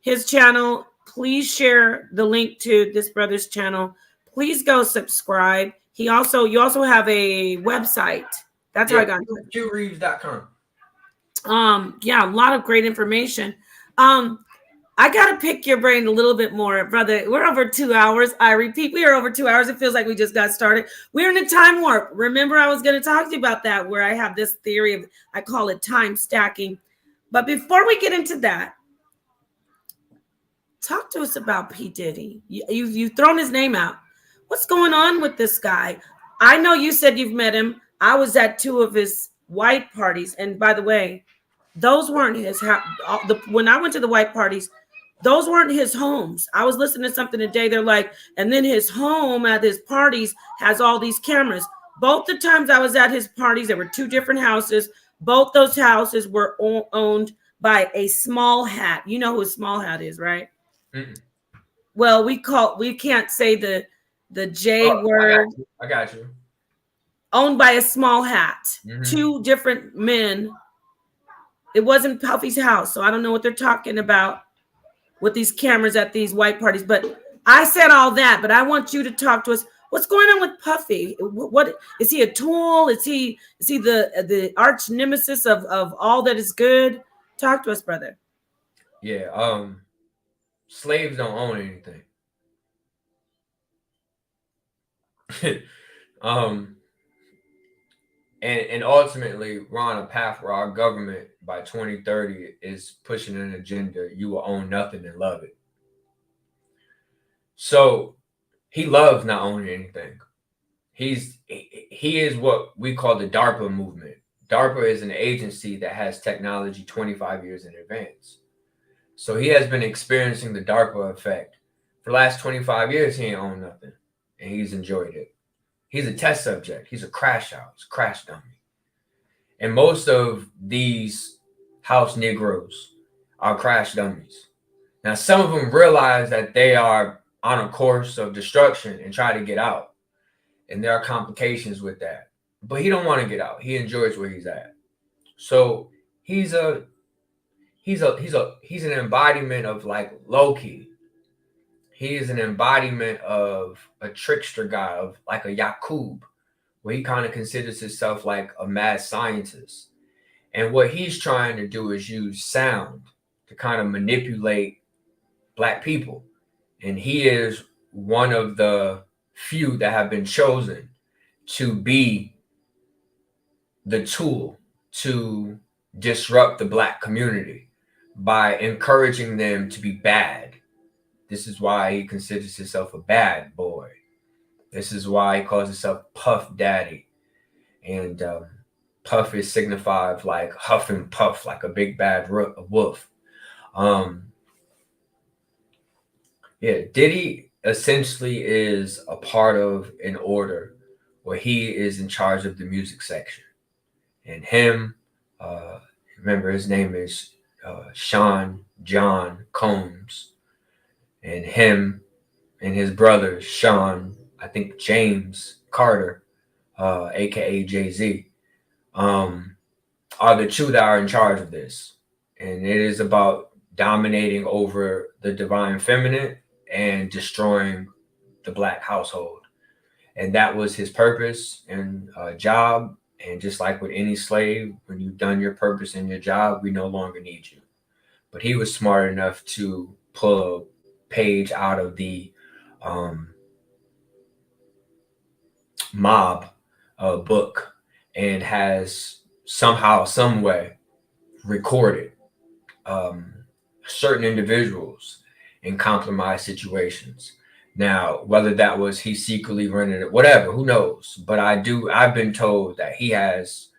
his channel? Please share the link to this brother's channel. Please go subscribe. You also have a website. That's how I got it. QReaves.com. Yeah, a lot of great information. I got to pick your brain a little bit more, brother. We're over 2 hours. I repeat, we are over 2 hours. It feels like we just got started. We're in a time warp. Remember, I was going to talk to you about that, where I have this theory of, I call it time stacking. But before we get into that, talk to us about P. Diddy. You've thrown his name out. What's going on with this guy? I know you said you've met him. I was at 2 of his white parties. And by the way, those weren't his. When I went to the white parties, those weren't his homes. I was listening to something today. They're like, and then his home at his parties has all these cameras. Both the times I was at his parties, there were 2 different houses. Both those houses were owned by a small hat. You know who a small hat is, right? Mm-mm. Well, we can't say the J word. I got you. Owned by a small hat. Mm-hmm. 2 different men. It wasn't Puffy's house, so I don't know what they're talking about with these cameras at these white parties. But I said all that, but I want you to talk to us. What's going on with Puffy? What is he a tool? Is he the arch nemesis of all that is good? Talk to us, brother. Yeah, slaves don't own anything. And ultimately we're on a path where our government by 2030 is pushing an agenda. You will own nothing and love it. So he loves not owning anything. He is what we call the DARPA movement. DARPA is an agency that has technology 25 years in advance. So he has been experiencing the DARPA effect. For the last 25 years, he ain't owned nothing. And he's enjoyed it. He's a test subject. He's a crash dummy. And most of these house Negroes are crash dummies. Now, some of them realize that they are on a course of destruction and try to get out. And there are complications with that. But he don't want to get out. He enjoys where he's at. So he's an embodiment of like Loki. He is an embodiment of a trickster guy, of like a Yakub, where he kind of considers himself like a mad scientist. And what he's trying to do is use sound to kind of manipulate Black people. And he is one of the few that have been chosen to be the tool to disrupt the Black community by encouraging them to be bad. This is why he considers himself a bad boy. This is why he calls himself Puff Daddy. And Puff is signified like huff and puff, like a big bad wolf. Diddy essentially is a part of an order where he is in charge of the music section. And him, remember his name is Sean John Combs. And him and his brother, Sean, I think James Carter, aka Jay-Z, are the 2 that are in charge of this. And it is about dominating over the divine feminine and destroying the black household. And that was his purpose and job. And just like with any slave, when you've done your purpose and your job, we no longer need you. But he was smart enough to pull a page out of the mob book and has somehow, some way recorded certain individuals in compromised situations. Now, whether that was he secretly rented it, whatever, who knows? But I've been told that he has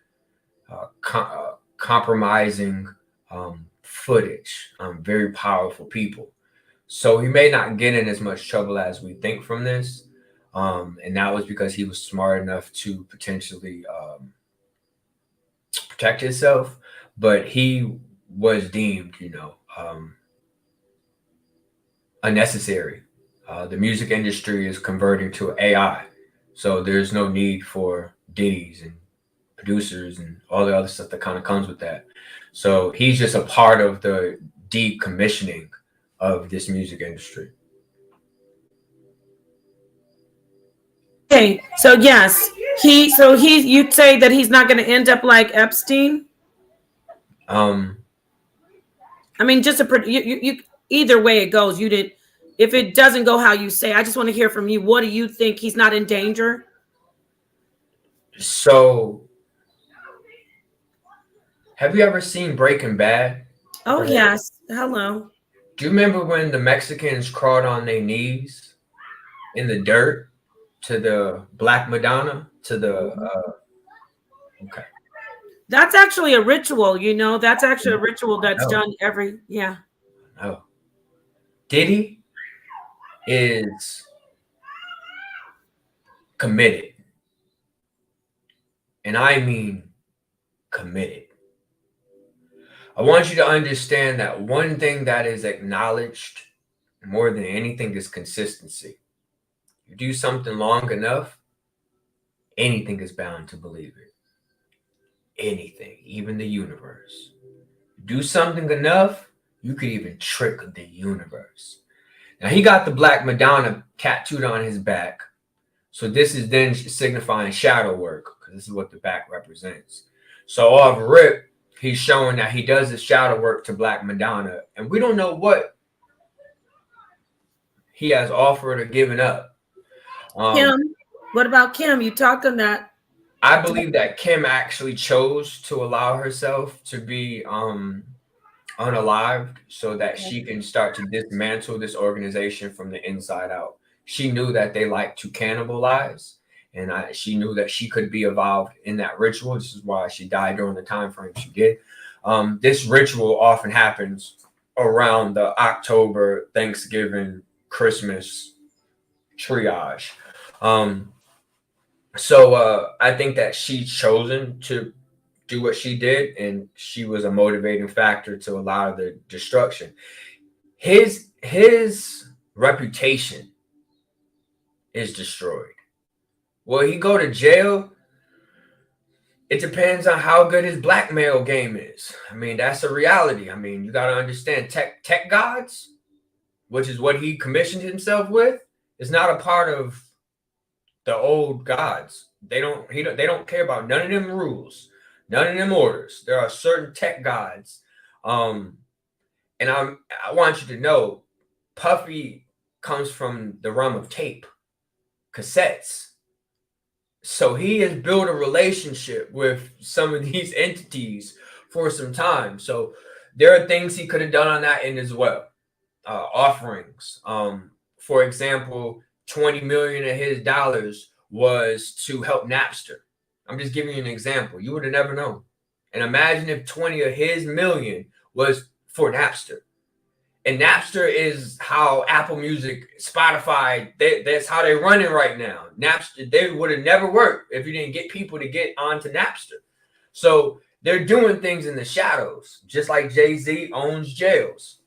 compromising footage on very powerful people. So he may not get in as much trouble as we think from this. And that was because he was smart enough to potentially protect himself. But he was deemed, unnecessary. The music industry is converting to AI. So there's no need for Diddy's and producers and all the other stuff that kind of comes with that. So he's just a part of the decommissioning of this music industry. Okay, so yes, you'd say that he's not going to end up like Epstein. I mean, just you either way it goes, you did. If it doesn't go how you say, I just want to hear from you. What do you think? He's not in danger? So, have you ever seen Breaking Bad? Oh, yes. Hello. Do you remember when the Mexicans crawled on their knees in the dirt to the Black Madonna? To the okay. That's actually a ritual, That's actually a ritual that's done yeah. No. Diddy is committed. And I mean committed. I want you to understand that one thing that is acknowledged more than anything is consistency. You do something long enough, anything is bound to believe it. Anything, even the universe. You do something enough, you could even trick the universe. Now, he got the Black Madonna tattooed on his back. So this is then signifying shadow work, because this is what the back represents. So off rip, he's showing that he does his shadow work to Black Madonna, and we don't know what he has offered or given up. Kim, what about Kim? You talked on that. I believe that Kim actually chose to allow herself to be unalived so that she can start to dismantle this organization from the inside out. She knew that they like to cannibalize, and she knew that she could be involved in that ritual. This is why she died during the time frame she did. This ritual often happens around the October, Thanksgiving, Christmas triage. So I think that she's chosen to do what she did, and she was a motivating factor to allow the destruction. His reputation is destroyed. Will he go to jail? It depends on how good his blackmail game is. I mean, that's a reality. I mean, you got to understand tech gods, which is what he commissioned himself with, is not a part of the old gods. They don't care about none of them rules, none of them orders. There are certain tech gods. And I want you to know, Puffy comes from the realm of tape, cassettes. So he has built a relationship with some of these entities for some time. So there are things he could have done on that end as well. Offerings. For example, 20 million of his dollars was to help Napster. I'm just giving you an example. You would have never known. And imagine if 20 of his million was for Napster. And Napster is how Apple Music, Spotify, that's how they're running right now. Napster, they would have never worked if you didn't get people to get onto Napster. So they're doing things in the shadows, just like Jay-Z owns jails.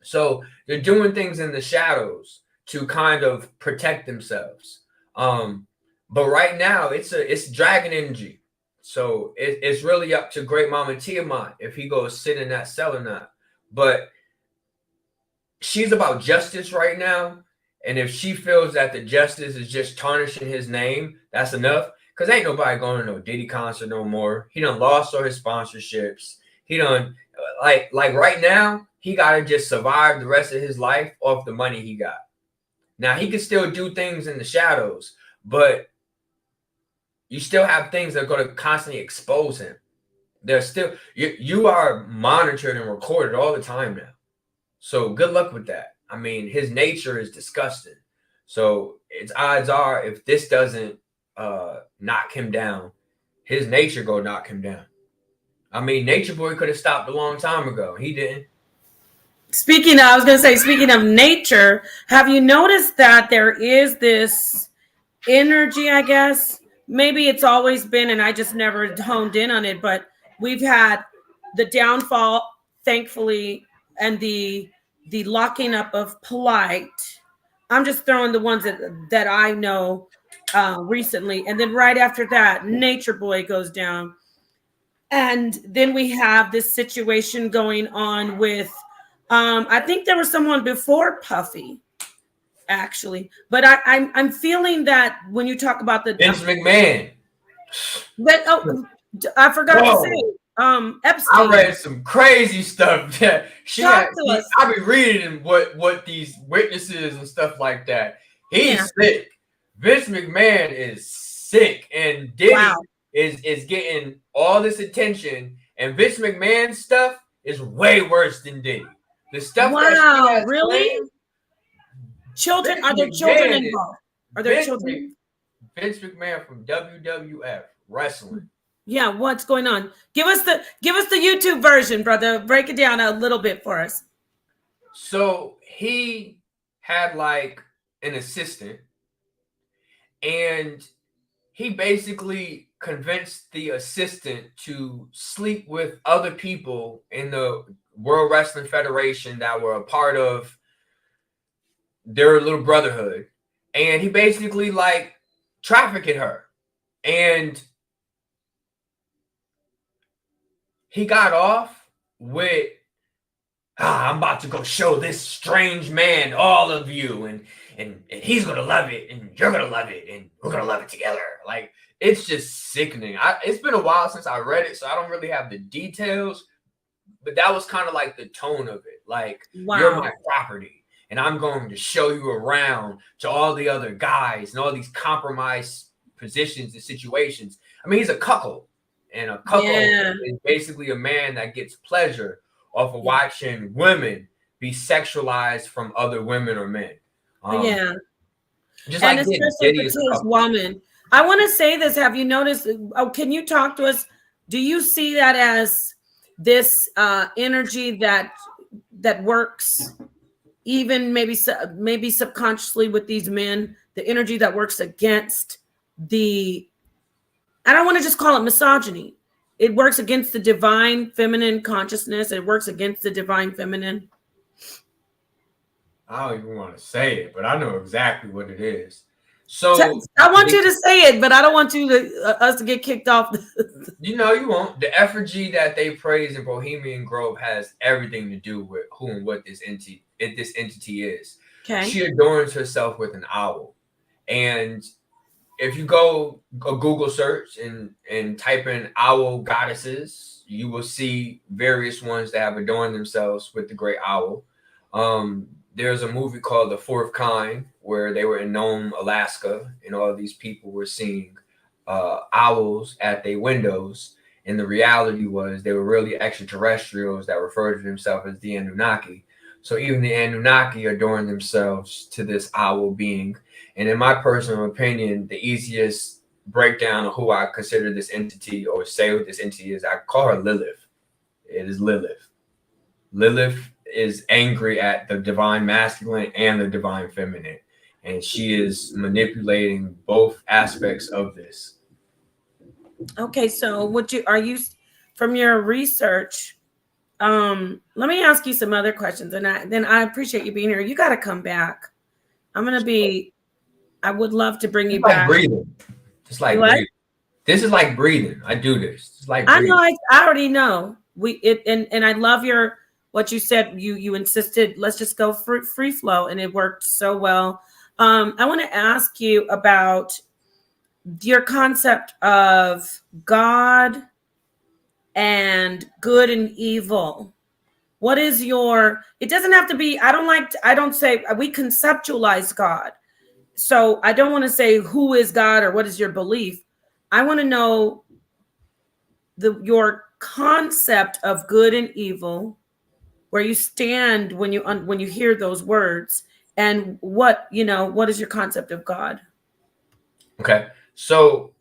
So they're doing things in the shadows to kind of protect themselves. But right now it's dragon energy. So it's really up to Great Mama Tiamat if he goes sit in that cell or not. but she's about justice right now. And if she feels that the justice is just tarnishing his name, that's enough. Because ain't nobody going to no Diddy concert no more. He done lost all his sponsorships. He done, like right now, he got to just survive the rest of his life off the money he got. Now, he can still do things in the shadows, but you still have things that are going to constantly expose him. There's still, you are monitored and recorded all the time now. So good luck with that. I mean, his nature is disgusting. So its odds are, if this doesn't knock him down, his nature go knock him down. I mean, Nature Boy could have stopped a long time ago. He didn't. Speaking of nature, have you noticed that there is this energy, I guess? Maybe it's always been, and I just never honed in on it, but we've had the downfall, thankfully, and the locking up of Polite. I'm just throwing the ones that I know recently. And then right after that, Nature Boy goes down. And then we have this situation going on with, I think there was someone before Puffy, actually. But I'm feeling that when you talk about the Vince McMahon. I forgot to say, Epstein. I read some crazy stuff that I be reading what these witnesses and stuff like that. He's sick. Vince McMahon is sick, and Diddy is getting all this attention, and Vince McMahon's stuff is way worse than Diddy. The stuff that really? Claimed, children? Are there children involved? Are there children? Vince McMahon from WWF wrestling. Yeah, what's going on? Give us the YouTube version, brother. Break it down a little bit for us. So he had like an assistant, and he basically convinced the assistant to sleep with other people in the World Wrestling Federation that were a part of their little brotherhood. And he basically like trafficked her. And he got off with, I'm about to go show this strange man all of you, and he's gonna love it, and you're gonna love it, and we're gonna love it together. Like, it's just sickening. It's been a while since I read it, so I don't really have the details, but that was kind of like the tone of it. Like, you're my property, and I'm going to show you around to all the other guys and all these compromised positions and situations. I mean, he's a cuckold, and a cuckold is basically a man that gets pleasure off of watching women be sexualized from other women or men. Just and like especially if it's his woman. I want to say this. Have you noticed? Oh, can you talk to us? Do you see that as this energy that works, even maybe subconsciously with these men? The energy that works against the, I don't want to just call it misogyny. It works against the divine feminine consciousness. It works against the divine feminine. I don't even want to say it, but I know exactly what it is. So I want you to say it, but I don't want you to us to get kicked off. You know you won't. The effigy that they praise in Bohemian Grove has everything to do with who and what this entity is. Okay. She adorns herself with an owl, and if you go a Google search and type in owl goddesses, you will see various ones that have adorned themselves with the great owl. There's a movie called The Fourth Kind, where they were in Nome, Alaska, and all these people were seeing owls at their windows. And the reality was they were really extraterrestrials that referred to themselves as the Anunnaki. So even the Anunnaki adorn themselves to this owl being. And in my personal opinion, the easiest breakdown of who I consider this entity or say what this entity is, I call her Lilith. It is Lilith. Lilith is angry at the divine masculine and the divine feminine, and she is manipulating both aspects of this. Okay, so are you from your research? Let me ask you some other questions, and then I appreciate you being here. You got to come back. I would love to bring you back. Breathing. Just like breathing. This is like breathing. I do this. It's like breathing. I know. I already know. And I love your what you said. You insisted, let's just go free flow, and it worked so well. I want to ask you about your concept of God and good and evil. What is your, it doesn't have to be, I don't say, we conceptualize God. So I don't want to say who is God or what is your belief. I want to know your concept of good and evil, where you stand when you hear those words, and what is your concept of God? Okay, so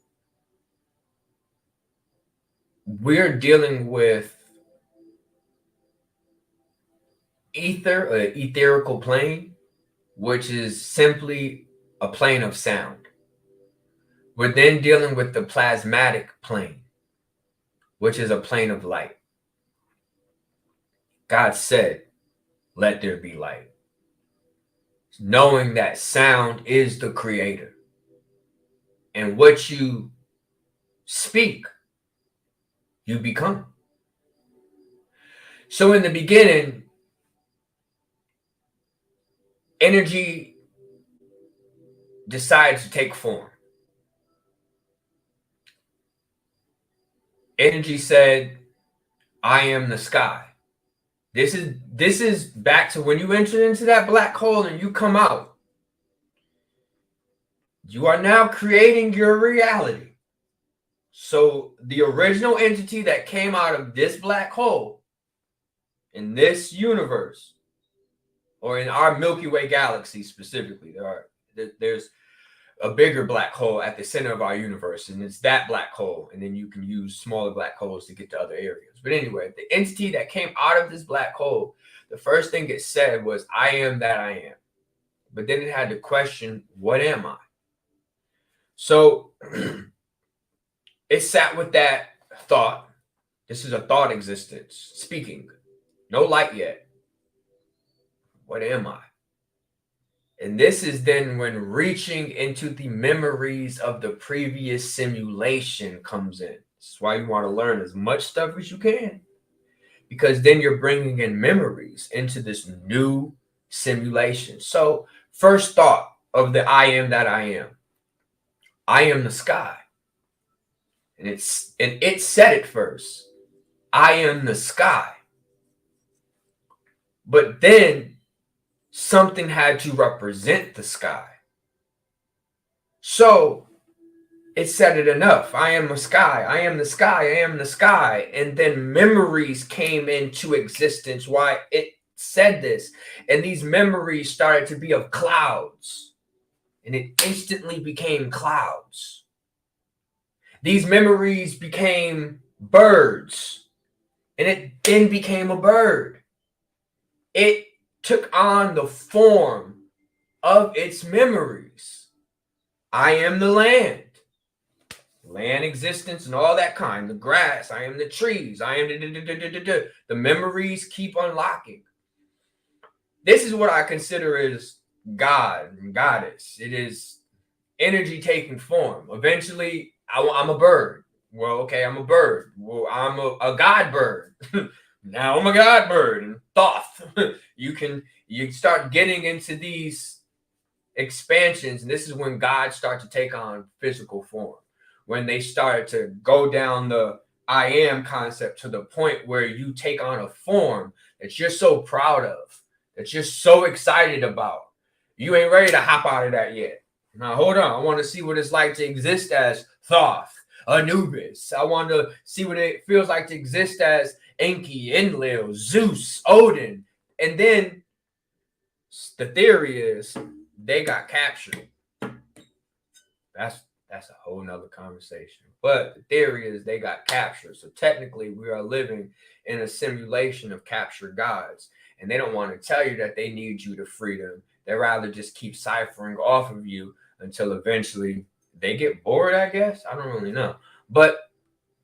we're dealing with ether, an etherical plane, which is simply a plane of sound. We're then dealing with the plasmatic plane, which is a plane of light. God said, let there be light. Knowing that sound is the creator. And what you speak, you become. So in the beginning, energy decides to take form. Energy said, I am the sky. This is back to when you enter into that black hole and you come out. You are now creating your reality. So the original entity that came out of this black hole in this universe, or in our Milky Way galaxy specifically, there's a bigger black hole at the center of our universe, and it's that black hole, and then you can use smaller black holes to get to other areas. But anyway, the entity that came out of this black hole, the first thing it said was, I am that I am. But then it had to question, what am I? So it sat with that thought. This is a thought existence speaking. No light yet. What am I? And this is then when reaching into the memories of the previous simulation comes in. That's why you want to learn as much stuff as you can, because then you're bringing in memories into this new simulation. So first thought of the I am that I am. I am the sky. And it said it first. I am the sky. But then something had to represent the sky. So it said it enough. I am the sky. I am the sky. I am the sky. And then memories came into existence why it said this. And these memories started to be of clouds. And it instantly became clouds. These memories became birds. And it then became a bird. It took on the form of its memories. I am the land existence and all that kind, the grass, I am the trees, I am the memories keep unlocking. This is what I consider is God and goddess. It is energy taking form. Eventually, I'm a bird. Well, okay, I'm a bird. Well, I'm a god bird. Now I'm a god bird and Thoth. You start getting into these expansions, and this is when God starts to take on physical form. When they started to go down the I am concept to the point where you take on a form that you're so proud of, that you're so excited about. You ain't ready to hop out of that yet. Now hold on, I want to see what it's like to exist as Thoth, Anubis. I want to see what it feels like to exist as Enki, Enlil, Zeus, Odin. And then the theory is they got captured. That's a whole nother conversation. But the theory is they got captured. So technically we are living in a simulation of captured gods. And they don't want to tell you that they need you to free them. They rather just keep ciphering off of you until eventually they get bored, I guess. I don't really know. But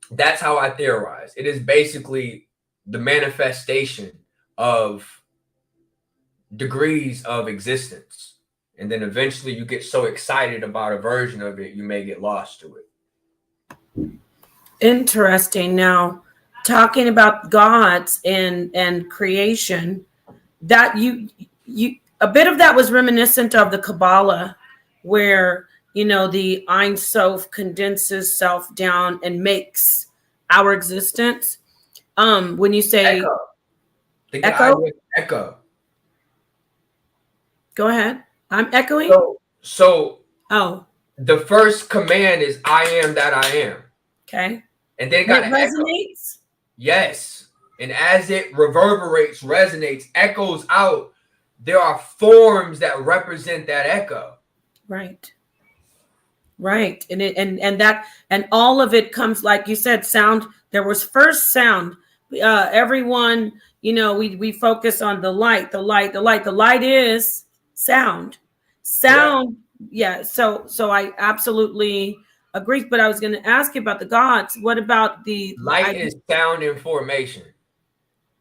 that's how I theorize. It is basically the manifestation of degrees of existence. And then eventually you get so excited about a version of it, you may get lost to it. Interesting. Now, talking about gods and creation, that you a bit of that was reminiscent of the Kabbalah, where the Ein Sof condenses self down and makes our existence. When you say Echo. Think of the echo, idea of echo. go ahead. I'm echoing. So Oh, the first command is I am that I am. okay. And then it And got it an echo. resonates. Yes. And as it reverberates, resonates, echoes out, there are forms that represent that echo. Right. Right. And all of it comes, like you said, sound. There was first sound. Everyone, we focus on the light. The light is sound. Sound. Yeah. So I absolutely agree. But I was going to ask you about the gods. What about Light is sound information.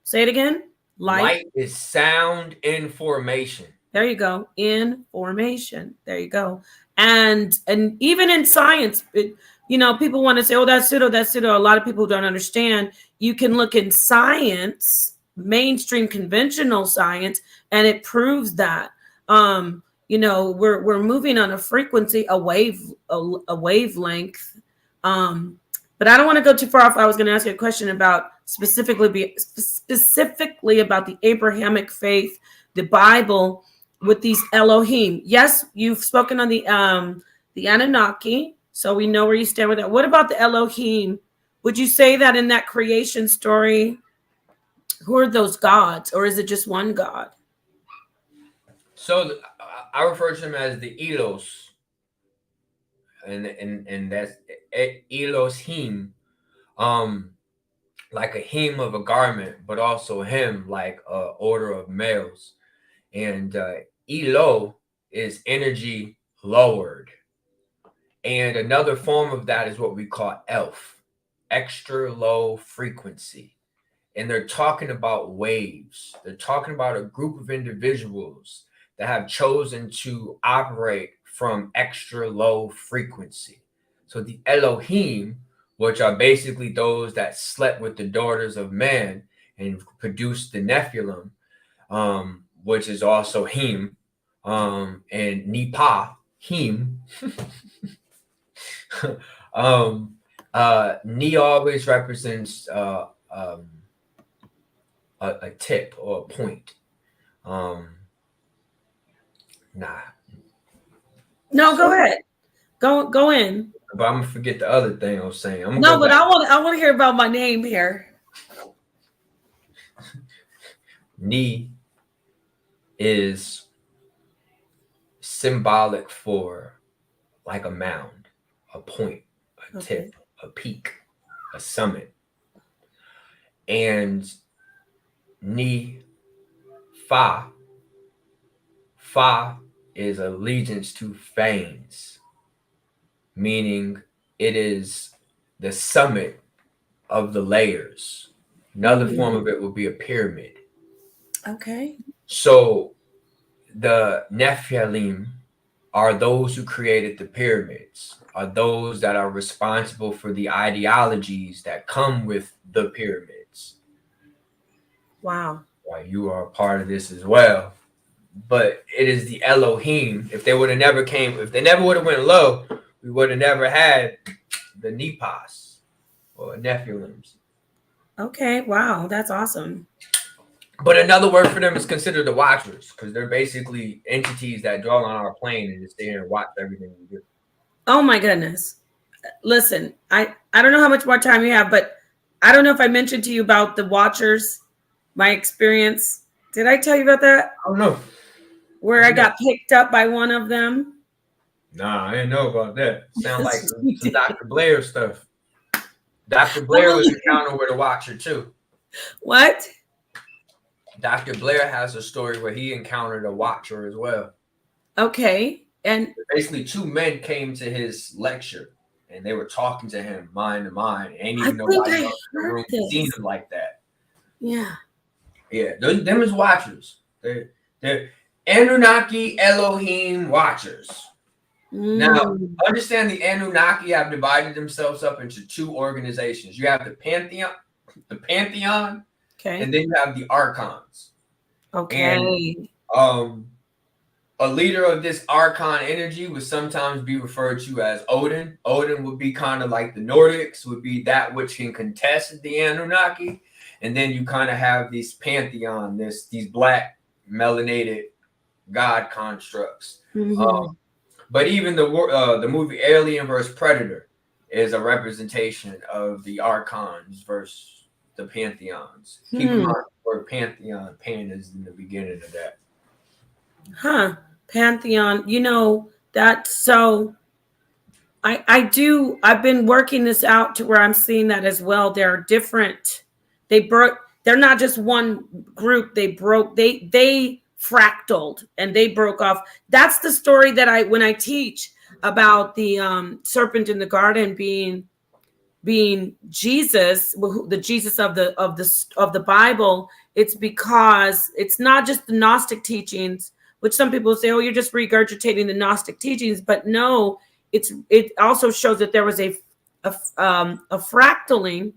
Say it again. Light is sound information. There you go. Information. There you go. And even in science, people want to say, oh, that's pseudo, that's pseudo. A lot of people don't understand. You can look in science, mainstream conventional science, and it proves that. We're moving on a frequency, a wavelength. But I don't want to go too far off. I was going to ask you a question about specifically about the Abrahamic faith, the Bible, with these Elohim. Yes, you've spoken on the Anunnaki, so we know where you stand with that. What about the Elohim? Would you say that in that creation story, who are those gods, or is it just one God? So I refer to them as the Elos, and that's Elohim, like a hem of a garment, but also him like a order of males. And Elo is energy lowered. And another form of that is what we call ELF, extra low frequency. And they're talking about waves. They're talking about a group of individuals that have chosen to operate from extra low frequency. So the Elohim, which are basically those that slept with the daughters of man and produced the Nephilim, which is also him, and Napah, him. Ni always represents a tip or a point. No, go ahead. Go in. But I'm gonna forget the other thing I was saying. No, but I want to hear about my name here. Ni is symbolic for like a mound, a point, a tip, a peak, a summit. And Ni Fa is allegiance to Fanes, meaning it is the summit of the layers. Another form of it would be a pyramid. Okay. So the Nephilim are those who created the pyramids, are those that are responsible for the ideologies that come with the pyramids. Wow. Right, you are a part of this as well. But it is the Elohim. If they would have never came, if they never would have went low, we would have never had the Napahs or Nephilims. Okay, wow, that's awesome. But another word for them is considered the Watchers, because they're basically entities that dwell on our plane and just stay here and watch everything we do. Oh my goodness. Listen, I don't know how much more time you have, but I don't know if I mentioned to you about the Watchers, my experience. Did I tell you about that? I don't know. Where I got picked up by one of them? Nah, I didn't know about that. Sound like some Dr. Blair stuff. Dr. Blair was encountered with a Watcher too. What? Dr. Blair has a story where he encountered a Watcher as well. Okay. And basically 2 men came to his lecture and they were talking to him mind to mind. Ain't even nobody else in the room seen him like that. Yeah. Yeah, them is Watchers. They're Anunnaki Elohim Watchers. Now, understand the Anunnaki have divided themselves up into 2 organizations. You have the Pantheon. the pantheon, Okay. and then you have the archons. Okay. And a leader of this archon energy would sometimes be referred to as Odin. Odin would be kind of like the Nordics, would be that which can contest the Anunnaki. And then you kind of have these pantheon, these black melanated god constructs. Mm-hmm. But even the movie Alien vs. Predator is a representation of the archons versus the pantheons. Keep in mind the word pantheon, pan is in the beginning of that. Huh. Pantheon. You know, that's so I've been working this out to where I'm seeing that as well. There are different, they're not just one group. They fractaled and they broke off. That's the story that when I teach about the serpent in the garden being Jesus, the Jesus of the Bible. It's because it's not just the Gnostic teachings, which some people say, oh, you're just regurgitating the Gnostic teachings, but no, it also shows that there was a fractaling.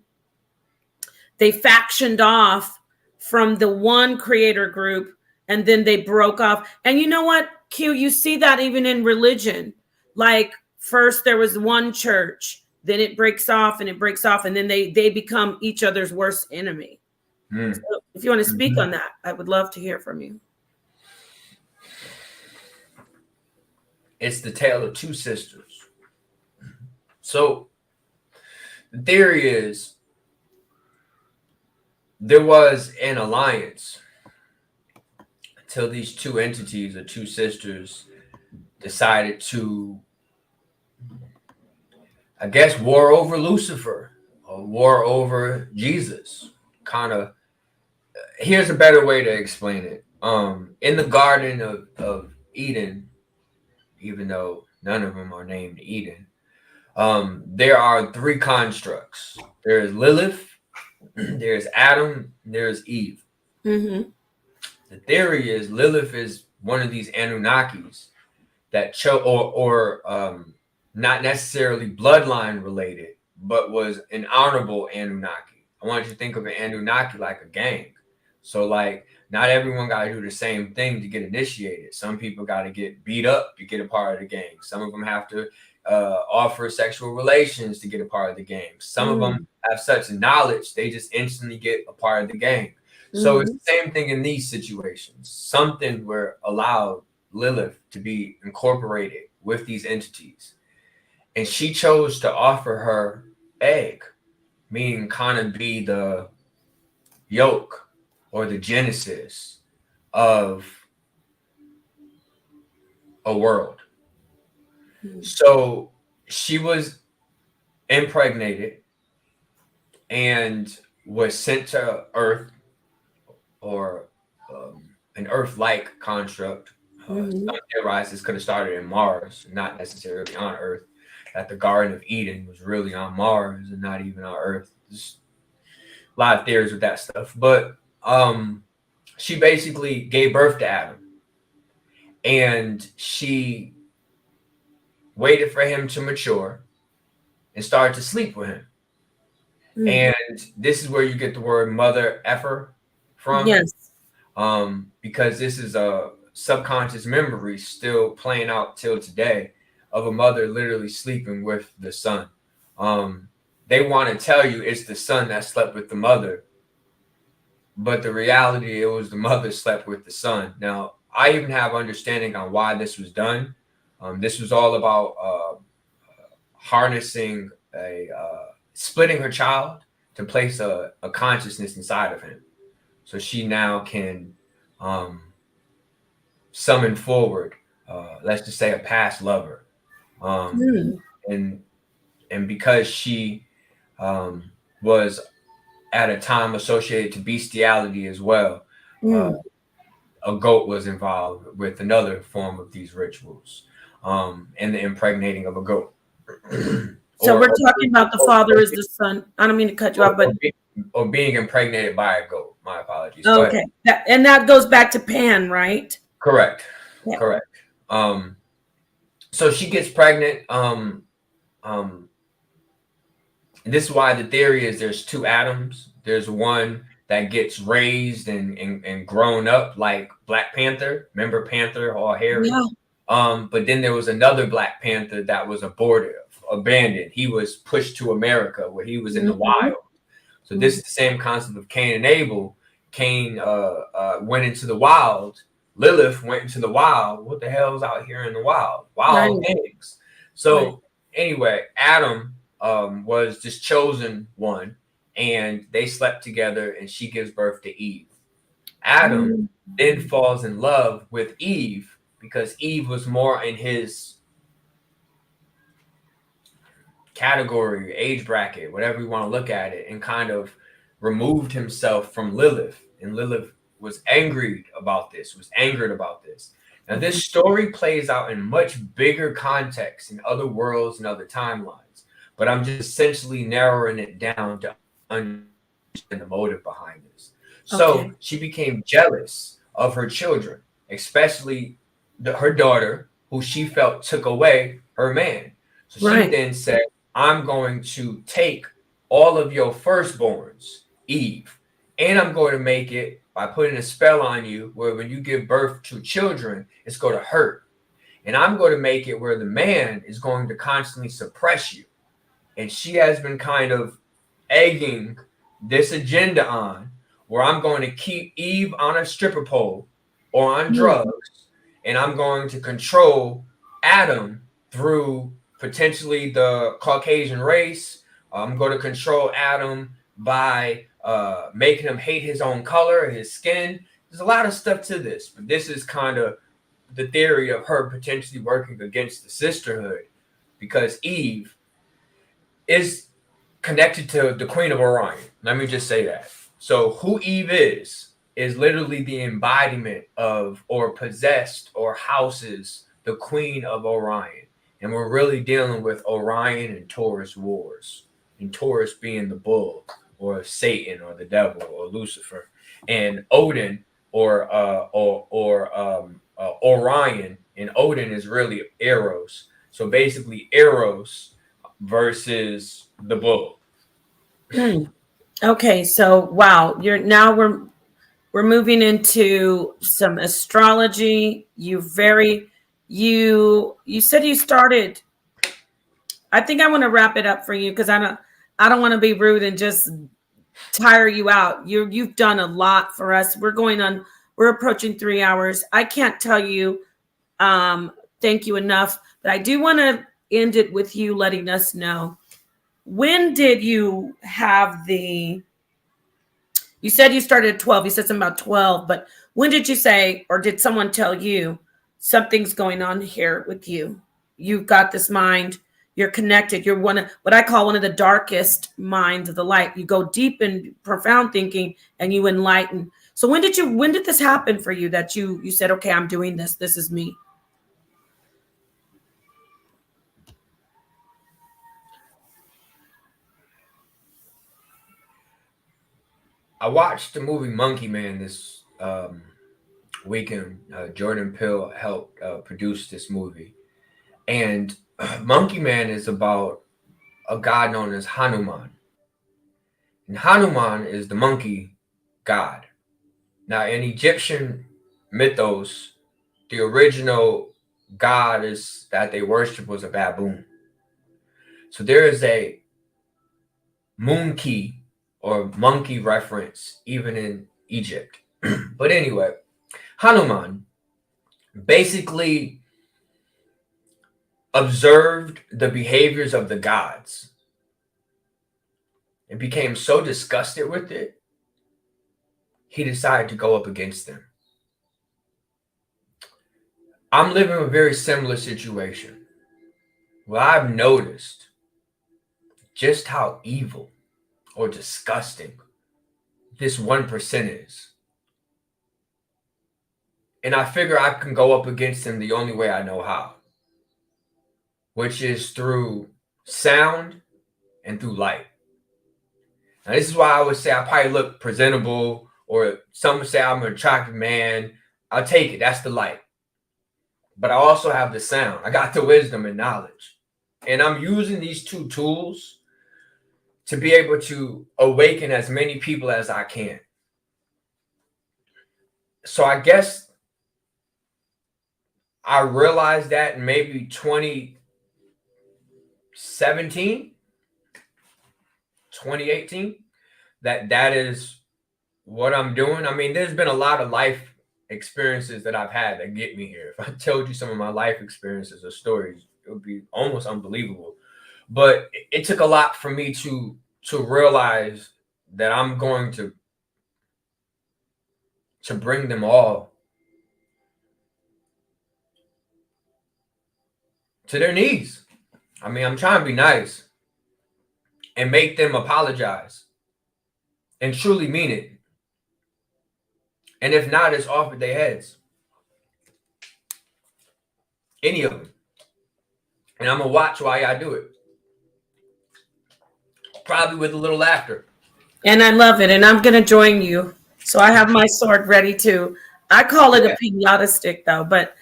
They factioned off from the one creator group, and then they broke off. And you know what, Q, you see that even in religion. Like first there was one church, then it breaks off, and then they become each other's worst enemy. So if you want to speak on that, I would love to hear from you. It's the tale of two sisters. So the theory is there was an alliance until these two entities or two sisters decided to, I guess, war over Lucifer or war over Jesus. Kind of, here's a better way to explain it. In the Garden of Eden, even though none of them are named Eden, there are three constructs. There's Lilith, there's Adam, there's Eve. Mm-hmm. The theory is Lilith is one of these Anunnakis that not necessarily bloodline related, but was an honorable Anunnaki. I want you to think of an Anunnaki like a gang. So like not everyone got to do the same thing to get initiated. Some people got to get beat up to get a part of the gang. Some of them have to offer sexual relations to get a part of the gang. Some of them have such knowledge, they just instantly get a part of the gang. So it's the same thing in these situations. Something were allowed Lilith to be incorporated with these entities. And she chose to offer her egg, meaning kind of be the yolk or the genesis of a world. So she was impregnated and was sent to Earth, or an Earth-like construct. Some theorize this could have started in Mars, not necessarily on Earth. That the Garden of Eden was really on Mars and not even on Earth. There's a lot of theories with that stuff. But she basically gave birth to Adam. And she waited for him to mature and started to sleep with him. And this is where you get the word mother effer from. Yes. Because this is a subconscious memory still playing out till today of a mother literally sleeping with the son. They want to tell you it's the son that slept with the mother, but the reality, it was the mother slept with the son. Now, I even have understanding on why this was done. This was all about harnessing splitting her child to place a consciousness inside of him. So she now can summon forward, let's just say, a past lover. And because she was at a time associated to bestiality as well, a goat was involved with another form of these rituals, and the impregnating of a goat. So we're talking about the father is the son. I don't mean to cut you off, but or being impregnated by a goat. My apologies. Okay, and that goes back to Pan, right? Correct. Yeah. Correct. So she gets pregnant. And And this is why the theory is there's two Adams. There's one that gets raised and grown up like Black Panther. Remember Panther, all hairy? Yeah. But then there was another Black Panther that was aborted, abandoned. He was pushed to America where he was in the wild. So this is the same concept of Cain and Abel. Cain went into the wild. Lilith went into the wild. What the hell's out here in the wild? Wild things. So anyway, Adam was this chosen one, and they slept together, and she gives birth to Eve. Adam then falls in love with Eve because Eve was more in his category, age bracket, whatever you want to look at it, and kind of removed himself from Lilith. And Lilith was angered about this. Now, this story plays out in much bigger context in other worlds and other timelines, but I'm just essentially narrowing it down to understand the motive behind this. So she became jealous of her children, especially her daughter, who she felt took away her man. So she then said, I'm going to take all of your firstborns, Eve, and I'm going to make it by putting a spell on you where when you give birth to children, it's going to hurt. And I'm going to make it where the man is going to constantly suppress you. And she has been kind of egging this agenda on where I'm going to keep Eve on a stripper pole or on drugs, and I'm going to control Adam through potentially the Caucasian race. I'm going to control Adam by making him hate his own color, his skin. There's a lot of stuff to this, but this is kind of the theory of her potentially working against the sisterhood because Eve is connected to the Queen of Orion. Let me just say that. So who Eve is literally the embodiment of or possessed or houses the Queen of Orion. And we're really dealing with Orion and Taurus wars. And Taurus being the bull or Satan or the devil or Lucifer. And Odin or Orion, and Odin is really Eros. So basically Eros versus the bull. Okay, so wow, we're moving into some astrology. You said you started. I think I want to wrap it up for you because I don't want to be rude and just tire you out. You've done a lot for us. We're approaching 3 hours. I can't tell you thank you enough, but I do want to end it with you letting us know, when did you have you said you started at 12, you said something about 12, but when did you say, or did someone tell you something's going on here with you? You've got this mind, you're connected, you're what I call one of the darkest minds of the light. You go deep in profound thinking and you enlighten. So when did this happen for you that you said, okay, I'm doing this, this is me? I watched the movie Monkey Man this weekend. Jordan Peele helped produce this movie. And Monkey Man is about a god known as Hanuman. And Hanuman is the monkey god. Now, in Egyptian mythos, the original god that they worship was a baboon. So there is a monkey or monkey reference even in Egypt. But anyway, Hanuman basically observed the behaviors of the gods and became so disgusted with it, he decided to go up against them. I'm living a very similar situation. Well, I've noticed just how evil or disgusting this 1% is. And I figure I can go up against them the only way I know how, which is through sound and through light. Now, this is why I would say I probably look presentable, or some would say I'm an attractive man. I'll take it. That's the light. But I also have the sound. I got the wisdom and knowledge. And I'm using these two tools to be able to awaken as many people as I can. So I guess I realized that in maybe 2017, 2018, that is what I'm doing. I mean, there's been a lot of life experiences that I've had that get me here. If I told you some of my life experiences or stories, it would be almost unbelievable. But it took a lot for me to realize that I'm going to bring them all to their knees. I mean, I'm trying to be nice and make them apologize and truly mean it. And if not, it's off with their heads. Any of them. And I'm going to watch while y'all do it. Probably with a little laughter. And I love it. And I'm going to join you. So I have my sword ready too. I call it a pinata stick though. But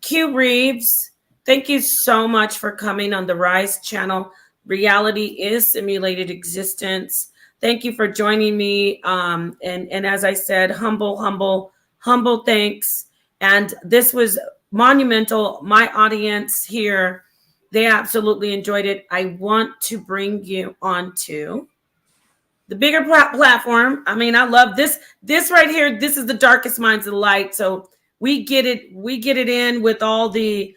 Q Reaves, thank you so much for coming on the R.I.S E channel. Reality is simulated existence. Thank you for joining me. And as I said, humble thanks. And this was monumental. My audience here, they absolutely enjoyed it. I want to bring you onto the bigger platform. I mean, I love this. This right here, this is the Darkest Minds of the Light. So we get it. We get it in with all the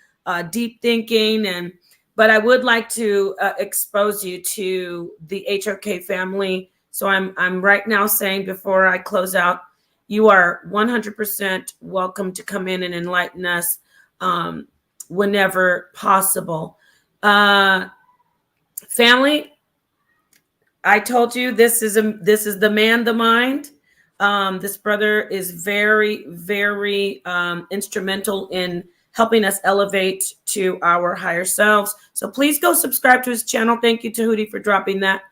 deep thinking. But I would like to expose you to the HOK family. So I'm right now saying, before I close out, you are 100% welcome to come in and enlighten us whenever possible. Family, I told you this is the man, the mind. This brother is very, very instrumental in helping us elevate to our higher selves. So please go subscribe to his channel. Thank you to Hootie for dropping that.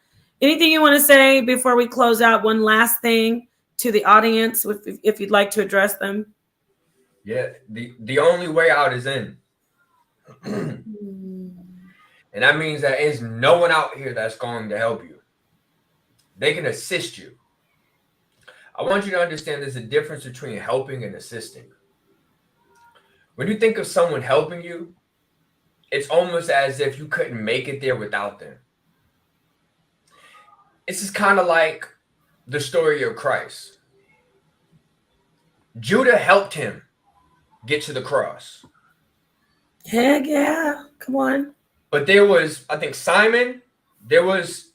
Anything you want to say before we close out? One last thing to the audience, if you'd like to address them. Yeah, the only way out is in. And that means that there's no one out here that's going to help you. They can assist you. I want you to understand there's a difference between helping and assisting. When you think of someone helping you, it's almost as if you couldn't make it there without them. This is kind of like the story of Christ. Judah helped him get to the cross. Heck yeah. Come on. But there was, I think, Simon. There was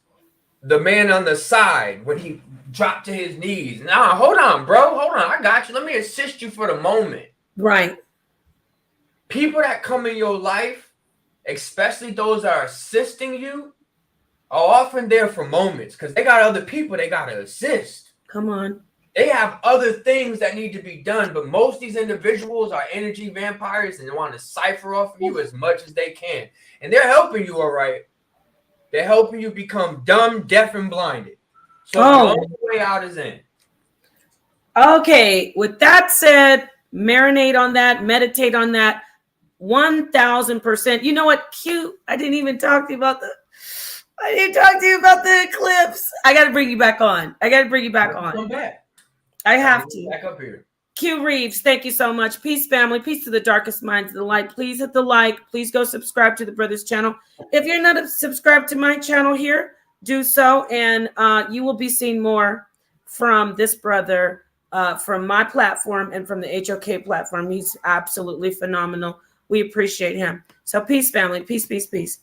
the man on the side when he dropped to his knees. Nah, hold on, bro. Hold on. I got you. Let me assist you for the moment. Right. People that come in your life, especially those that are assisting you, are often there for moments because they got other people they got to assist. Come on. They have other things that need to be done, but most of these individuals are energy vampires and they want to cipher off of you as much as they can. And they're helping you, all right. They're helping you become dumb, deaf, and blinded. So the only way out is in. Okay. With that said, marinate on that, meditate on that. 1000%. You know what? Cute. I didn't even talk to you about the eclipse. I got to bring you back on. Come back. I have to. Back up here. Q Reaves, thank you so much. Peace, family. Peace to the Darkest Minds of the Light. Please hit the like. Please go subscribe to the brother's channel. If you're not subscribed to my channel here, do so, and you will be seeing more from this brother, from my platform and from the HOK platform. He's absolutely phenomenal. We appreciate him. So peace, family. Peace, peace, peace.